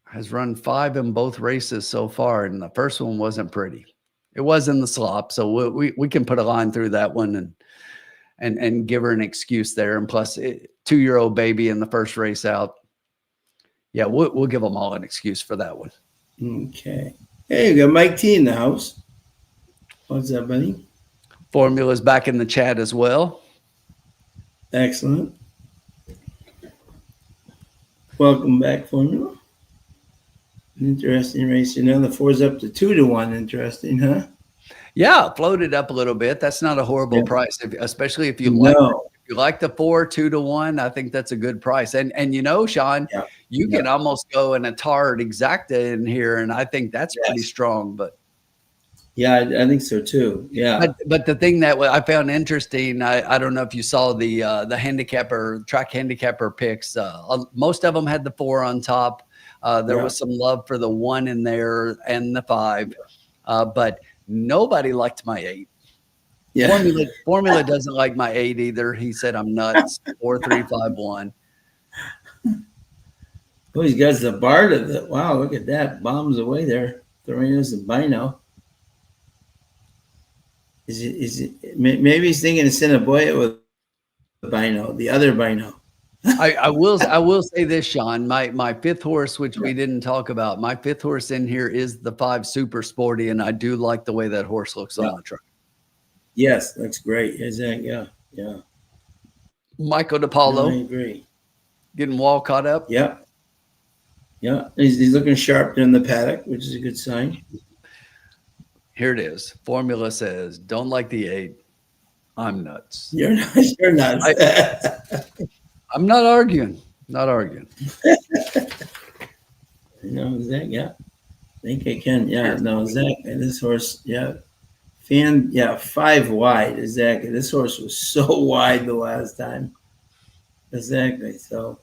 has run 5 in both races so far, and the first one wasn't pretty. It was in the slop, so we can put a line through that one and give her an excuse there. And plus, 2-year-old baby in the first race out. Yeah, we'll give them all an excuse for that one. Okay. Hey, you got Mike T in the house. What's up, buddy? Formula's back in the chat as well. Excellent. Welcome back, Formula. Interesting race. You know, the 4's up to 2-1. Interesting, huh? Yeah, floated up a little bit. That's not a horrible price, especially if you like the 4 2-1. I think that's a good price. And you know, Sean, you can almost go in a Tard Exacta in here, and I think that's pretty strong. But yeah, I think so too. Yeah. But the thing that I found interesting, I don't know if you saw the handicapper track handicapper picks. Most of them had the 4 on top. There was some love for the 1 in there and the 5, but nobody liked my 8. Yeah. Formula doesn't like my 8 either. He said I'm nuts. 4 3 5 1. Oh, he's got the bar to the wow. Look at that, bombs away there. Thorina's and Bino. Is it? Maybe he's thinking of Cinnaboya with Bino, the other Bino. I will say this, Sean. My 5th horse, which we didn't talk about, my 5th horse in here is the 5 Super Sporty, and I do like the way that horse looks on the track. Yes, that's great. Is that yeah. Michael DePaulo. I agree. Getting wall caught up. Yeah. He's looking sharp in the paddock, which is a good sign. Here it is. Formula says, "Don't like the 8. I'm nuts." You're nuts. I'm not arguing. Not arguing. No, Zach, I think I can. Yeah, no, Zach, this horse, fan, 5 wide, exactly. This horse was so wide the last time. Exactly. So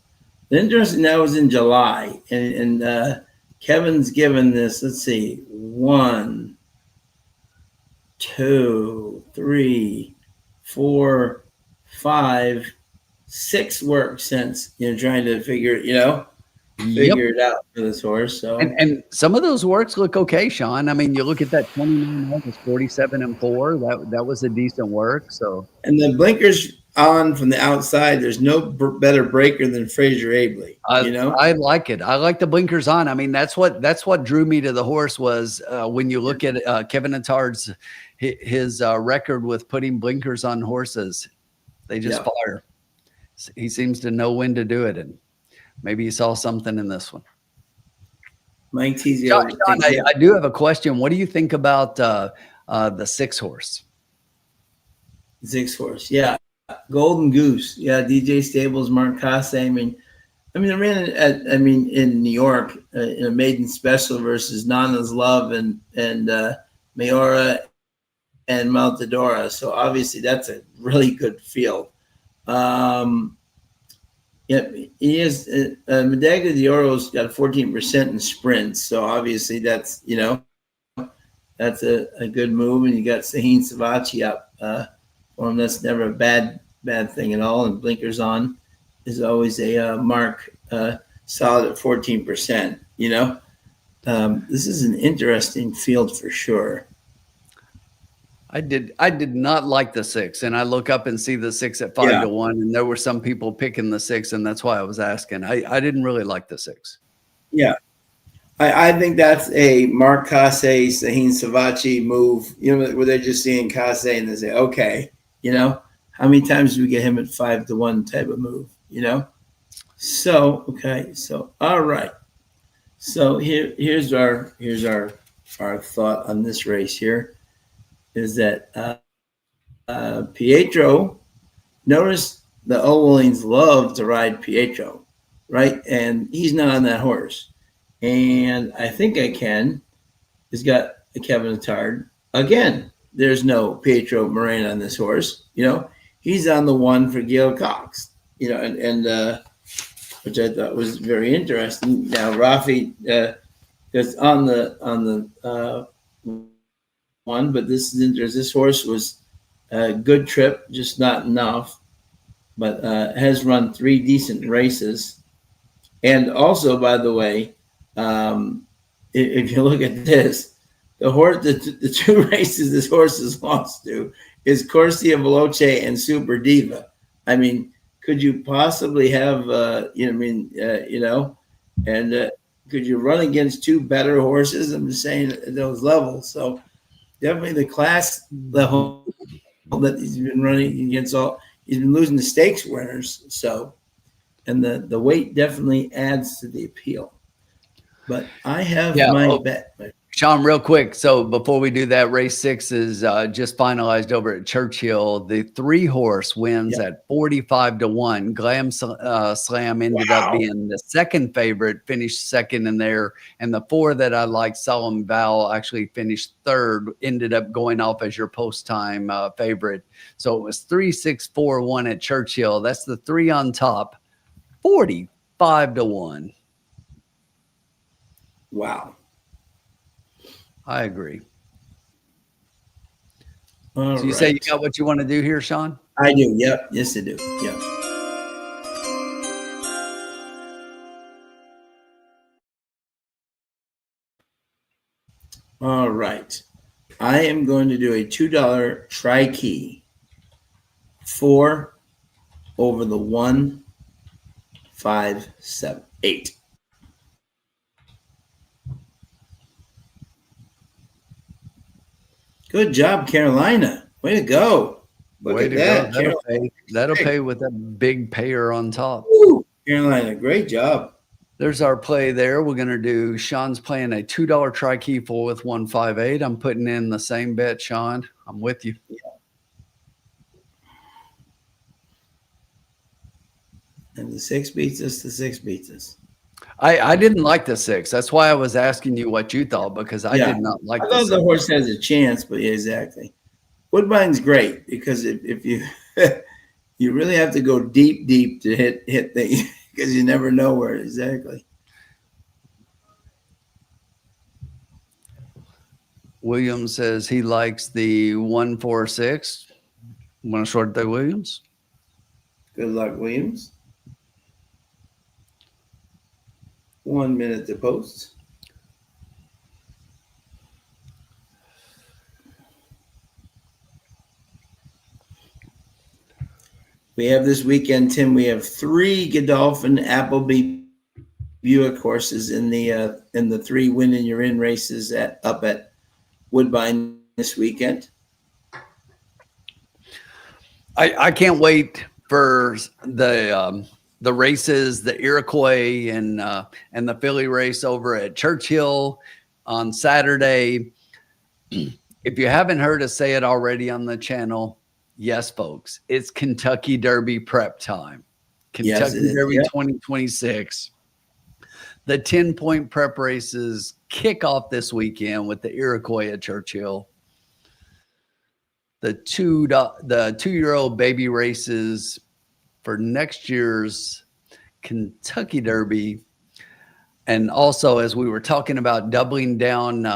interesting, that was in July. And Kevin's given this, let's see, 1, 2, 3, 4, 5, 6 work since, trying to figure it out for this horse. So and some of those works look okay, Sean. I mean, you look at that 29 was 47 and 4. That was a decent work. So and the blinkers on from the outside. There's no better breaker than Fraser Abley. I like it. I like the blinkers on. I mean, that's what drew me to the horse was when you look at Kevin Attard's his record with putting blinkers on horses, they just fire. He seems to know when to do it, and maybe he saw something in this one. Mike Teasy. John, I do have a question. What do you think about the 6 horse? 6 horse, Golden Goose, DJ Stables, Mark Casse. I mean, I ran in New York in a maiden special versus Nana's Love and Mayora and Maltadora. So obviously that's a really good field. He is Medaglia de Oro's got 14% in sprints, so obviously that's that's a good move. And you got Sahin Savachi up for him. That's never a bad thing at all. And blinkers on is always a mark solid at 14%. This is an interesting field for sure. I did not like the 6, and I look up and see the 6 at 5-1, and there were some people picking the 6, and that's why I was asking. I didn't really like the 6. Yeah, I think that's a Mark Casse, Sahin Savachi move. Where they're just seeing Casse and they say, okay, how many times do we get him at 5-1 type of move? So okay, so all right. So here's our thought on this race here. Is that Pietro, notice the O'Willings love to ride Pietro, right? And he's not on that horse. And I think has got a Kevin Attard. Again, there's no Pietro Moran on this horse. He's on the 1 for Gail Cox, and which I thought was very interesting. Now, Rafi, is on the one, but this horse was a good trip, just not enough. But has run 3 decent races, and also, by the way, if you look at this, the horse, the 2 races this horse has lost to is Corsia Veloce and Super Diva. I mean, could you possibly have, and could you run against 2 better horses? I'm just saying at those levels. So definitely the class level that he's been running against he's been losing the stakes winners. So, and the weight definitely adds to the appeal. But I have my bet. Sean, real quick. So before we do that, race 6 is just finalized over at Churchill. The 3 horse wins at 45-1. Glam Slam ended up being the second favorite, finished second in there. And the 4 that I like, Solemn Vow, actually finished third, ended up going off as your post-time favorite. So it was 3-6-4-1 at Churchill. That's the 3 on top, 45-1. Wow. I agree. All so you say you got what you want to do here, Sean? I do. Yep. Yes, I do. Yep. All right. I am going to do a $2 tri-key 4 over the 1, 5, 7, 8. Good job, Carolina. Way to go. Look Way at to that. go. That'll pay with that big payer on top. Woo. Carolina, great job. There's our play there. We're going to do Sean's playing a $2 tri-key 4 with 158. I'm putting in the same bet, Sean. I'm with you. Yeah. And the 6 beats us. The 6 beats us. I didn't like the 6. That's why I was asking you what you thought, because I did not like I thought the horse has a chance, but yeah, exactly. Woodbine's great because if you you really have to go deep to hit things because you never know where exactly. Williams says he likes the 146. Want to short the Williams? Good luck, Williams. 1 minute to post. We have this weekend, Tim. We have 3 Godolphin, Appleby, Buick horses in the 3 win and you're in races up at Woodbine this weekend. I can't wait for the races, the Iroquois and the Philly race over at Churchill on Saturday. If you haven't heard us say it already on the channel, yes, folks, it's Kentucky Derby prep time. Kentucky Derby 2026. The 10-point prep races kick off this weekend with the Iroquois at Churchill. The 2-year-old baby races for next year's Kentucky Derby. And also, as we were talking about doubling down,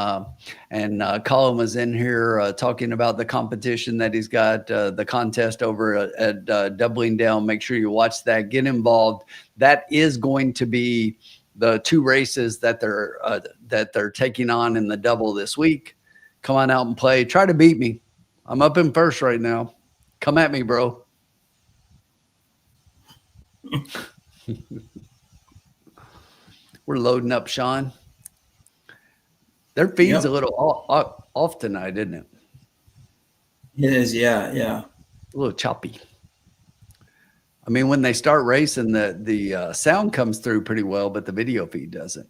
and Colin was in here talking about the competition that he's got, the contest over at Doubling Down. Make sure you watch that. Get involved. That is going to be the 2 races that they're taking on in the double this week. Come on out and play. Try to beat me. I'm up in first right now. Come at me, bro. We're loading up, Sean. Their feed's a little off tonight, isn't it? It is, yeah. A little choppy. I mean, when they start racing, the sound comes through pretty well, but the video feed doesn't.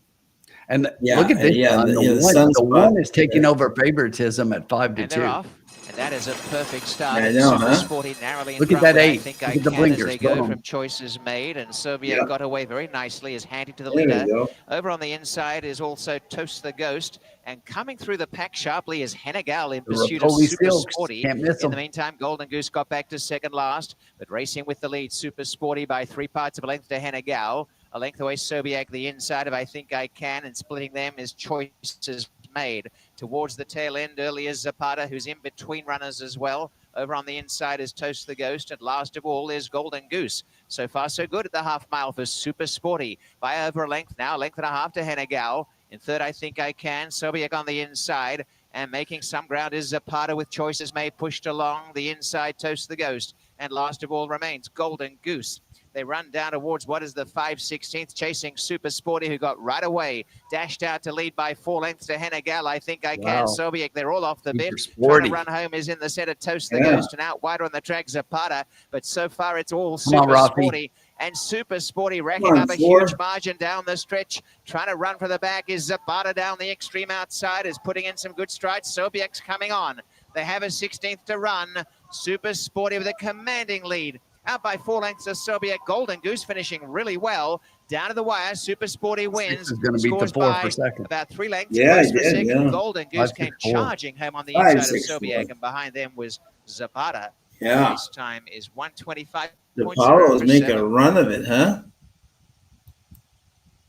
And look at this. The one is taking over favoritism at 5-2. And that is a perfect start. I know, Super Sporty narrowly in Look at front, that but 8. I think Look I at the can blinkers. as they go Boom. from choices made, and Serbia Yeah. got away very nicely as handy to the There we leader. go. Over on the inside is also Toast the Ghost, and coming through the pack sharply is Henegal in pursuit of Rapoli Super Silks. Sporty. Can't miss In them. the meantime, Golden Goose got back to second last, but racing with the lead, Super Sporty by 3 parts of a length to Henegal. A length away, Sobiak, the inside of I Think I Can, and splitting them is Choices Made. Towards the tail end, early is Zapata, who's in between runners as well. Over on the inside is Toast the Ghost, and last of all is Golden Goose. So far, so good at the half mile for Super Sporty. By over a length now, length and a half to Hennegal. In third, I Think I Can. Sobiak on the inside, and making some ground is Zapata with Choices Made pushed along. The inside, Toast the Ghost, and last of all remains Golden Goose. They run down towards what is the 5/16th, chasing Super Sporty, who got right away. Dashed out to lead by 4 lengths to Hennegal. I Think I Can. Sobiak, they're all off the bit. Trying to run home is in the center, Toast the Ghost, and out wider on the track, Zapata. But so far, it's all Super Sporty. And Super Sporty racking up a huge margin down the stretch. Trying to run for the back is Zapata down the extreme outside, is putting in some good strides. Sobiak's coming on. They have a 16th to run. Super Sporty with a commanding lead. Out by 4 lengths of Sobiak. Golden Goose finishing really well. Down to the wire, Super Sporty wins. Six is going to beat the 4 for second. About 3 lengths. Yeah, For second. yeah. Golden Goose came 5-6-4. charging home on the inside of 5-6-4. Sobiak, and behind them was Zapata. Yeah. Race time is 1:25. The Apollos make a run of it, huh?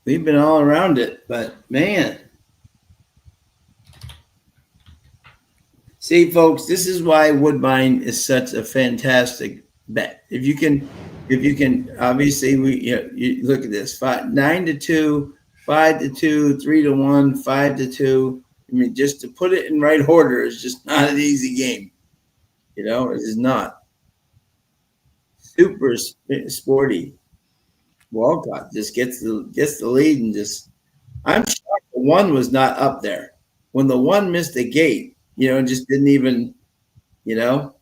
We've been all around it, but man. See, folks, this is why Woodbine is such a fantastic bet. If you can, obviously, you look at this: 9-2, 5-2, 3-1, 5-2. I mean, just to put it in right order is just not an easy game. It is not. Super Sporty. Walcott just gets the lead and just. I'm shocked the 1 was not up there when the 1 missed the gate. Just didn't even, get out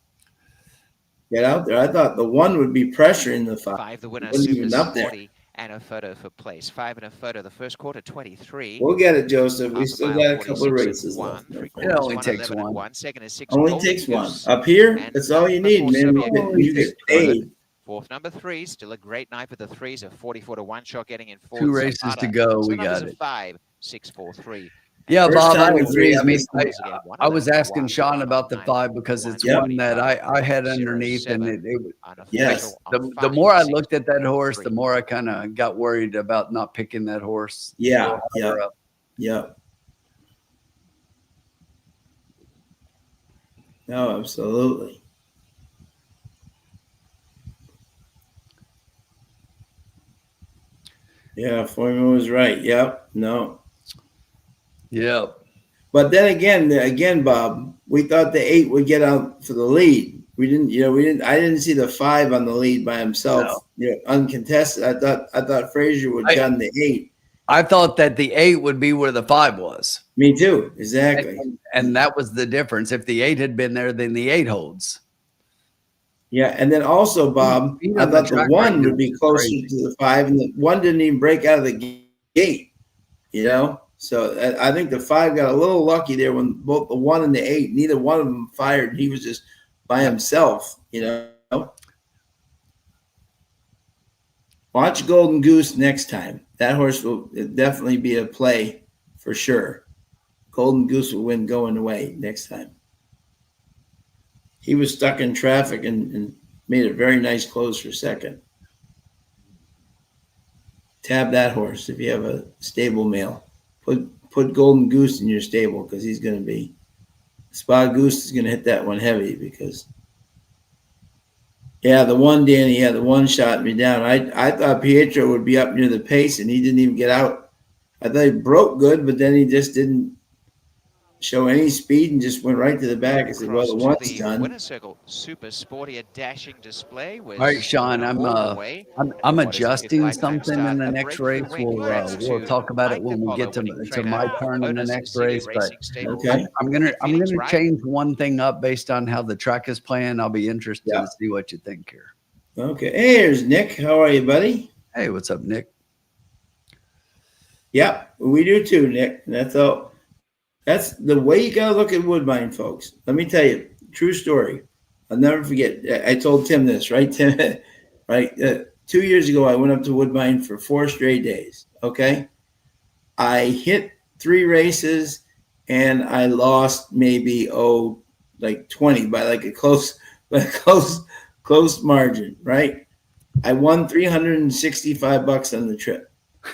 there. I thought the 1 would be pressuring the 5. The winner, Wasn't Super even up there. Sporty, and a photo for place. 5 and a photo. The first quarter, 23. We'll get it, Joseph. We Half a still mile, got a couple of 46 races and left. 1. It only takes 11 and one. 1. Second is 6. Only Golden takes one. Goose. Up here, And that's all you number need, 4, man. Sobiak. You get paid. Fourth, number 3. Still a great night with the 3s. A 44 to 1 shot getting in 4. 2 races to go. We got it. 5, 6, 4, 3. Yeah, First Bob, time I in agree. I mean, three I was asking Sean about the 5 because it's one that I had underneath, and Yes. the more I looked at that horse, the more I kind of got worried about not picking that horse. Yeah. Higher up. Yeah. No, absolutely. Yeah, Foreman was right. Yep. No. Yep. But then again, Bob, we thought the 8 would get out for the lead. We didn't. I didn't see the 5 on the lead by himself. Uncontested. I thought Frazier would gun the 8. I thought that the 8 would be where the 5 was. Me too. Exactly. And that was the difference. If the 8 had been there, then the 8 holds. Yeah, and then also, Bob, I thought the 1 would be closer to the 5, and the 1 didn't even break out of the gate. So I think the 5 got a little lucky there when both the 1 and the 8, neither one of them fired. He was just by himself. Watch Golden Goose next time. That horse will definitely be a play for sure. Golden Goose will win going away next time. He was stuck in traffic and made a very nice close for second. Tab that horse if you have a stable male. Put Golden Goose in your stable because he's going to be. Spot Goose is going to hit that one heavy because. Yeah, the 1, Danny, the 1 shot me down. I thought Pietro would be up near the pace, and he didn't even get out. I thought he broke good, but then he just didn't show any speed and just went right to the back. I said, well, the 1's done. Winner circle, Super Sporty, a dashing display. All right, Sean, I'm adjusting something in the next race. We'll talk about it when we get to my turn in the next race. But Okay. I'm gonna change one thing up based on how the track is playing. I'll be interested to see what you think here. Okay. Hey, here's Nick. How are you, buddy? Hey, what's up, Nick? Yep, we do too, Nick. That's all. That's the way you got to look at Woodbine, folks. Let me tell you, true story. I'll never forget. I told Tim this, right, Tim? Right? 2 years ago, I went up to Woodbine for 4 straight days, okay? I hit 3 races, and I lost maybe, like 20 by like a close margin, right? I won $365 on the trip.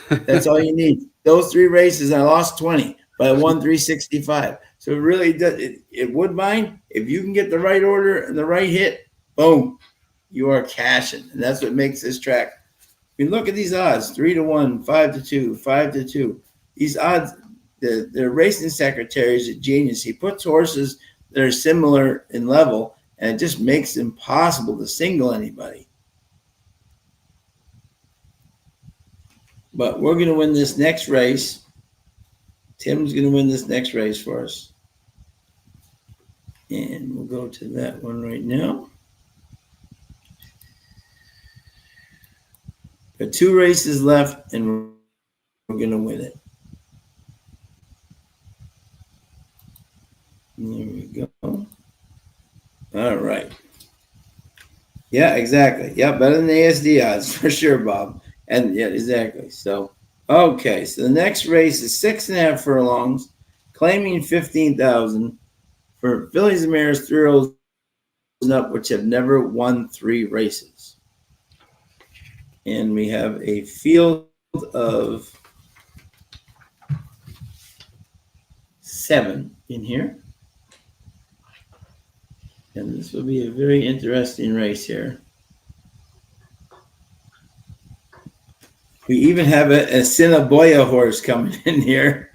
That's all you need. Those 3 races, I lost 20, but I won 365. So it really does. It Woodbine, if you can get the right order and the right hit, boom, you are cashing. And that's what makes this track. I mean, look at these odds: 3-1, 5-2, 5-2. These odds, the racing secretary is a genius. He puts horses that are similar in level, and it just makes it impossible to single anybody. But we're going to win this next race. Tim's going to win this next race for us. And we'll go to that one right now. There are 2 races left, and we're going to win it. There we go. All right. Yeah, exactly. Yeah, better than the ASD odds for sure, Bob. And yeah, exactly. So, okay. So the next race is 6.5 furlongs, claiming 15,000 for fillies and mares, 3-year-olds and up, which have never won 3 races. And we have a field of 7 in here. And this will be a very interesting race here. We even have a Cinnaboya horse coming in here.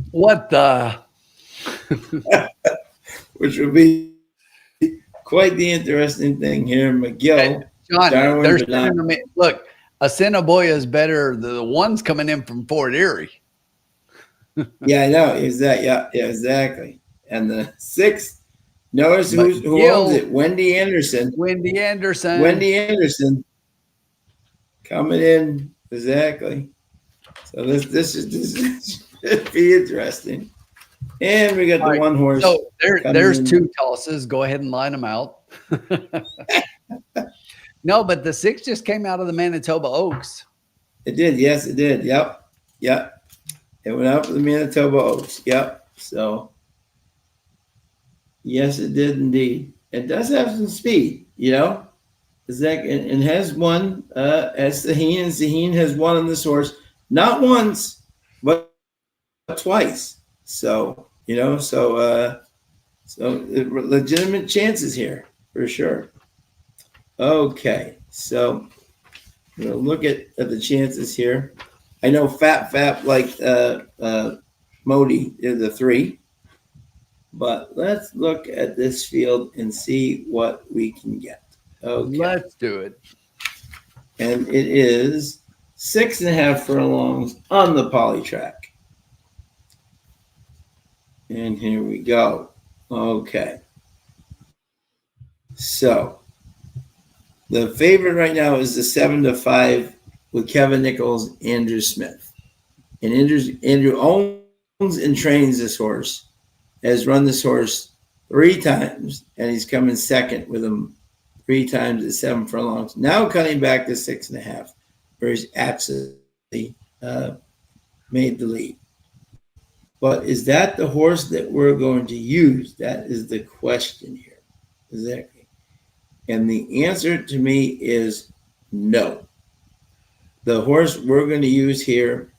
What the? Which will be quite the interesting thing here. McGill. John, Darwin, they're but not- sending them in. Look, a Cinnaboya is better. The ones coming in from Fort Erie. Yeah, I know. Exactly. Yeah, exactly. And the 6th, notice who owns it? Wendy Anderson. Wendy Anderson. Wendy Anderson coming in. Exactly. So this should be interesting. And we got the All right, one horse. So there's in. 2 tosses. Go ahead and line them out. No, but the 6 just came out of the Manitoba Oaks. It did. Yes, it did. Yep. Yep. It went out for the Manitoba Oaks. Yep. So, yes, it did indeed. It does have some speed, you know. And has won as Saheen, and Saheen has won on this horse, not once, but twice. So, you know, so legitimate chances here for sure. Okay, so we'll look at the chances here. I know Fap like Modi is the 3, but let's look at this field and see what we can get. Okay, Let's do it. and it is 6.5 furlongs on the poly track. And here we go. Okay, so the favorite right now is the 7-5 with Kevin Nichols, Andrew Smith. And Andrew owns and trains this horse, has run this horse 3 times, and he's come in second with him 3 times at 7 furlongs. Now cutting back to 6.5, where he's absolutely made the lead. But is that the horse that we're going to use? That is the question here. Exactly. And the answer to me is no. The horse we're going to use here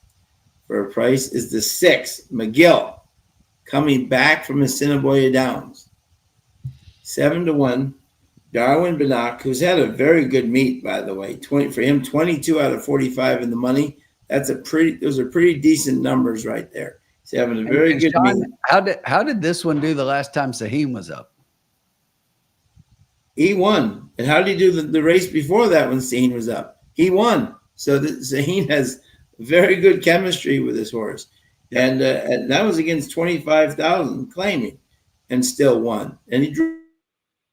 for a price is the 6, McGill, coming back from the Cinnaboya Downs. 7-1, Darwin Banach, who's had a very good meet, by the way. 20 for him, 22 out of 45 in the money. Those are pretty decent numbers right there. He's having a very good Sean, meet. how did this one do the last time Saheen was up? He won. And how did he do the race before that when Saheen was up? He won. So Saheen has very good chemistry with his horse. And that was against 25,000 claiming and still won. And he drew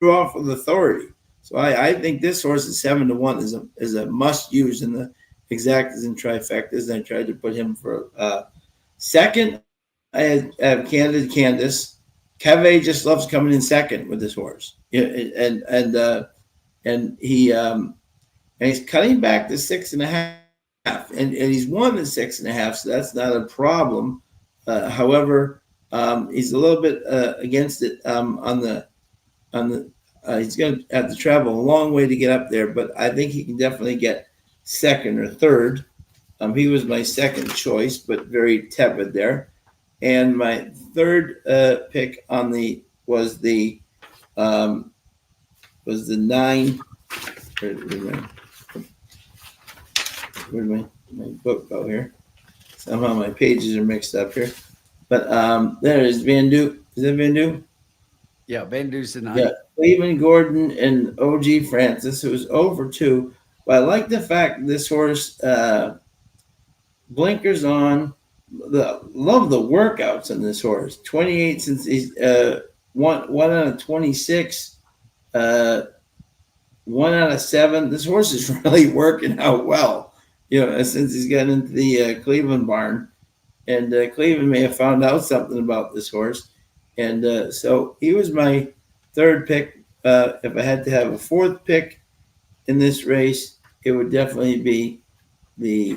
off with authority. So I think this horse is 7-1 is a must use in the exactas and trifectas. And I tried to put him for second. I have Candace. Keve just loves coming in second with this horse, and he's cutting back to 6.5, and he's won at 6.5, so that's not a problem. However, he's a little bit against it he's going to have to travel a long way to get up there, but I think he can definitely get second or third. He was my second choice, but very tepid there. And my third pick on the was the 9. Where'd my book go here? Somehow my pages are mixed up here. But there is Van Du. Is that Van Du? Yeah, Van Dusen tonight. Yeah, Cleveland Gordon and OG Francis, who was over 2. But I like the fact this horse blinkers on. Love the workouts on this horse. 28 since he's one out of 26, 1 out of 7. This horse is really working out well. Since he's gotten into the Cleveland barn, and Cleveland may have found out something about this horse, and so he was my third pick. If I had to have a fourth pick in this race, it would definitely be the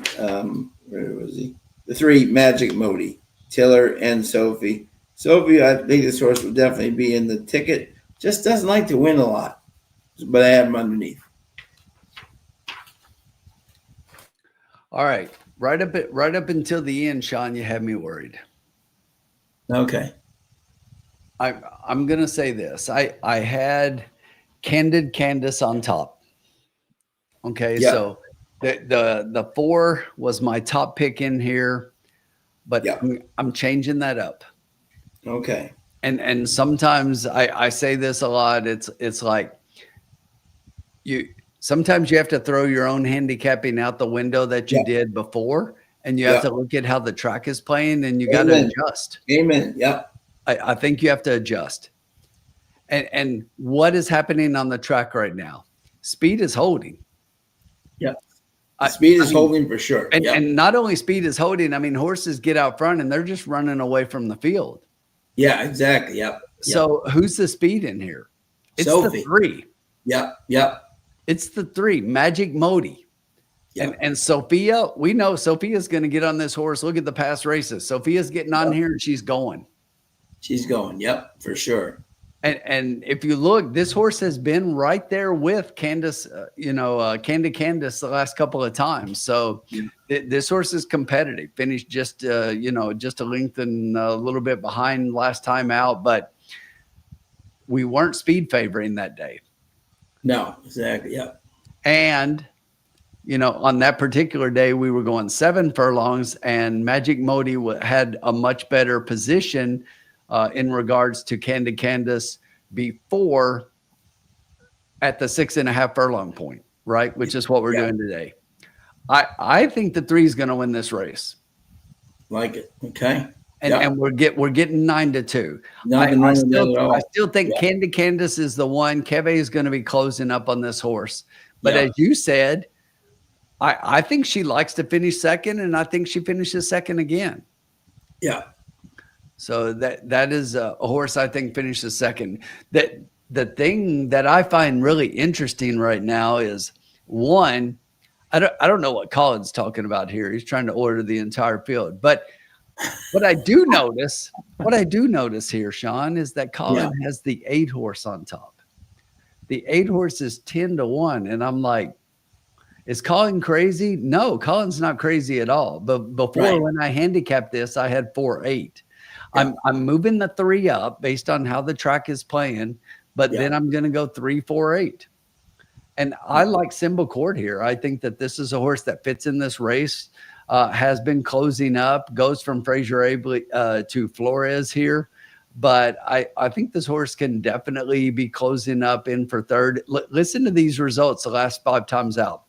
where was he? The 3 Magic Modi, Tiller and Sophie. Sophie, I think this horse would definitely be in the ticket. Just doesn't like to win a lot, but I have him underneath. All right. Right up until the end, Sean, you had me worried. Okay. I'm gonna say this. I had Candid Candace on top. Okay, Yeah. so the 4 was my top pick in here, but Yeah. I'm changing that up. Okay. And sometimes I say this a lot. It's like sometimes you have to throw your own handicapping out the window that you did before, and you have to look at how the track is playing, and you got to adjust. Amen. Yep. I think you have to adjust. And what is happening on the track right now? Speed is holding. Yeah. Speed is holding for sure. And not only speed is holding, I mean, horses get out front and they're just running away from the field. Yeah, exactly. Yep. So who's the speed in here? It's Sophie. the 3. Yep. It's the 3, Magic Modi. Yep. And Sophia, we know Sophia's going to get on this horse. Look at the past races. Sophia's getting on here and she's going. She's going. Yep, for sure. And if you look, this horse has been right there with Candace, Candid Candace the last couple of times. So this horse is competitive. Finished just a length and a little bit behind last time out, but we weren't speed favoring that day. No, exactly. Yep. And on that particular day, we were going 7 furlongs, and Magic Modi had a much better position in regards to Candid Candace before at the 6.5 furlong point, right? Which is what we're doing today. I think the 3 is going to win this Like it. Okay. And we're getting 9-2. I still think Candid Candace is the one. Keve is going to be closing up on this horse. But as you said, I think she likes to finish second, and I think she finishes second again. Yeah. So that is a horse I think finishes second. That the thing that I find really interesting right now is, one, I don't know what Colin's talking about here. He's trying to order the entire field, but what I do notice here, Sean, is that Colin has the 8 horse on top. The 8 horse is 10-1, and I'm like, is Colin crazy? No, Colin's not crazy at all. But before, when I handicapped this, I had 4-8. I'm moving the 3 up based on how the track is playing, but then I'm going to go 3-4-8. And I like Symbol Court here. I think that this is a horse that fits in this race, has been closing up, goes from Fraser Abley to Flores here. But I think this horse can definitely be closing up in for third. Listen to these results the last 5 times out.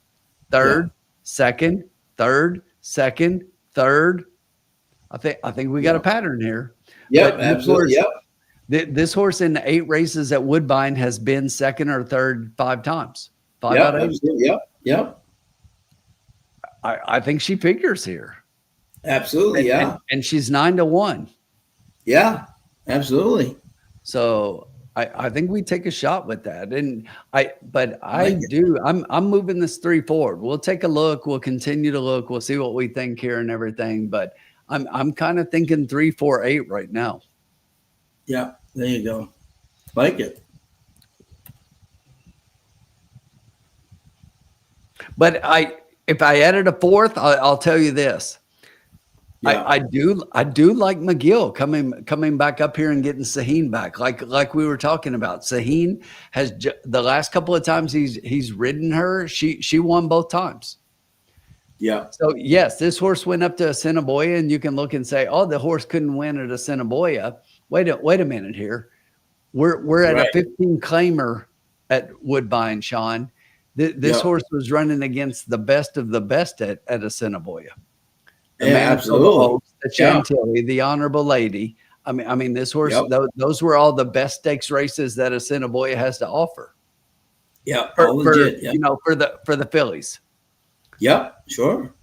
Third, second, third, second, third. I think we got a pattern here. Yeah, absolutely. This horse in 8 races at Woodbine has been second or third 5 times. 5 out of 8. Absolutely. Yep. I think she figures here. Absolutely. And she's 9-1. Yeah, absolutely. So I think we take a shot with that. And I'm moving this 3 forward. We'll take a look. We'll continue to look. We'll see what we think here and everything. But I'm kind of thinking 3-4-8 right now. Yeah, there you go. Like it. But if I added a fourth, I'll tell you this. Yeah. I do like McGill coming back up here and getting Saheen back, like we were talking about. Saheen has the last couple of times he's ridden her, she won both times. Yeah. So yes, this horse went up to Assiniboia, and you can look and say, oh, the horse couldn't win at Assiniboia. Wait a minute here. We're at a 15 claimer at Woodbine, Sean. This horse was running against the best of the best at Assiniboia. The absolutely. Oaks, the Chantilly, the Honorable Lady. I mean, this horse. Those were all the best stakes races that Assiniboia has to offer. Yeah, for the fillies. Yep, sure.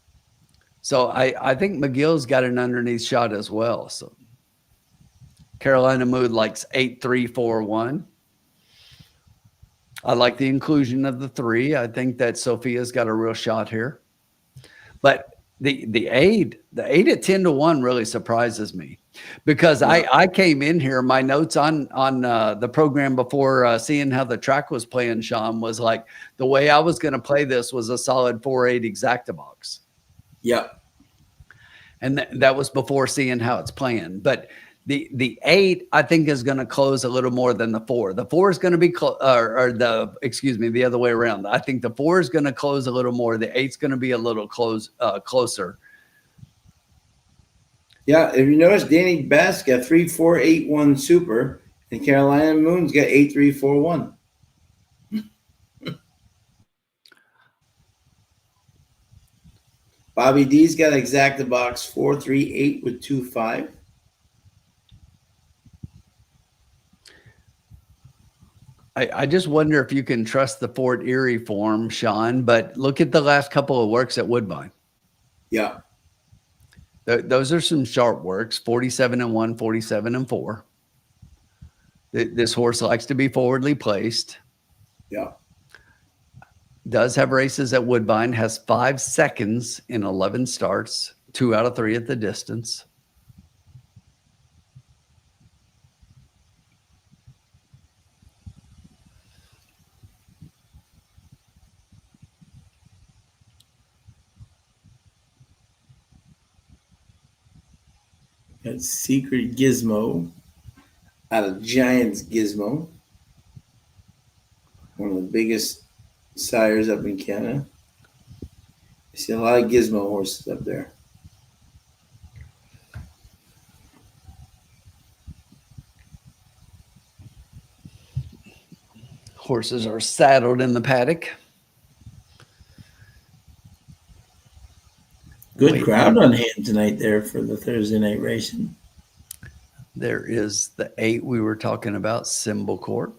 So I think McGill's got an underneath shot as well. So Carolina Mood likes 8, 3, 4, 1. I like the inclusion of the 3. I think that Sophia's got a real shot here. But the 8 at 10 to 1 really surprises me, because I came in here, my notes on the program before seeing how the track was playing, Sean, was like the way I was going to play this was a solid 4-8 exacta box. Yeah. And that was before seeing how it's playing. But the 8, I think, is going to close a little more than the 4. The 4 is going to be the other way around. I think the 4 is going to close a little more. The 8's going to be a little closer. Yeah, if you notice, Danny Bass got 3, 4, 8, 1 super, and Carolina Moon's got 8, 3, 4, 1. Bobby D's got exacta box 4, 3, 8 with 2, 5. I just wonder if you can trust the Fort Erie form, Sean, but look at the last couple of works at Woodbine. Yeah. Those are some sharp works, 47-1, 47-4. This horse likes to be forwardly placed. Yeah. Does have races at Woodbine, has 5 seconds in 11 starts, 2 out of 3 at the distance. Got Secret Gizmo out of Giants Gizmo. One of the biggest sires up in Canada. I see a lot of Gizmo horses up there. Horses are saddled in the paddock. Good crowd on hand tonight there for the Thursday night racing. There is the 8 we were talking about, Symbol Court.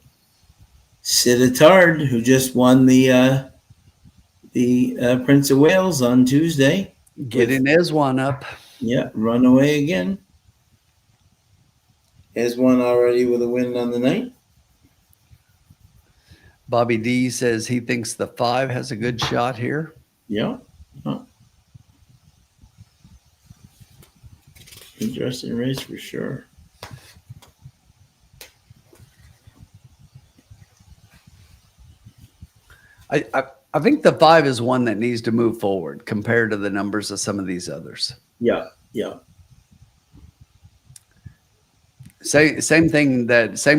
Siditard, who just won the Prince of Wales on Tuesday. Getting Eswan up. Yeah, runaway again. Eswan already with a win on the night. Bobby D says he thinks the 5 has a good shot here. Yeah. Interesting race for sure. I think the 5 is one that needs to move forward compared to the numbers of some of these others. Yeah. Same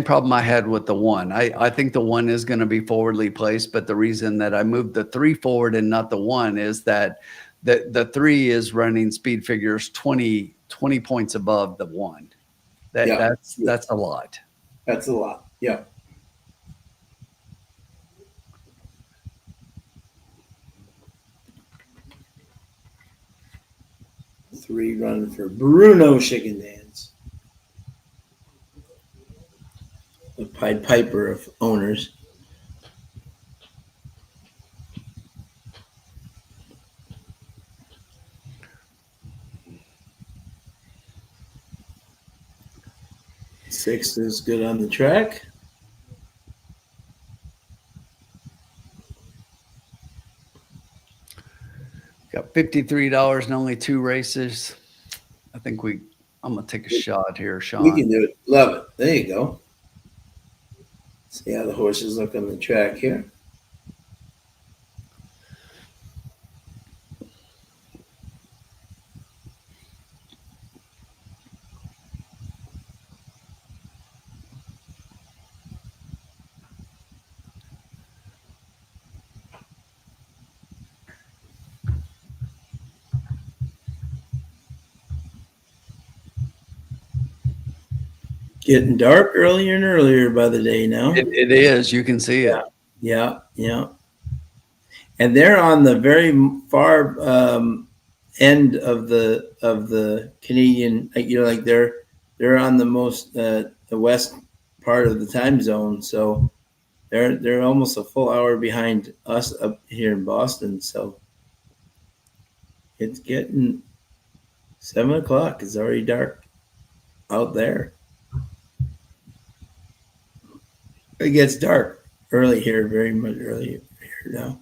problem I had with the 1. I think the 1 is going to be forwardly placed, but the reason that I moved the 3 forward and not the 1 is that the 3 is running speed figures 20 points above the 1. That's a lot. That's a lot. Yeah. Three running for Bruno Chicken Dance. The Pied Piper of owners. Six is good on the track. Got $53 and only 2 races. I think I'm going to take a shot here, Sean. We can do it. Love it. There you go. See how the horses look on the track here. Getting dark earlier and earlier by the day now. It is. You can see it. Yeah, yeah. And they're on the very far end of the Canadian. Like they're on the most the west part of the time zone. So they're almost a full hour behind us up here in Boston. So it's getting 7 o'clock. It's already dark out there. It gets dark early here, very much early here now.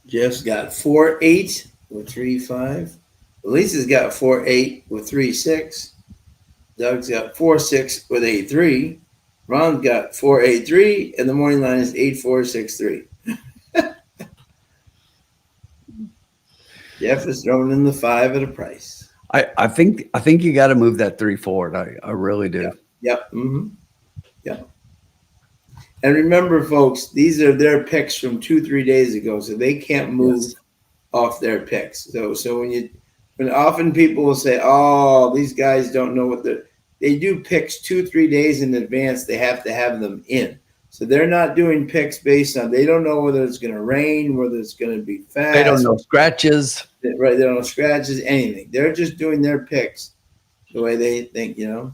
Jeff's got 4-8 with 3-5. Lisa's got 4-8 with 3-6. Doug's got 4-6 with 8-3. Ron's got 4-8-3, and the morning line is 8-4-6-3. Jeff is throwing in the 5 at a price. I think you got to move that 3 forward. I really do. Yep. Mm-hmm. Yep. And remember, folks, these are their picks from 2-3 days ago, so they can't move off their picks. So when often people will say, "Oh, these guys don't know what they do picks 2-3 days in advance. They have to have them in." So they're not doing picks based on, they don't know whether it's going to rain, whether it's going to be fast. They don't know scratches. Right. They don't know scratches, anything. They're just doing their picks the way they think, Yeah,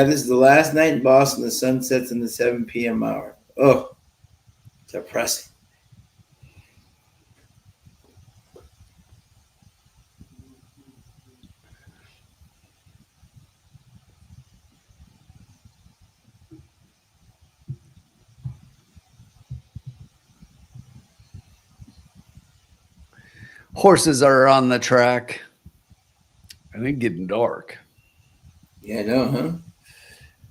this is the last night in Boston. The sun sets in the 7 p.m. hour. Oh, it's depressing. Horses are on the track. I think getting dark. Yeah, I know, huh?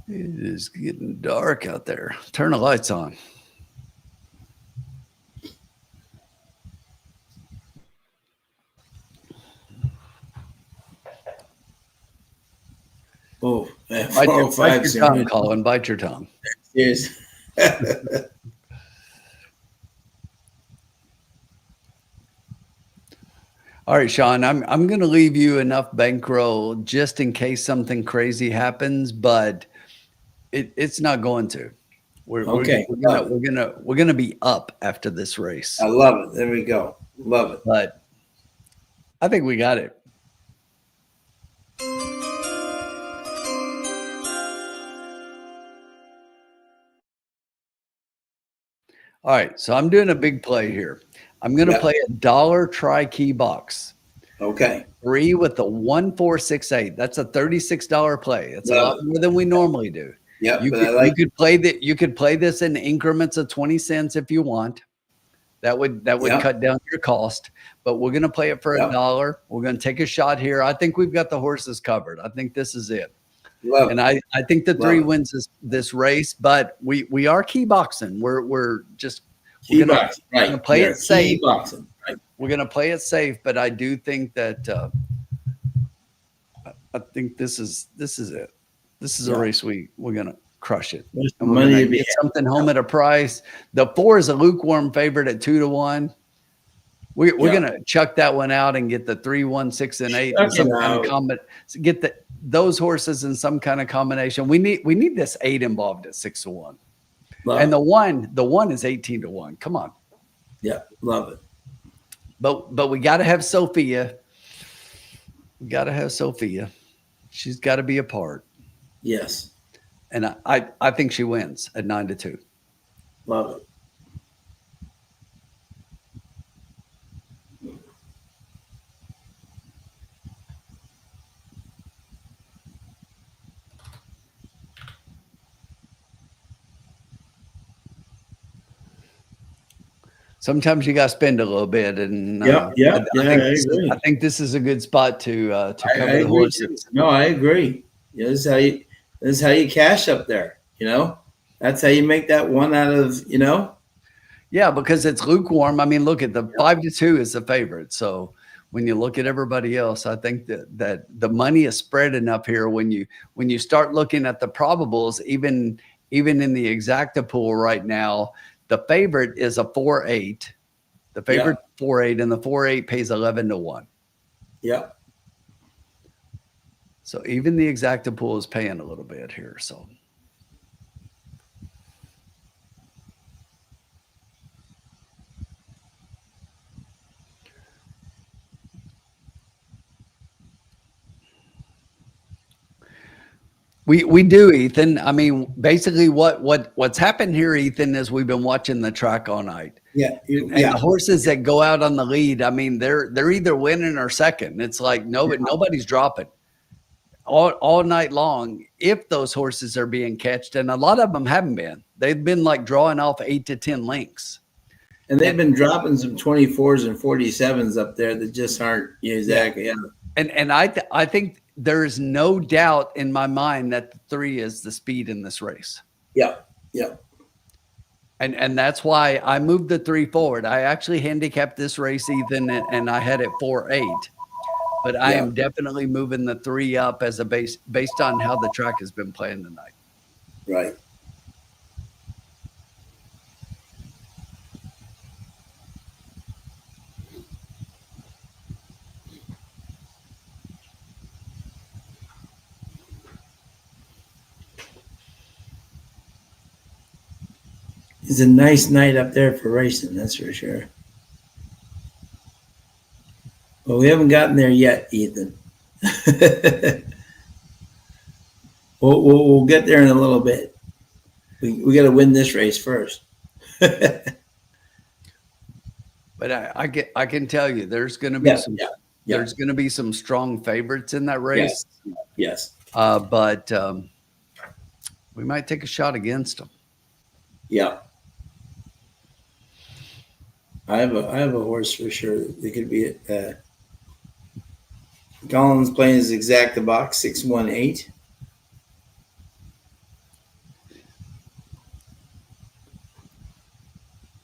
It is getting dark out there. Turn the lights on. Oh, Bite your tongue, Colin. Bite your tongue. Yes. All right, Sean, I'm going to leave you enough bankroll just in case something crazy happens, but it's not going to. We're gonna be up after this race. I love it. There we go. Love it. But I think we got it. All right, so I'm doing a big play here. I'm going to play $1 tri-key box. Okay. 3 with the 1-4-6-8. That's a $36 play. It's a lot more than we normally do. Yeah, you could play that. You could play this in increments of 20 cents if you want. That would cut down your cost. But we're going to play it for $1. We're going to take a shot here. I think we've got the horses covered. I think this is it. And I think the 3 wins this race. But we are key boxing. We're going to play it safe. We're going to play it safe, but I do think that I think this is it. This is a race we're going to crush it. And we're going to get something home at a price. The 4 is a lukewarm favorite at 2-1. We're going to chuck that one out and get the 3, 1, 6, and 8. And some kind of get those horses in some kind of combination. We need this 8 involved at 6-1. And the one is 18-1. Come on. Yeah, love it. But we got to have Sophia. We got to have Sophia. She's got to be a part. Yes. And I think she wins at 9-2. Love it. Sometimes you got to spend a little bit, and I agree. I think this is a good spot to cover the horses. No, I agree. Yeah, this is how you cash up there. That's how you make that one out of. Yeah, because it's lukewarm. I mean, look at the 5-2 is the favorite. So when you look at everybody else, I think that the money is spread enough here. When you start looking at the probables, even in the exacta pool right now. The favorite is a 4-8, The favorite 4-8, and the 4-8 pays 11-1. Yep. So even the exacta pool is paying a little bit here. So we do, Ethan. I mean, basically what's happened here, Ethan, is we've been watching the track all night. Yeah. And the horses that go out on the lead, I mean, they're either winning or second. It's like nobody's dropping all night long if those horses are being catched. And a lot of them haven't been. They've been like drawing off 8 to 10 lengths. And they've been dropping some 24s and 47s up there that just aren't exactly. Yeah. And I think there is no doubt in my mind that the 3 is the speed in this race. Yeah. Yeah. And that's why I moved the 3 forward. I actually handicapped this race, Ethan, and I had it 4-8. But I am definitely moving the 3 up as a base based on how the track has been playing tonight. Right. It's a nice night up there for racing, that's for sure. Well, we haven't gotten there yet, Ethan. we'll get there in a little bit. We got to win this race first. But I can tell you, there's going to be there's going to be some strong favorites in that race. Yes. But we might take a shot against them. Yeah. I have a horse for sure. It could be Collins playing his exacta box 618.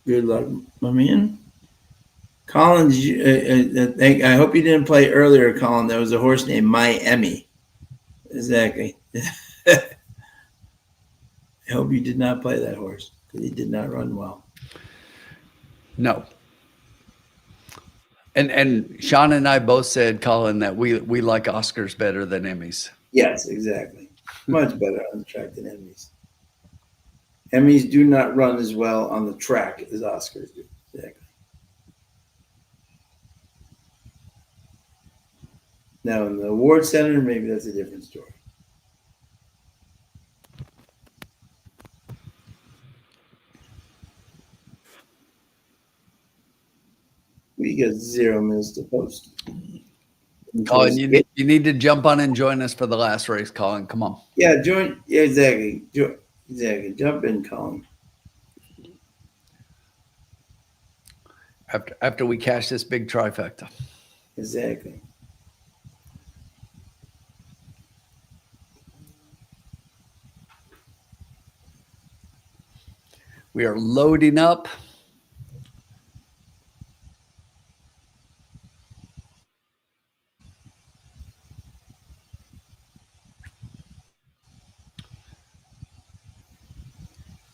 Good luck, my man. Collins, I hope you didn't play earlier, Colin. There was a horse named Miami. Exactly. I hope you did not play that horse because he did not run well. No. And Sean and I both said, Colin, that we like Oscars better than Emmys. Yes, exactly. Much better on the track than Emmys. Emmys do not run as well on the track as Oscars do. Exactly. Now, in the award center, maybe that's a different story. We got 0 minutes to post. Colin, you need to jump on and join us for the last race, Colin. Come on. Yeah, join. Yeah, exactly. Exactly. Jump in, Colin. After we cash this big trifecta. Exactly. We are loading up.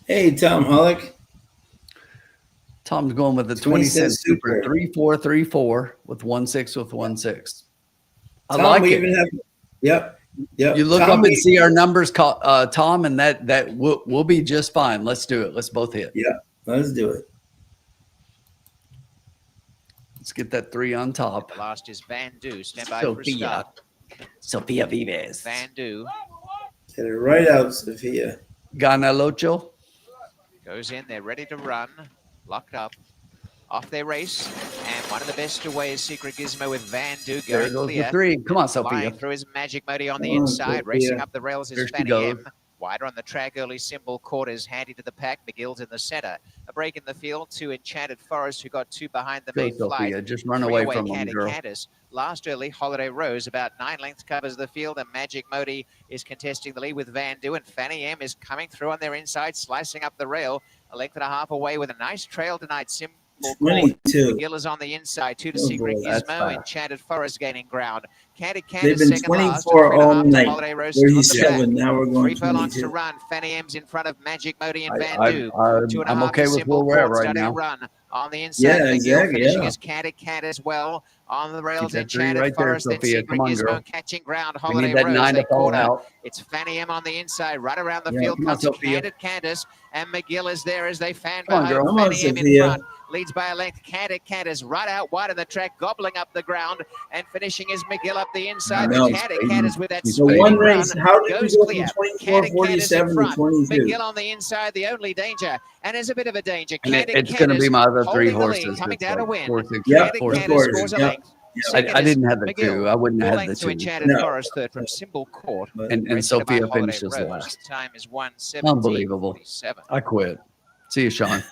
Hey, Tom Hollick. Tom's going with the 20-cent super 3-4-3-4 with 1-6 with 1-6. I Tom, like we it. even have, yep. You look up and see our numbers, Tom, and that we'll be just fine. Let's do it. Let's both hit. Yeah, let's do it. Let's get that 3 on top. The last is Van Du. Stand by for a start. Sophia Vives. Van Du Get it right out, Sophia. Gana Locho. goes in. They're ready to run. Locked up. Off they race. And one of the best away is Secret Gizmo with Van Du There going goes clear. the 3. Come on, Flying Sophia. through his Magic Modi on the Come on, inside. Sophia. Racing up the rails is There she Fanny goes. M. Wider on the track, early Symbol Quarters handy to the pack. McGill's in the center. A break in the field to Enchanted Forest, who got 2 behind the Go, main flight. Sophia. Just run 3 away from them, Candy girl. Candace. Last early, Holiday Rose, about 9 lengths covers the field, and Magic Modi is contesting the lead with Van Du, and Fanny M is coming through on their inside, slicing up the rail. A length and a half away with a nice trail tonight. Symbol 22. McGill is on the inside, 2 to Oh, Secret boy, that's Gizmo, fast. Enchanted Forest gaining ground. Candy They've Candace been second last, 24 all 3.5 to night. Holiday Rose still at the back. 37. Now we're going 3 furlongs to 22. run. Fanny M's in front of Magic Modi and Van Du. I'm 2.5 okay to with Symbol where we're at Court right starting now. to run. On the inside, Yeah, McGill exactly, finishing yeah. his Cat as well. On the rails, that three Enchanted right there, Forest, then Sophia. Secret Come on, girl. Gizmo catching ground. We Holiday need that Rose, 9 to they fall corner. out. It's Fanny M on the inside, right around the Yeah, field come on, comes Sophia. Candid Candace, and McGill is there as they fan Come on, behind. girl. Come on, Fanny M in Sophia. front, leads by a length. Candid Candace right out wide of the track, gobbling up the ground, and finishing is McGill up the inside. No, But Candid Candace with that She's The one speeding run race, how did goes you go clear. from Candid Candace in 24:47 to front, 22? McGill on the inside, the only danger, and there's a bit of a danger. And Candid it's going to be Candace my other 3 holding the lead, horses. coming It's down to like win. 4, 6, Yep, Candid of Candace course. scores a Yep. length. Yep. Second I is didn't have the McGill. 2. I wouldn't have 4 had the lengths to 2. Enchanted No. Forest, third from Symbol Court. And Raced Sophia by Holiday finishes Rose. last. Time is 1:17:47. Unbelievable. I quit. See you, Sean.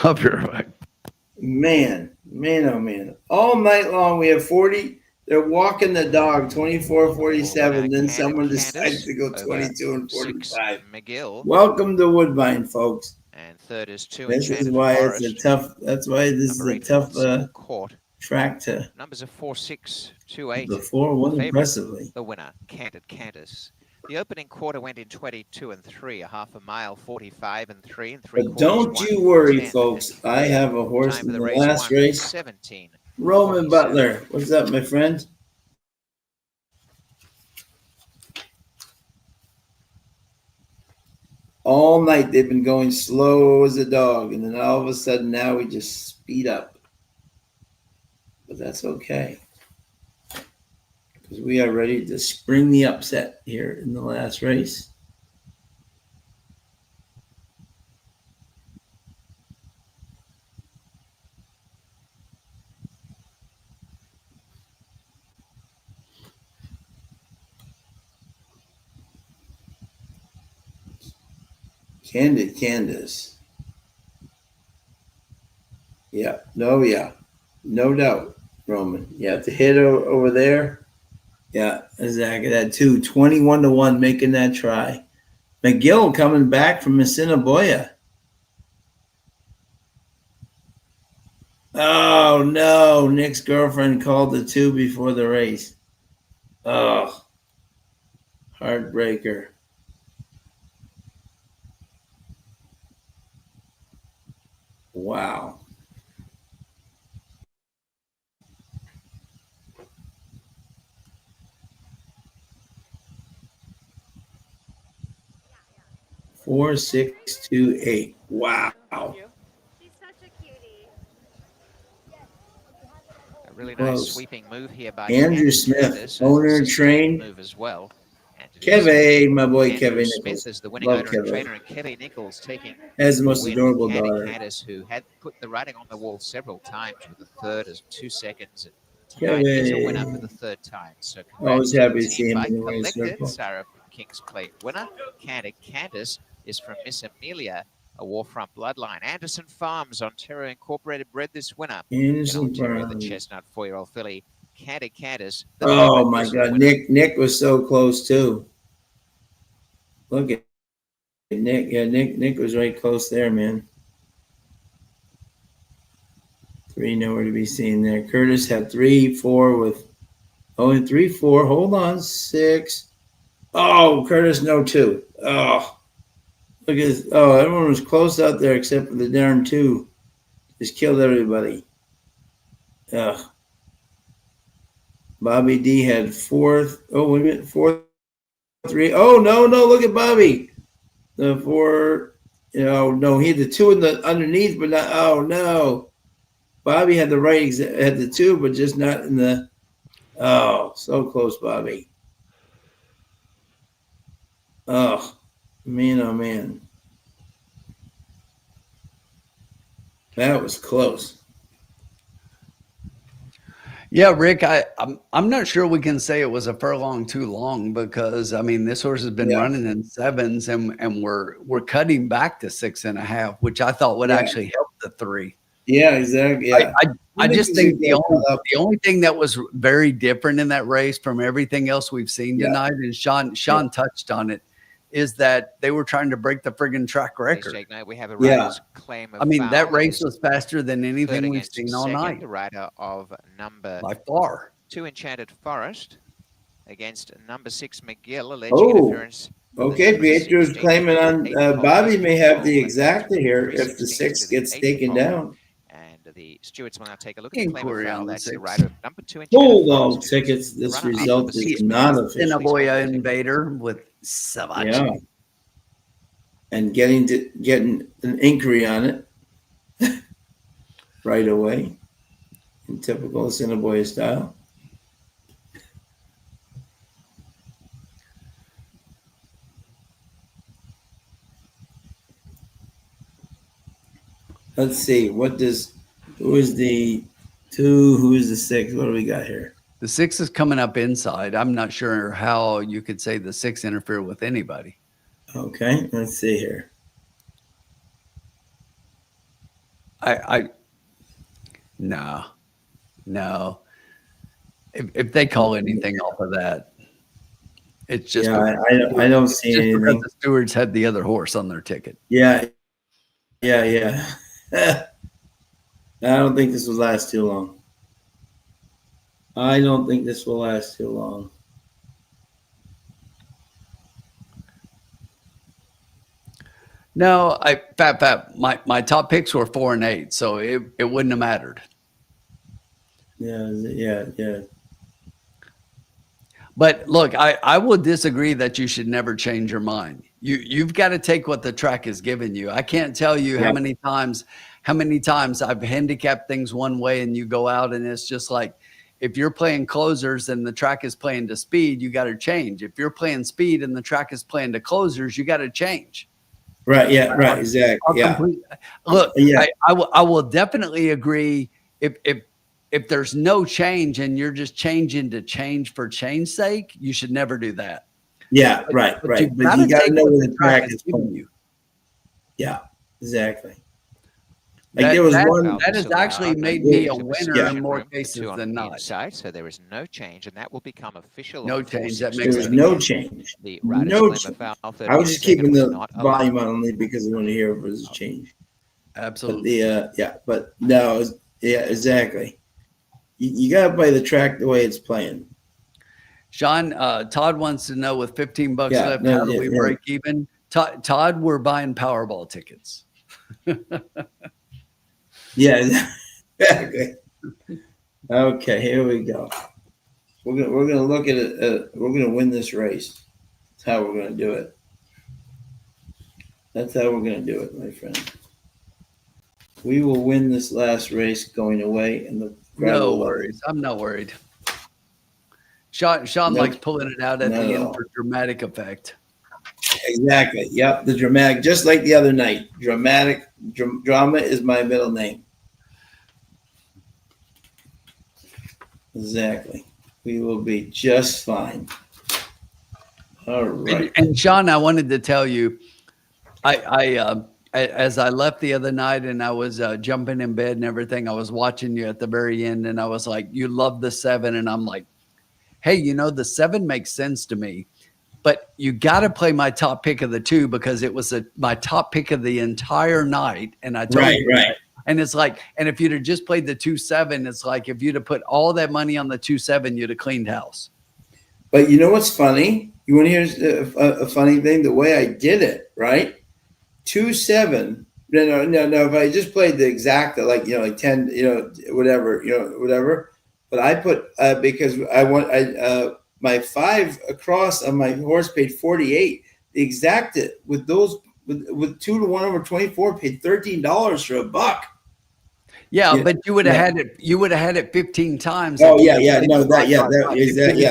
I'll be right back. Man, oh man. All night long we have 40. They're walking the dog 24:47. Then someone decides to go 22 and 45. McGill. Welcome to Woodbine, folks. And third is 2 This is Enchanted why Forest. it's a tough. That's why this Number is a 8 tough Symbol Court. track to Numbers are 4, 6, 2, 8. before. One Favorite, impressively. the winner, Candid Candace. The opening quarter went in 22 and 3, a half a mile, 45 and 3, and 3 But quarters. don't you worry, 10 folks. and I have a horse time in for the race last 1, race. 17. Roman 47. Butler. What's up, my friend? All night they've been going slow as a dog, and then all of a sudden now we just speed up. But that's okay, because we are ready to spring the upset here in the last race. Candid Candace. Yeah, no doubt, Roman. Yeah, to hit over there. Yeah, exactly. That too. 21 to 1 making that try. McGill coming back from Assiniboia. Oh no, Nick's girlfriend called the 2 before the race. Oh, heartbreaker. Wow. Four, 6, 2, 8. Wow. She's such a cutie. A really nice Close. sweeping move here by Andrew Candid Smith, Candace, owner, a sustained train. move as well. And it is Kevin, my boy Andrew Kevin Smith Nichols. is the winning Love owner and Kevin. trainer, and Kelly Nichols taking Has the most win. adorable Candid daughter. Candace, who had put the writing on the wall several times with the third as 2 seconds. And Kevin. tonight is a winner for the third time. So Always congrats to happy the to see team him by in the winner's Collected. circle. Sarah King's Plate winner. Candid Candace is from Miss Amelia, a Warfront bloodline. Anderson Farms, Ontario Incorporated, bred this winner. In Anderson Ontario, the Farms. chestnut 4-year-old filly, Candid Candace. Oh my God, Nick was so close too. Look at Nick. Yeah, Nick was right close there, man. 3 nowhere to be seen there. Curtis had 3, 4 with only 3, 4. Hold on, 6. Oh, Curtis no 2. Oh, look at this. Oh, everyone was close out there except for the darn 2. Just killed everybody. Ugh. Bobby D had 4th. Oh, wait a minute, 4th, 3. Oh no, look at Bobby. The 4. No, he had the 2 in the underneath, but not. Oh no. Bobby had the right, had the 2, but just not in the. Oh, so close, Bobby. Oh, man. That was close. Yeah, Rick, I'm not sure we can say it was a furlong too long, because I mean this horse has been running in 7s, and we're cutting back to 6.5, which I thought would actually help the 3. Yeah, exactly. Yeah. I just think the only thing that was very different in that race from everything else we've seen tonight, and Sean touched on it, is that they were trying to break the friggin' track record. We have a rider's claim of I mean, that foul. race was faster than anything Third we've against seen all second, night. The rider of number By far. 2 Enchanted Forest against number 6 McGill, alleging interference Okay, Pietro's claiming on Bobby may have the exacta here if the 6 gets taken down. And the stewards will now take a look at the claim of Inquiry foul. on the That's the 6. rider, number 2 in Hold on tickets. This result is not In a official. boya invader with Savage. Yeah. And getting an inquiry on it right away in typical Assiniboia style. Let's see. Who is the 2? Who is the 6? What do we got here? The 6 is coming up inside. I'm not sure how you could say the 6 interfere with anybody. Okay, let's see here. No. If they call anything off of that, it's just I don't see just anything. because the stewards had the other horse on their ticket. Yeah. I don't think this will last too long. No, my top picks were 4 and 8, so it wouldn't have mattered. Yeah. But look, I will disagree that you should never change your mind. You've got to take what the track has given you. I can't tell you how many times I've handicapped things one way and you go out and it's just like, if you're playing closers and the track is playing to speed, you got to change. If you're playing speed and the track is playing to closers, you got to change. Right. Yeah. Right. Exactly. Yeah. Look, Yeah. I will definitely agree if there's no change and you're just changing to change for change sake, you should never do that. Yeah. Right. But Right. you But you got to know where the track is giving going. you. Yeah. Exactly. Like there was one that has actually made me a winner in more cases than not. Inside, so there is no change, and that will become official. No change. That there makes was sense. no change. The No change. I was just keeping the volume on only because I want to hear if there's a change. Absolutely. But no, exactly. You got to play the track the way it's playing. Sean, Todd wants to know with $15 Yeah, left, no, how do yeah, we yeah. break even? Todd, we're buying Powerball tickets. Yeah, exactly. Okay, here we go. We're gonna look at it. We're gonna win this race. That's how we're gonna do it. That's how we're gonna do it, my friend. We will win this last race going away in the No worries. I'm not worried. Sean Nope. likes pulling it out at Not the at end all. for dramatic effect. Exactly. Yep. The dramatic, just like the other night. Drama is my middle name. Exactly. We will be just fine. All right. And Sean, I wanted to tell you, as I left the other night and I was jumping in bed and everything, I was watching you at the very end and I was like, you love the 7. And I'm like, hey, the 7 makes sense to me, but you got to play my top pick of the 2 because it was my top pick of the entire night. And I told you, Right. and it's like, and if you'd have just played the 2-7, it's like, if you'd have put all that money on the 2-7, you'd have cleaned house. But you know what's funny? You want to hear a funny thing? The way I did it, right? 2-7. No. If I just played the exacta, like 10, whatever. But I put because my 5 across on my horse paid 48. The exacta with 2 to 1 over 24 paid $13 for $1. Yeah, but you would have had it. You would have had it 15 times. Oh yeah. No, that exactly.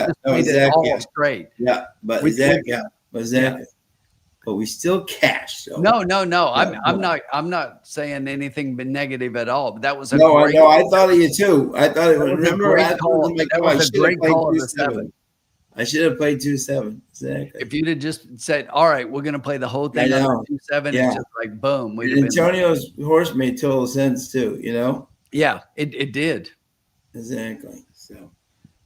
All straight. Yeah, but exactly. But we still cashed. So. No. I'm not saying anything but negative at all. But that was a no. great I thought of you too. I thought it was. a Remember, great I call. told him, That was a great call of the 7. I should have played 2-7. Exactly. If you'd have just said, "All right, we're going to play the whole thing on the 2-7," Yeah. it's just like boom. We'd have been Antonio's horse made total sense too. yeah, it did. Exactly. So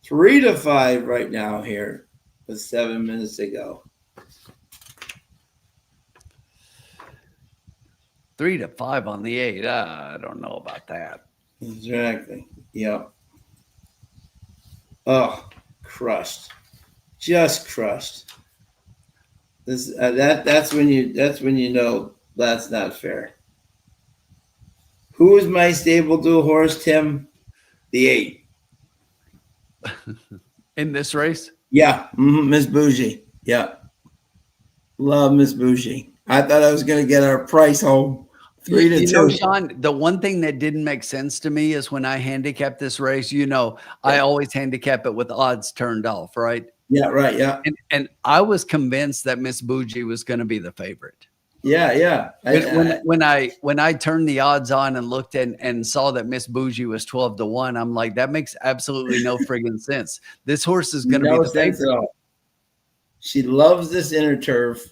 3-5 right now here with 7 minutes to go. 3-5 on the 8. I don't know about that. Exactly. Yep. Oh, crushed. Just crushed. This that's when you know that's not fair. Who is my stable dual horse, Tim? The 8. In this race? Yeah, Miss Bougie. Yeah, love Miss Bougie. I thought I was going to get our price home 3-2. Sean, the one thing that didn't make sense to me is when I handicap this race, I always handicap it with odds turned off, right? Yeah, right. Yeah, And I was convinced that Miss Bougie was going to be the favorite. yeah. When I turned the odds on and looked and saw that Miss Bougie was 12-1, I'm like, that makes absolutely no friggin' sense. This horse is going to be no the sense favorite. at all. She loves this inner turf.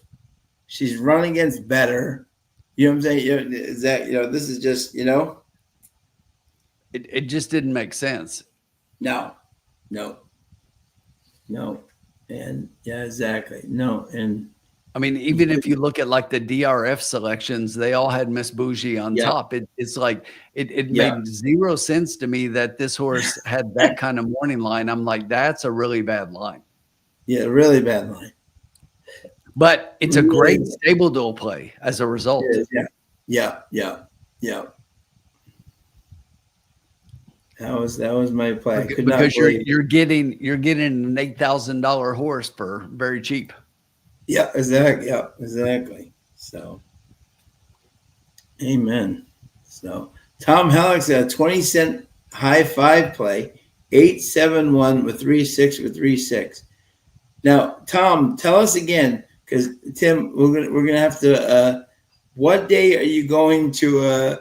She's run against better. You know what I'm saying? Is that this is just It just didn't make sense. no, and yeah, exactly no, and I mean, even if you look at like the DRF selections, they all had Miss Bougie on top. It's like it made zero sense to me that this horse had that kind of morning line. I'm like, that's a really bad line. yeah, really bad line. But it's a Really great bad. stable duel play as a result. Yeah. That was my play. I could not Because believe. you're getting an $8,000 horse for very cheap. Yeah, exactly. Yeah, exactly. So, amen. So, Tom Halleck's got a 20-cent high 5 play, 8-7-1 with 3-6 with 3-6. Now, Tom, tell us again, because Tim, we're gonna have to. What day are you going to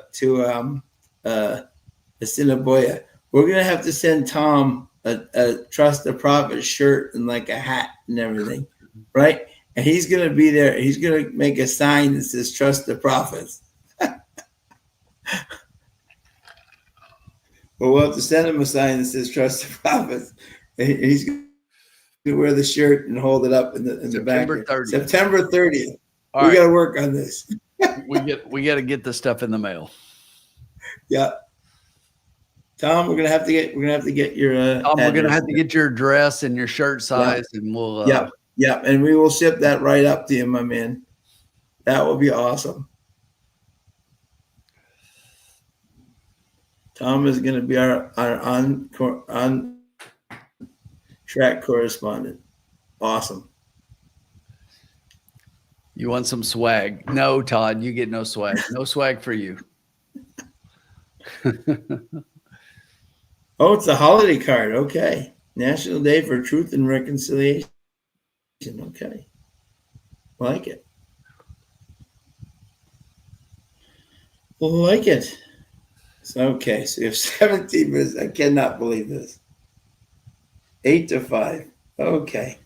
Assiniboia? We're gonna have to send Tom a Trust the Prophet shirt and like a hat and everything, right? And he's gonna be there. He's gonna make a sign that says "Trust the Prophets." Well, we'll have to send him a sign that says "Trust the Prophets." And he's gonna wear the shirt and hold it up in the back. September 30th. We got to work on this. we got to get the stuff in the mail. Yeah. Tom, we're gonna have to get your. Tom, we're gonna have to get your address and your shirt size, and we'll. Yeah, and we will ship that right up to you, my man. That will be awesome. Tom is going to be our on track correspondent. Awesome. You want some swag? No, Todd, you get no swag. No swag for you. Oh, it's a holiday card. Okay. National Day for Truth and Reconciliation. Okay. Like it. Like it. So, okay. So you have 17 minutes. I cannot believe this. 8-5. Okay.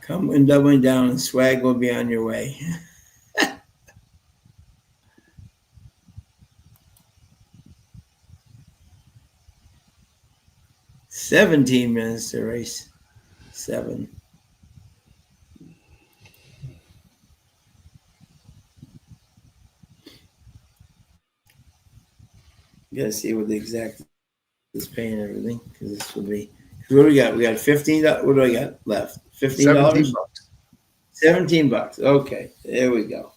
Come and doubling down, and swag will be on your way. $17 to race 7. You gotta see what the exact is paying everything, because this will be. What do we got? We got $15. What do I got left? $15. $17. Okay, there we go.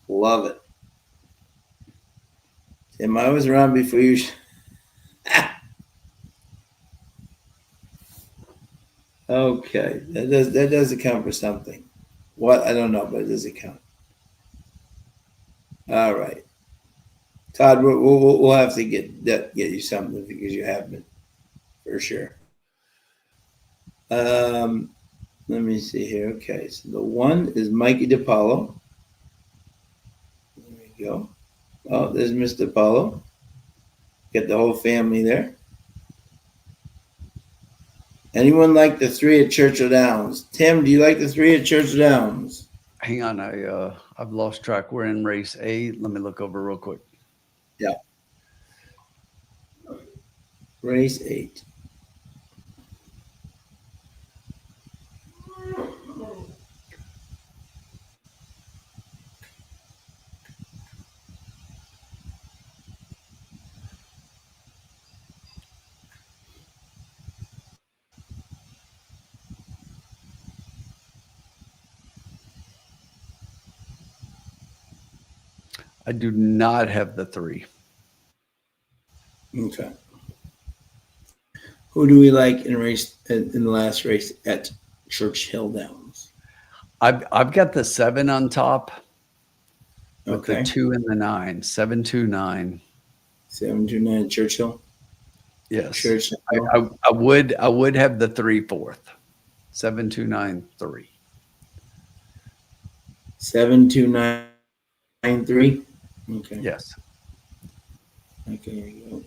Love it. Tim, I was around before you. Okay, that does account for something. What, I don't know, but it does account. All right, Todd, we'll have to get you something because you have been for sure. Let me see here. Okay, so the 1 is Mikey DiPaolo. There we go. Oh, there's Mr. DiPaolo. Get the whole family there. Anyone like the 3 at Churchill Downs? Tim, do you like the 3 at Churchill Downs? Hang on, I've lost track. We're in race 8. Let me look over real quick. Yeah. Race 8. I do not have the 3. Okay. Who do we like in the last race at Churchill Downs? I've got the 7 on top with Okay. the 2 and the 9. 729. 729 Churchill. Yes. Churchill. I would have the 3 fourth. 7293. 7293. Okay. Yes. Okay, here you go.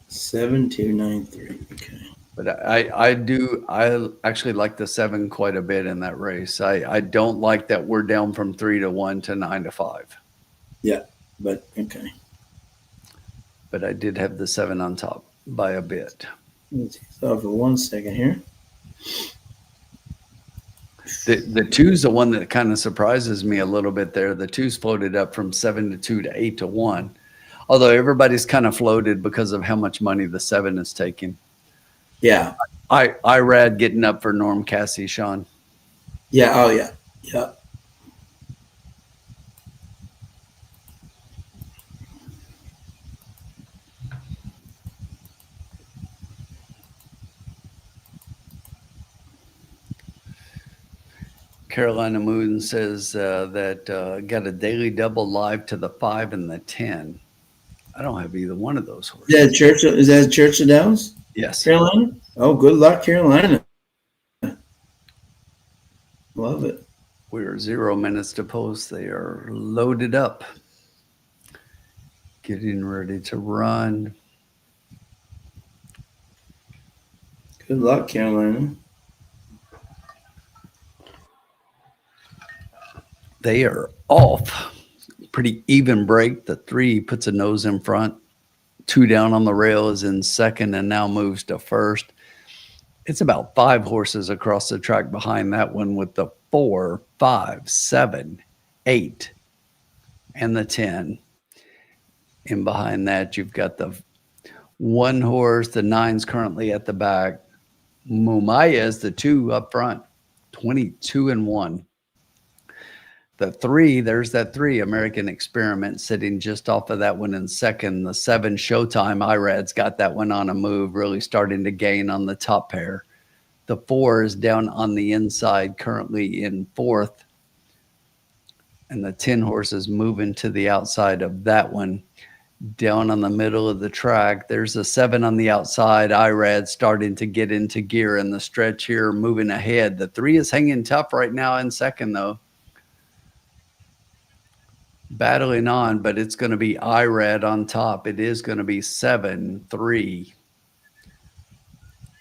7293. Okay. But I actually like the 7 quite a bit in that race. I don't like that we're down from 3-1 to 9-5. Yeah, but okay. But I did have the 7 on top by a bit. Let's stop for 1 second here. The 2's the one that kind of surprises me a little bit there. The 2's floated up from 7-2 to 8-1. Although everybody's kind of floated because of how much money the 7 is taking. Yeah. IRAD getting up for Norm Cassie, Sean. Yeah. Oh, yeah. Yeah. Carolina Moon says that got a daily double live to the 5 and the 10. I don't have either one of those horses. Is that Churchill Downs? Yes. Carolina? Oh, good luck, Carolina. Love it. We're 0 minutes to post. They are loaded up. Getting ready to run. Good luck, Carolina. They are off. Pretty even break. The 3 puts a nose in front. 2 down on the rail is in second and now moves to first. It's about 5 horses across the track behind that one with the 4, 5, 7, 8, and the 10. And behind that, you've got the 1 horse. The 9's currently at the back. Mumaya is the 2 up front. 22-1. The 3, there's that 3 American Experiment sitting just off of that one in second. The 7 Showtime IRAD's got that one on a move, really starting to gain on the top pair. The 4 is down on the inside, currently in fourth. And the 10 horse is moving to the outside of that one, down on the middle of the track. There's a 7 on the outside. IRAD starting to get into gear in the stretch here, moving ahead. The 3 is hanging tough right now in second, though. Battling on, but it's going to be IRAD on top. It is going to be 7-3,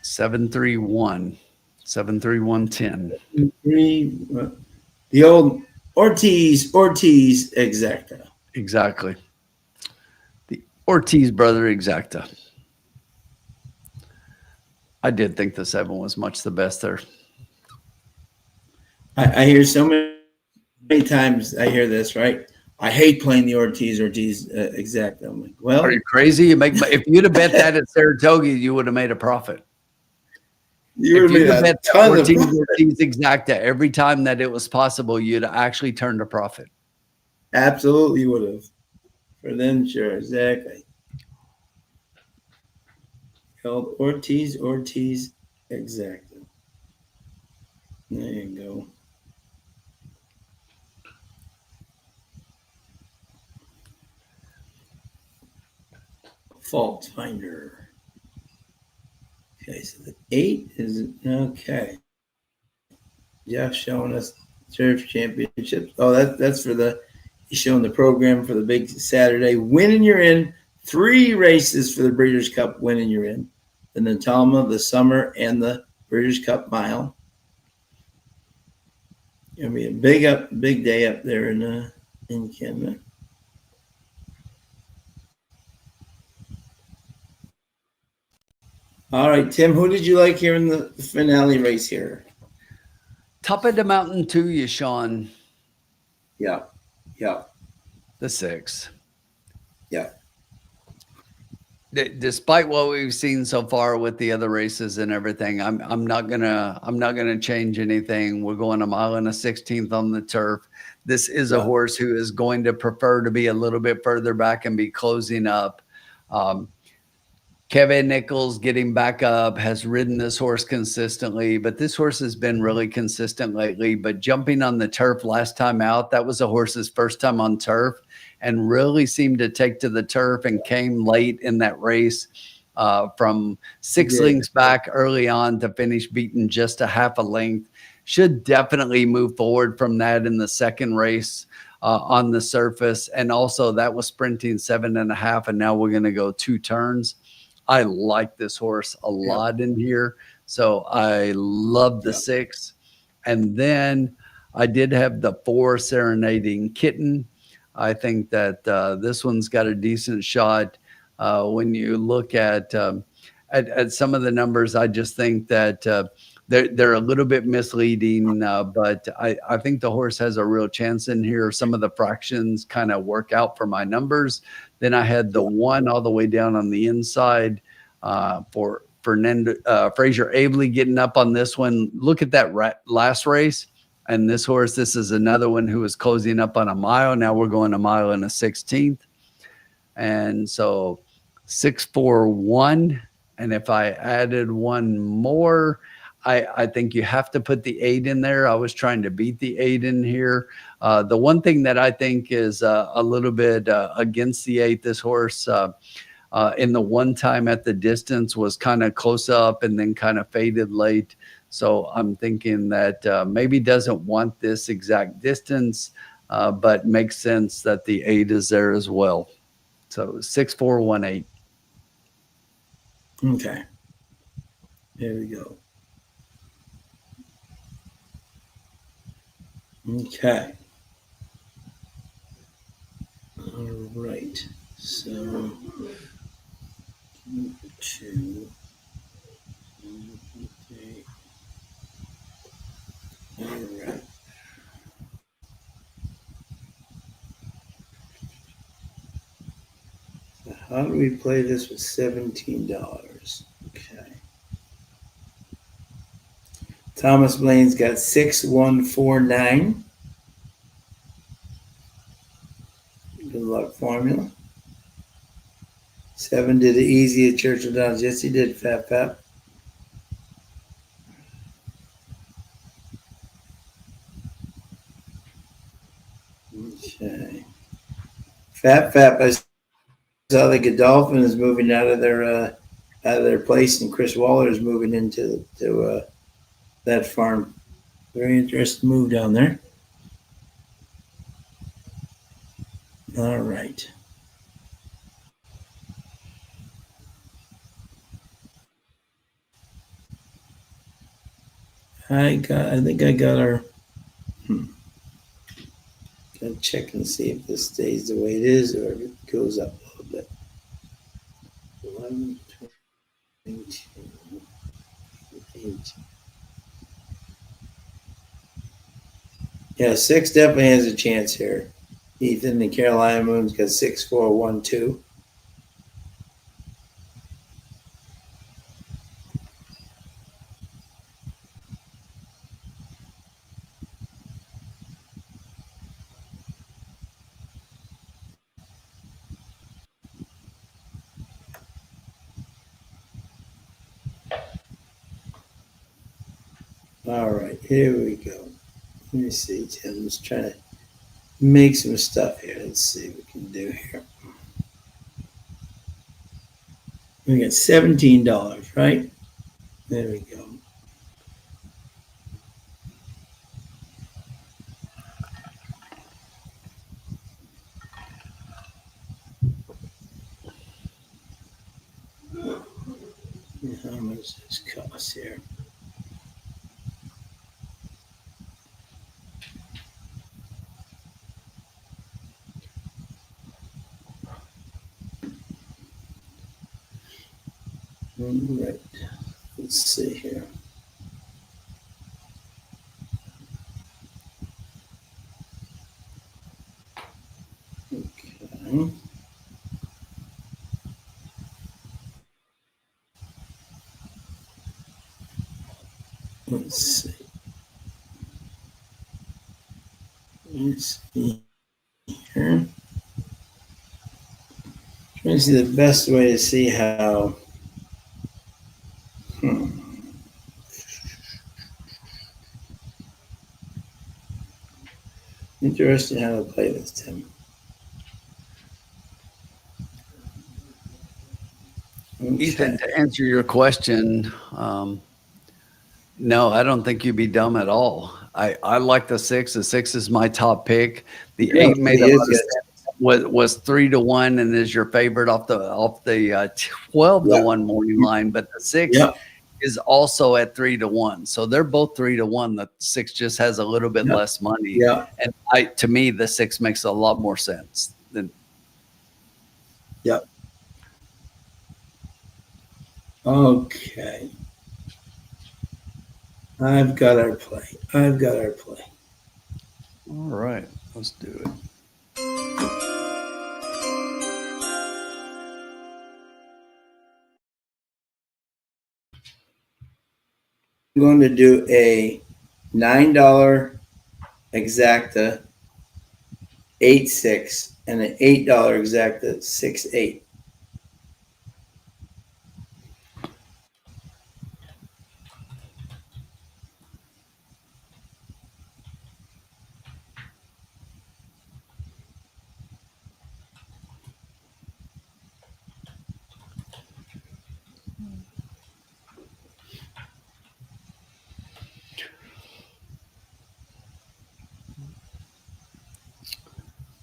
7-3-1, 7-3-1-10. 3, the old Ortiz exacta. Exactly. The Ortiz brother exacta. I did think the 7 was much the best there. I hear so many times I hear this, right? I hate playing the Ortiz exacta. I'm like, well, Are you crazy? If you'd have bet that at Saratoga, you would have made a profit. you If you'd have made a bet ton of Ortiz profit. exacta every time that it was possible, you'd have actually turned a profit. Absolutely would have. For them, sure, exactly. Called Ortiz exacta. There you go. Fault finder. Okay, so the 8 is okay. Jeff showing us Turf Championships. Oh, that's for he's showing the program for the big Saturday. Winning you're in. 3 races for the Breeders' Cup. Winning you're in. The Natalma, the Summer, and the Breeders' Cup Mile. Gonna be a big day up there in Canada. All right, Tim, who did you like here in the finale race here? Top of the mountain to you, Sean. Yeah. The 6. Yeah. Despite what we've seen so far with the other races and everything, I'm not gonna change anything. We're going a mile and a 16th on the turf. This is a horse who is going to prefer to be a little bit further back and be closing up. Um, Kevin Nichols getting back up has ridden this horse consistently, but this horse has been really consistent lately. But jumping on the turf last time out, that was a horse's first time on turf and really seemed to take to the turf and came late in that race from six lengths back early on to finish beating just a half a length. Should definitely move forward from that in the second race on the surface. And also that was sprinting 7.5, and now we're going to go 2 turns. I like this horse a lot in here. So I love the 6. And then I did have the 4 Serenading Kitten. I think that this one's got a decent shot. When you look at some of the numbers, I just think that they're a little bit misleading, but I think the horse has a real chance in here. Some of the fractions kind of work out for my numbers. Then I had the 1 all the way down on the inside for Fernando Fraser Abley getting up on this one. Look at that last race. And this horse, this is another one who was closing up on a mile. Now we're going a mile and a 16th. And so 641. And if I added 1 more, I think you have to put the 8 in there. I was trying to beat the 8 in here. The one thing that I think is a little bit against the 8, this horse in the one time at the distance was kind of close up and then kind of faded late. So I'm thinking that maybe doesn't want this exact distance, but makes sense that the 8 is there as well. So 6418. Okay. There we go. Okay. All right. So 2. Okay. All right. So how do we play this with $17? Okay. Thomas Blaine's got 6149. Good luck formula. 7 did it easy at Churchill Downs. Yes, he did, Fat Fat. Okay. Fat Fat, I saw the Godolphin is moving out of their place, and Chris Waller is moving into that farm. Very interesting move down there. All right. I think I got our. Gotta check and see if this stays the way it is or if it goes up a little bit. 11, 22, 8. Yeah, 6 definitely has a chance here. Ethan, the Carolina Moon's got 6412. All right, here we go. Let me see, Tim's trying to make some stuff here. Let's see what we can do here. We got $17, right? There we go. How much does this cost here? All right, let's see here. Okay. Let's see here. Trying to see the best way to see how. Interesting how to play this, Tim. Okay. Ethan, to answer your question, no, I don't think you'd be dumb at all. I like the 6. The 6 is my top pick. The 8 made a lot of sense. Was 3 to 1 and is your favorite off the 12 to 1 morning line, but the 6 is also at 3 to 1. So they're both 3 to 1. The 6 just has a little bit less money. Yeah. And to me, the 6 makes a lot more sense than. Yep. Okay. I've got our play. All right, let's do it. I'm going to do a $9 exacta 8-6 and an $8 exacta 6-8.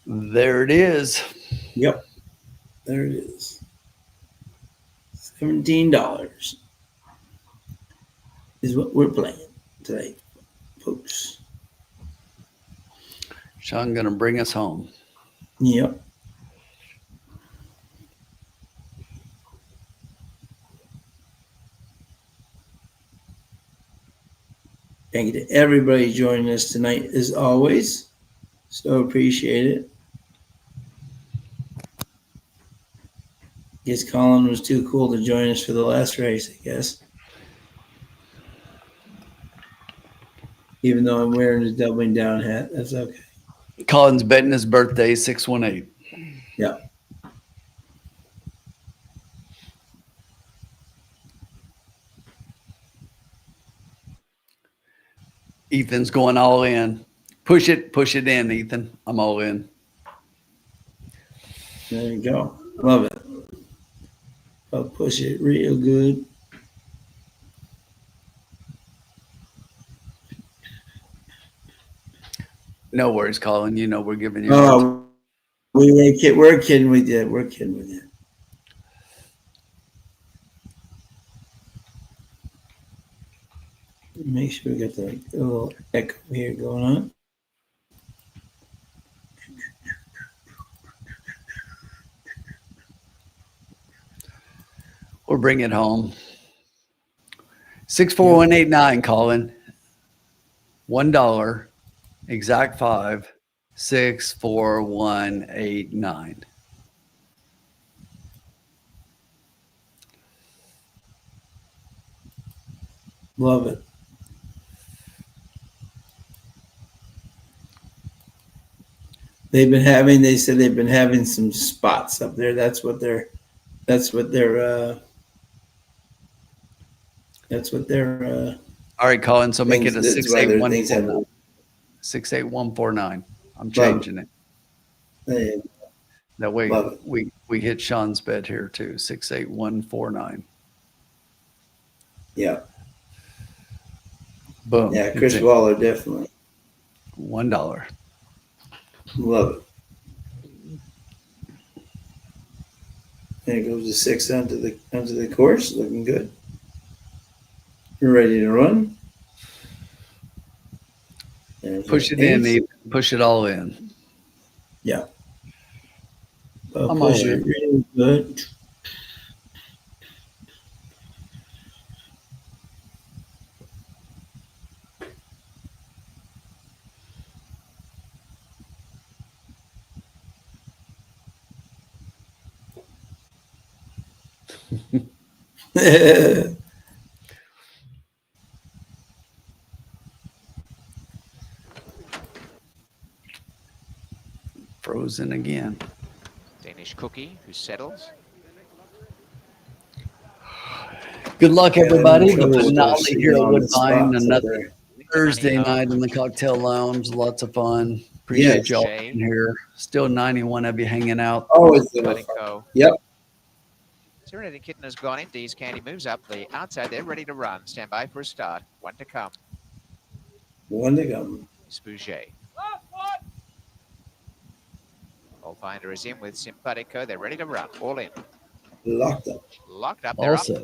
There it is. Yep. There it is. $17 is what we're playing today, folks. Sean gonna bring us home. Yep. Thank you to everybody joining us tonight, as always. So appreciate it. Guess Colin was too cool to join us for the last race, I guess. Even though I'm wearing his doubling down hat, that's okay. Colin's betting his birthday, 618. Yeah. Ethan's going all in. Push it in, Ethan. I'm all in. There you go. Love it. I'll push it real good. No worries, Colin. You know we're giving you. Oh, we're kidding with you. We're kidding with you. Make sure we got the little echo here going on. We'll bring it home. 64189, Colin. $1. Exact 5. 64189. Love it. They said they've been having some spots up there. That's what they're All right, Colin. So make it a 68149. 68149. I'm changing it. That way we hit Sean's bet here too. 68149. Yeah. Boom. Yeah, Chris Waller, definitely. $1. Love it. There goes the 6 onto the course, looking good. We're ready to run. Push it in, Ethan. Push it all in. Yeah. I'm push all it in. really good. Frozen again. Danish Cookie, who settles. Good luck, Yeah, everybody. I'm The sure finale they'll here at sit down the Woodbine. spots Another there. Thursday night in the cocktail lounge. Lots of fun. Yes. Appreciate y'all being here. Still 91 of you hanging out. Always a Letting little fun. go. Yep. Serenity Kitten has gone in. Dee's Candy moves up the outside. They're ready to run. Stand by for a start. One to come. One to go. Spouget. Finder is in with Simpatico. They're ready to run. All in. Locked up. Locked up. They're up. Also,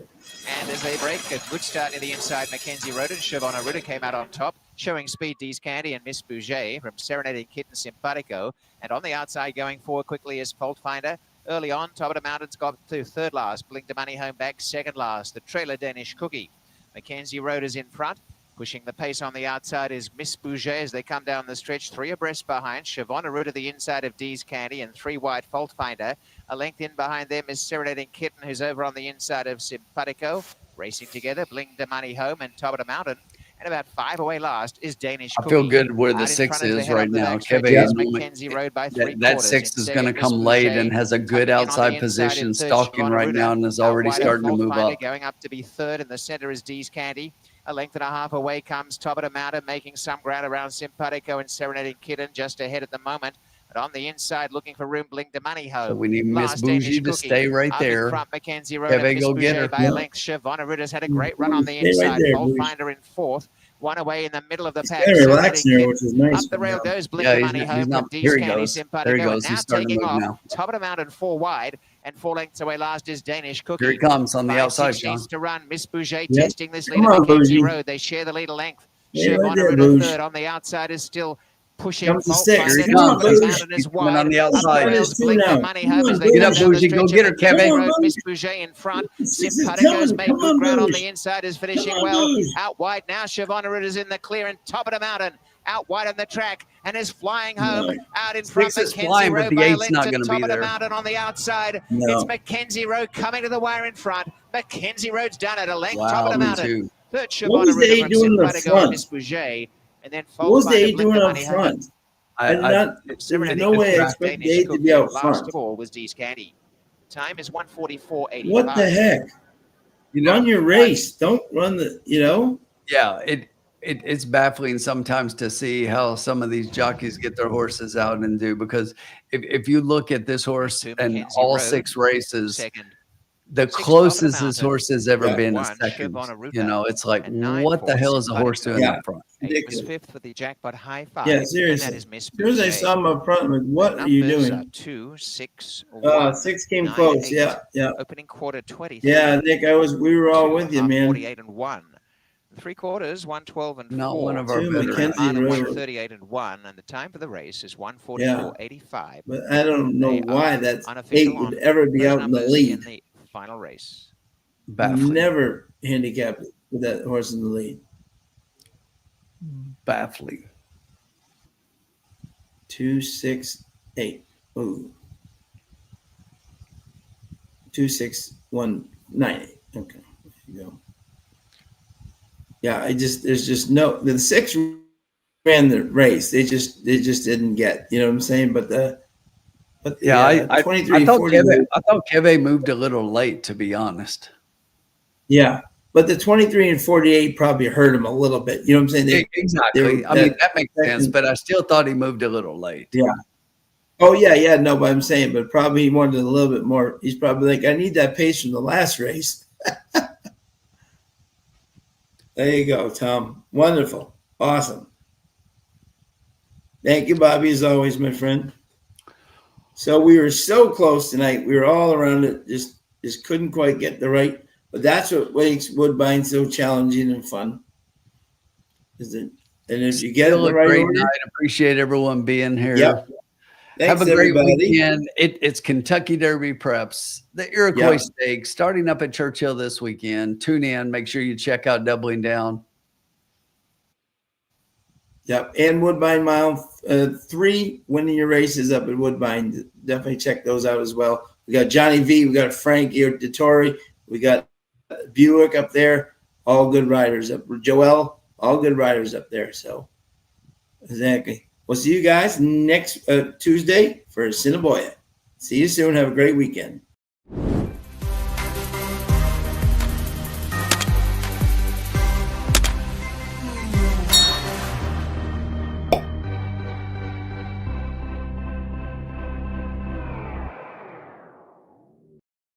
And as they break, a good start near the inside. Mackenzie Roden. Siobhan Ruta came out on top, showing speed. Dee's Candy and Miss Bouget from Serenity Kitten Simpatico. And on the outside, going forward quickly is Fault Finder. Early on, top of the mountains got to third last. Blink the Money home back second last. The trailer Danish Cookie. Mackenzie Roden is in front. Pushing the pace on the outside is Miss Bouget as they come down the stretch. 3 abreast behind. Siobhan Ruta to the inside of Dee's Candy and 3 wide Fault Finder. A length in behind them is Serenading Kitten, who's over on the inside of Simpatico. Racing together, Bling the Money home and top of the mountain. And about 5 away last is Danish I Cookie. feel good where Out the in 6 front as they is head right up the now. backstretch Kevin, is Mackenzie Road by 3 that quarters. 6 In is going to second, come Miss late Bouget. and has a good Coming in on the outside inside position, in third, stalking Siobhan right Ruta. now, and is Out already wide of starting to Fault move Finder, up. going up to be third. In the center is Dee's Candy. A length and a half away comes top of the mountain, making some ground around Simpatico and Serenading Kitten just ahead at the moment. But on the inside, looking for room, Blink the Money home. So we need Miss Last Danish Bougie to Cookie. stay right Up there. in front, Mackenzie Road and Kevin, Miss go get Bouget her. by a length. Siobhan Rita's had a great run on the Stay right inside. there, Fault Bougie. Finder in fourth. One away in the middle of the He's pack. kind of Serenading relaxing there, Kitten. which is nice. Up the for rail him. goes Blink Yeah, the he's Money not- home not- from Dee's here he Candy goes. There he Simpatico. goes. And now He's starting to taking move off. now. Top of the mountain, 4 wide. And 4 lengths away last is Danish Cookie. Here he comes on the 5 outside, 16 Sean. to run. Miss Bouget Yep. testing this lead Come at on, Mackenzie Bougie. Road. They share the lead a length. Stay right Siobhan there, Ruta Bougie. third. On the outside is still pushing. Comes the Fault 6. Finder. Here he Come Top on, of the comes. Bougie. mountain is Coming on wide. the Up the outside. Minus rails, 2 Blink the now. Money Come home on, as they Get go up, down the Bougie. Go stretch. get her, of Mackenzie Kevin. Road. Come on, Miss Bouget in front. This is Simpatico's coming. made Come good on, ground on Bougie. the inside, is finishing Come on, well. Bougie. Out wide now, Siobhan Rita's in the clear and top of the mountain. Out wide on the track and is flying home. No. Out in front, 6 is Mackenzie flying, but Road the by a 8's length not to going to top be of the there. mountain on the outside. No. It's Mackenzie Road coming to the wire in front. Mackenzie Road's done at a length, top Wow, of the me mountain. too. Third, What Siobhan was the Rita 8 from doing in the Simpatico and front? Miss Bouget. And then What was the Fault 8 Finder, Blink doing the up Money home. front? I did I, not. There's Serenity no way I Kitten, expect the Danish 8 to be Cookie. out Last front. of all was Dee's Candy. Time is 1:44.85. What the heck? you know, Run your race. Don't run the. yeah, it's baffling sometimes to see how some of these jockeys get their horses out and do, because if you look at this horse To and Mackenzie all Road, 6 races, Second. the 6 top of the closest this mountain. horse has ever Yeah. been One, is second. Siobhan Ruta. You know, it's like, And 9 what the for hell is the horse Simpatico. doing Yeah. up front? 8 was Ridiculous. 5th with the jackpot high 5. Yeah, And that seriously. is Miss As soon as I Bouget. saw him up front, I'm like, what are you Numbers doing? are 2, 6, 1. 6 came 9, close. 8. Yeah, yeah. Opening quarter 23. Yeah, Nick, we were all 2, with you, half man. 48 and 1. 3 quarters, 112 and 4. Not one of our Two better. Mackenzie Final Road. 138 and 1. And the time for the race is 1:44.85. But I don't know They why are that unofficial 8 would on ever be those out in the numbers lead. in the final race. Baffling. Never handicapped with that horse in the lead. Baffling. 2, 6, 8. Ooh. 2, 6, 1, 9, 8. Okay. There you go. Yeah, there's just the 6 ran the race. They just didn't get, you know what I'm saying? But Yeah, I 23 thought 40. I thought Kevin moved a little late, to be honest. Yeah. But the 23 and 48 probably hurt him a little bit. You know what I'm saying? Exactly. I mean, that makes sense, but I still thought he moved a little late. Yeah. Oh, yeah. No, but I'm saying, but probably he wanted a little bit more. He's probably like, I need that pace from the last race. There you go, Tom. Wonderful. Awesome. Thank you, Bobby, as always, my friend. So we were so close tonight. We were all around it. Just couldn't quite get the right. But that's what makes Woodbine so challenging and fun. And if you get Still the a right great order, night. Appreciate everyone being here. yep. Thanks, Have a great everybody. weekend. It's Kentucky Derby preps, the Iroquois Yep. Stakes starting up at Churchill this weekend. Tune in. Make sure you check out Doubling Down. Yep. And Woodbine Mile 3 winning your races up at Woodbine. Definitely check those out as well. We got Johnny V. We got Frank Dettori. We got Buick up there. All good riders up. Joel, all good riders up there. So, exactly. We'll see you guys next Tuesday for Assiniboia. See you soon. Have a great weekend.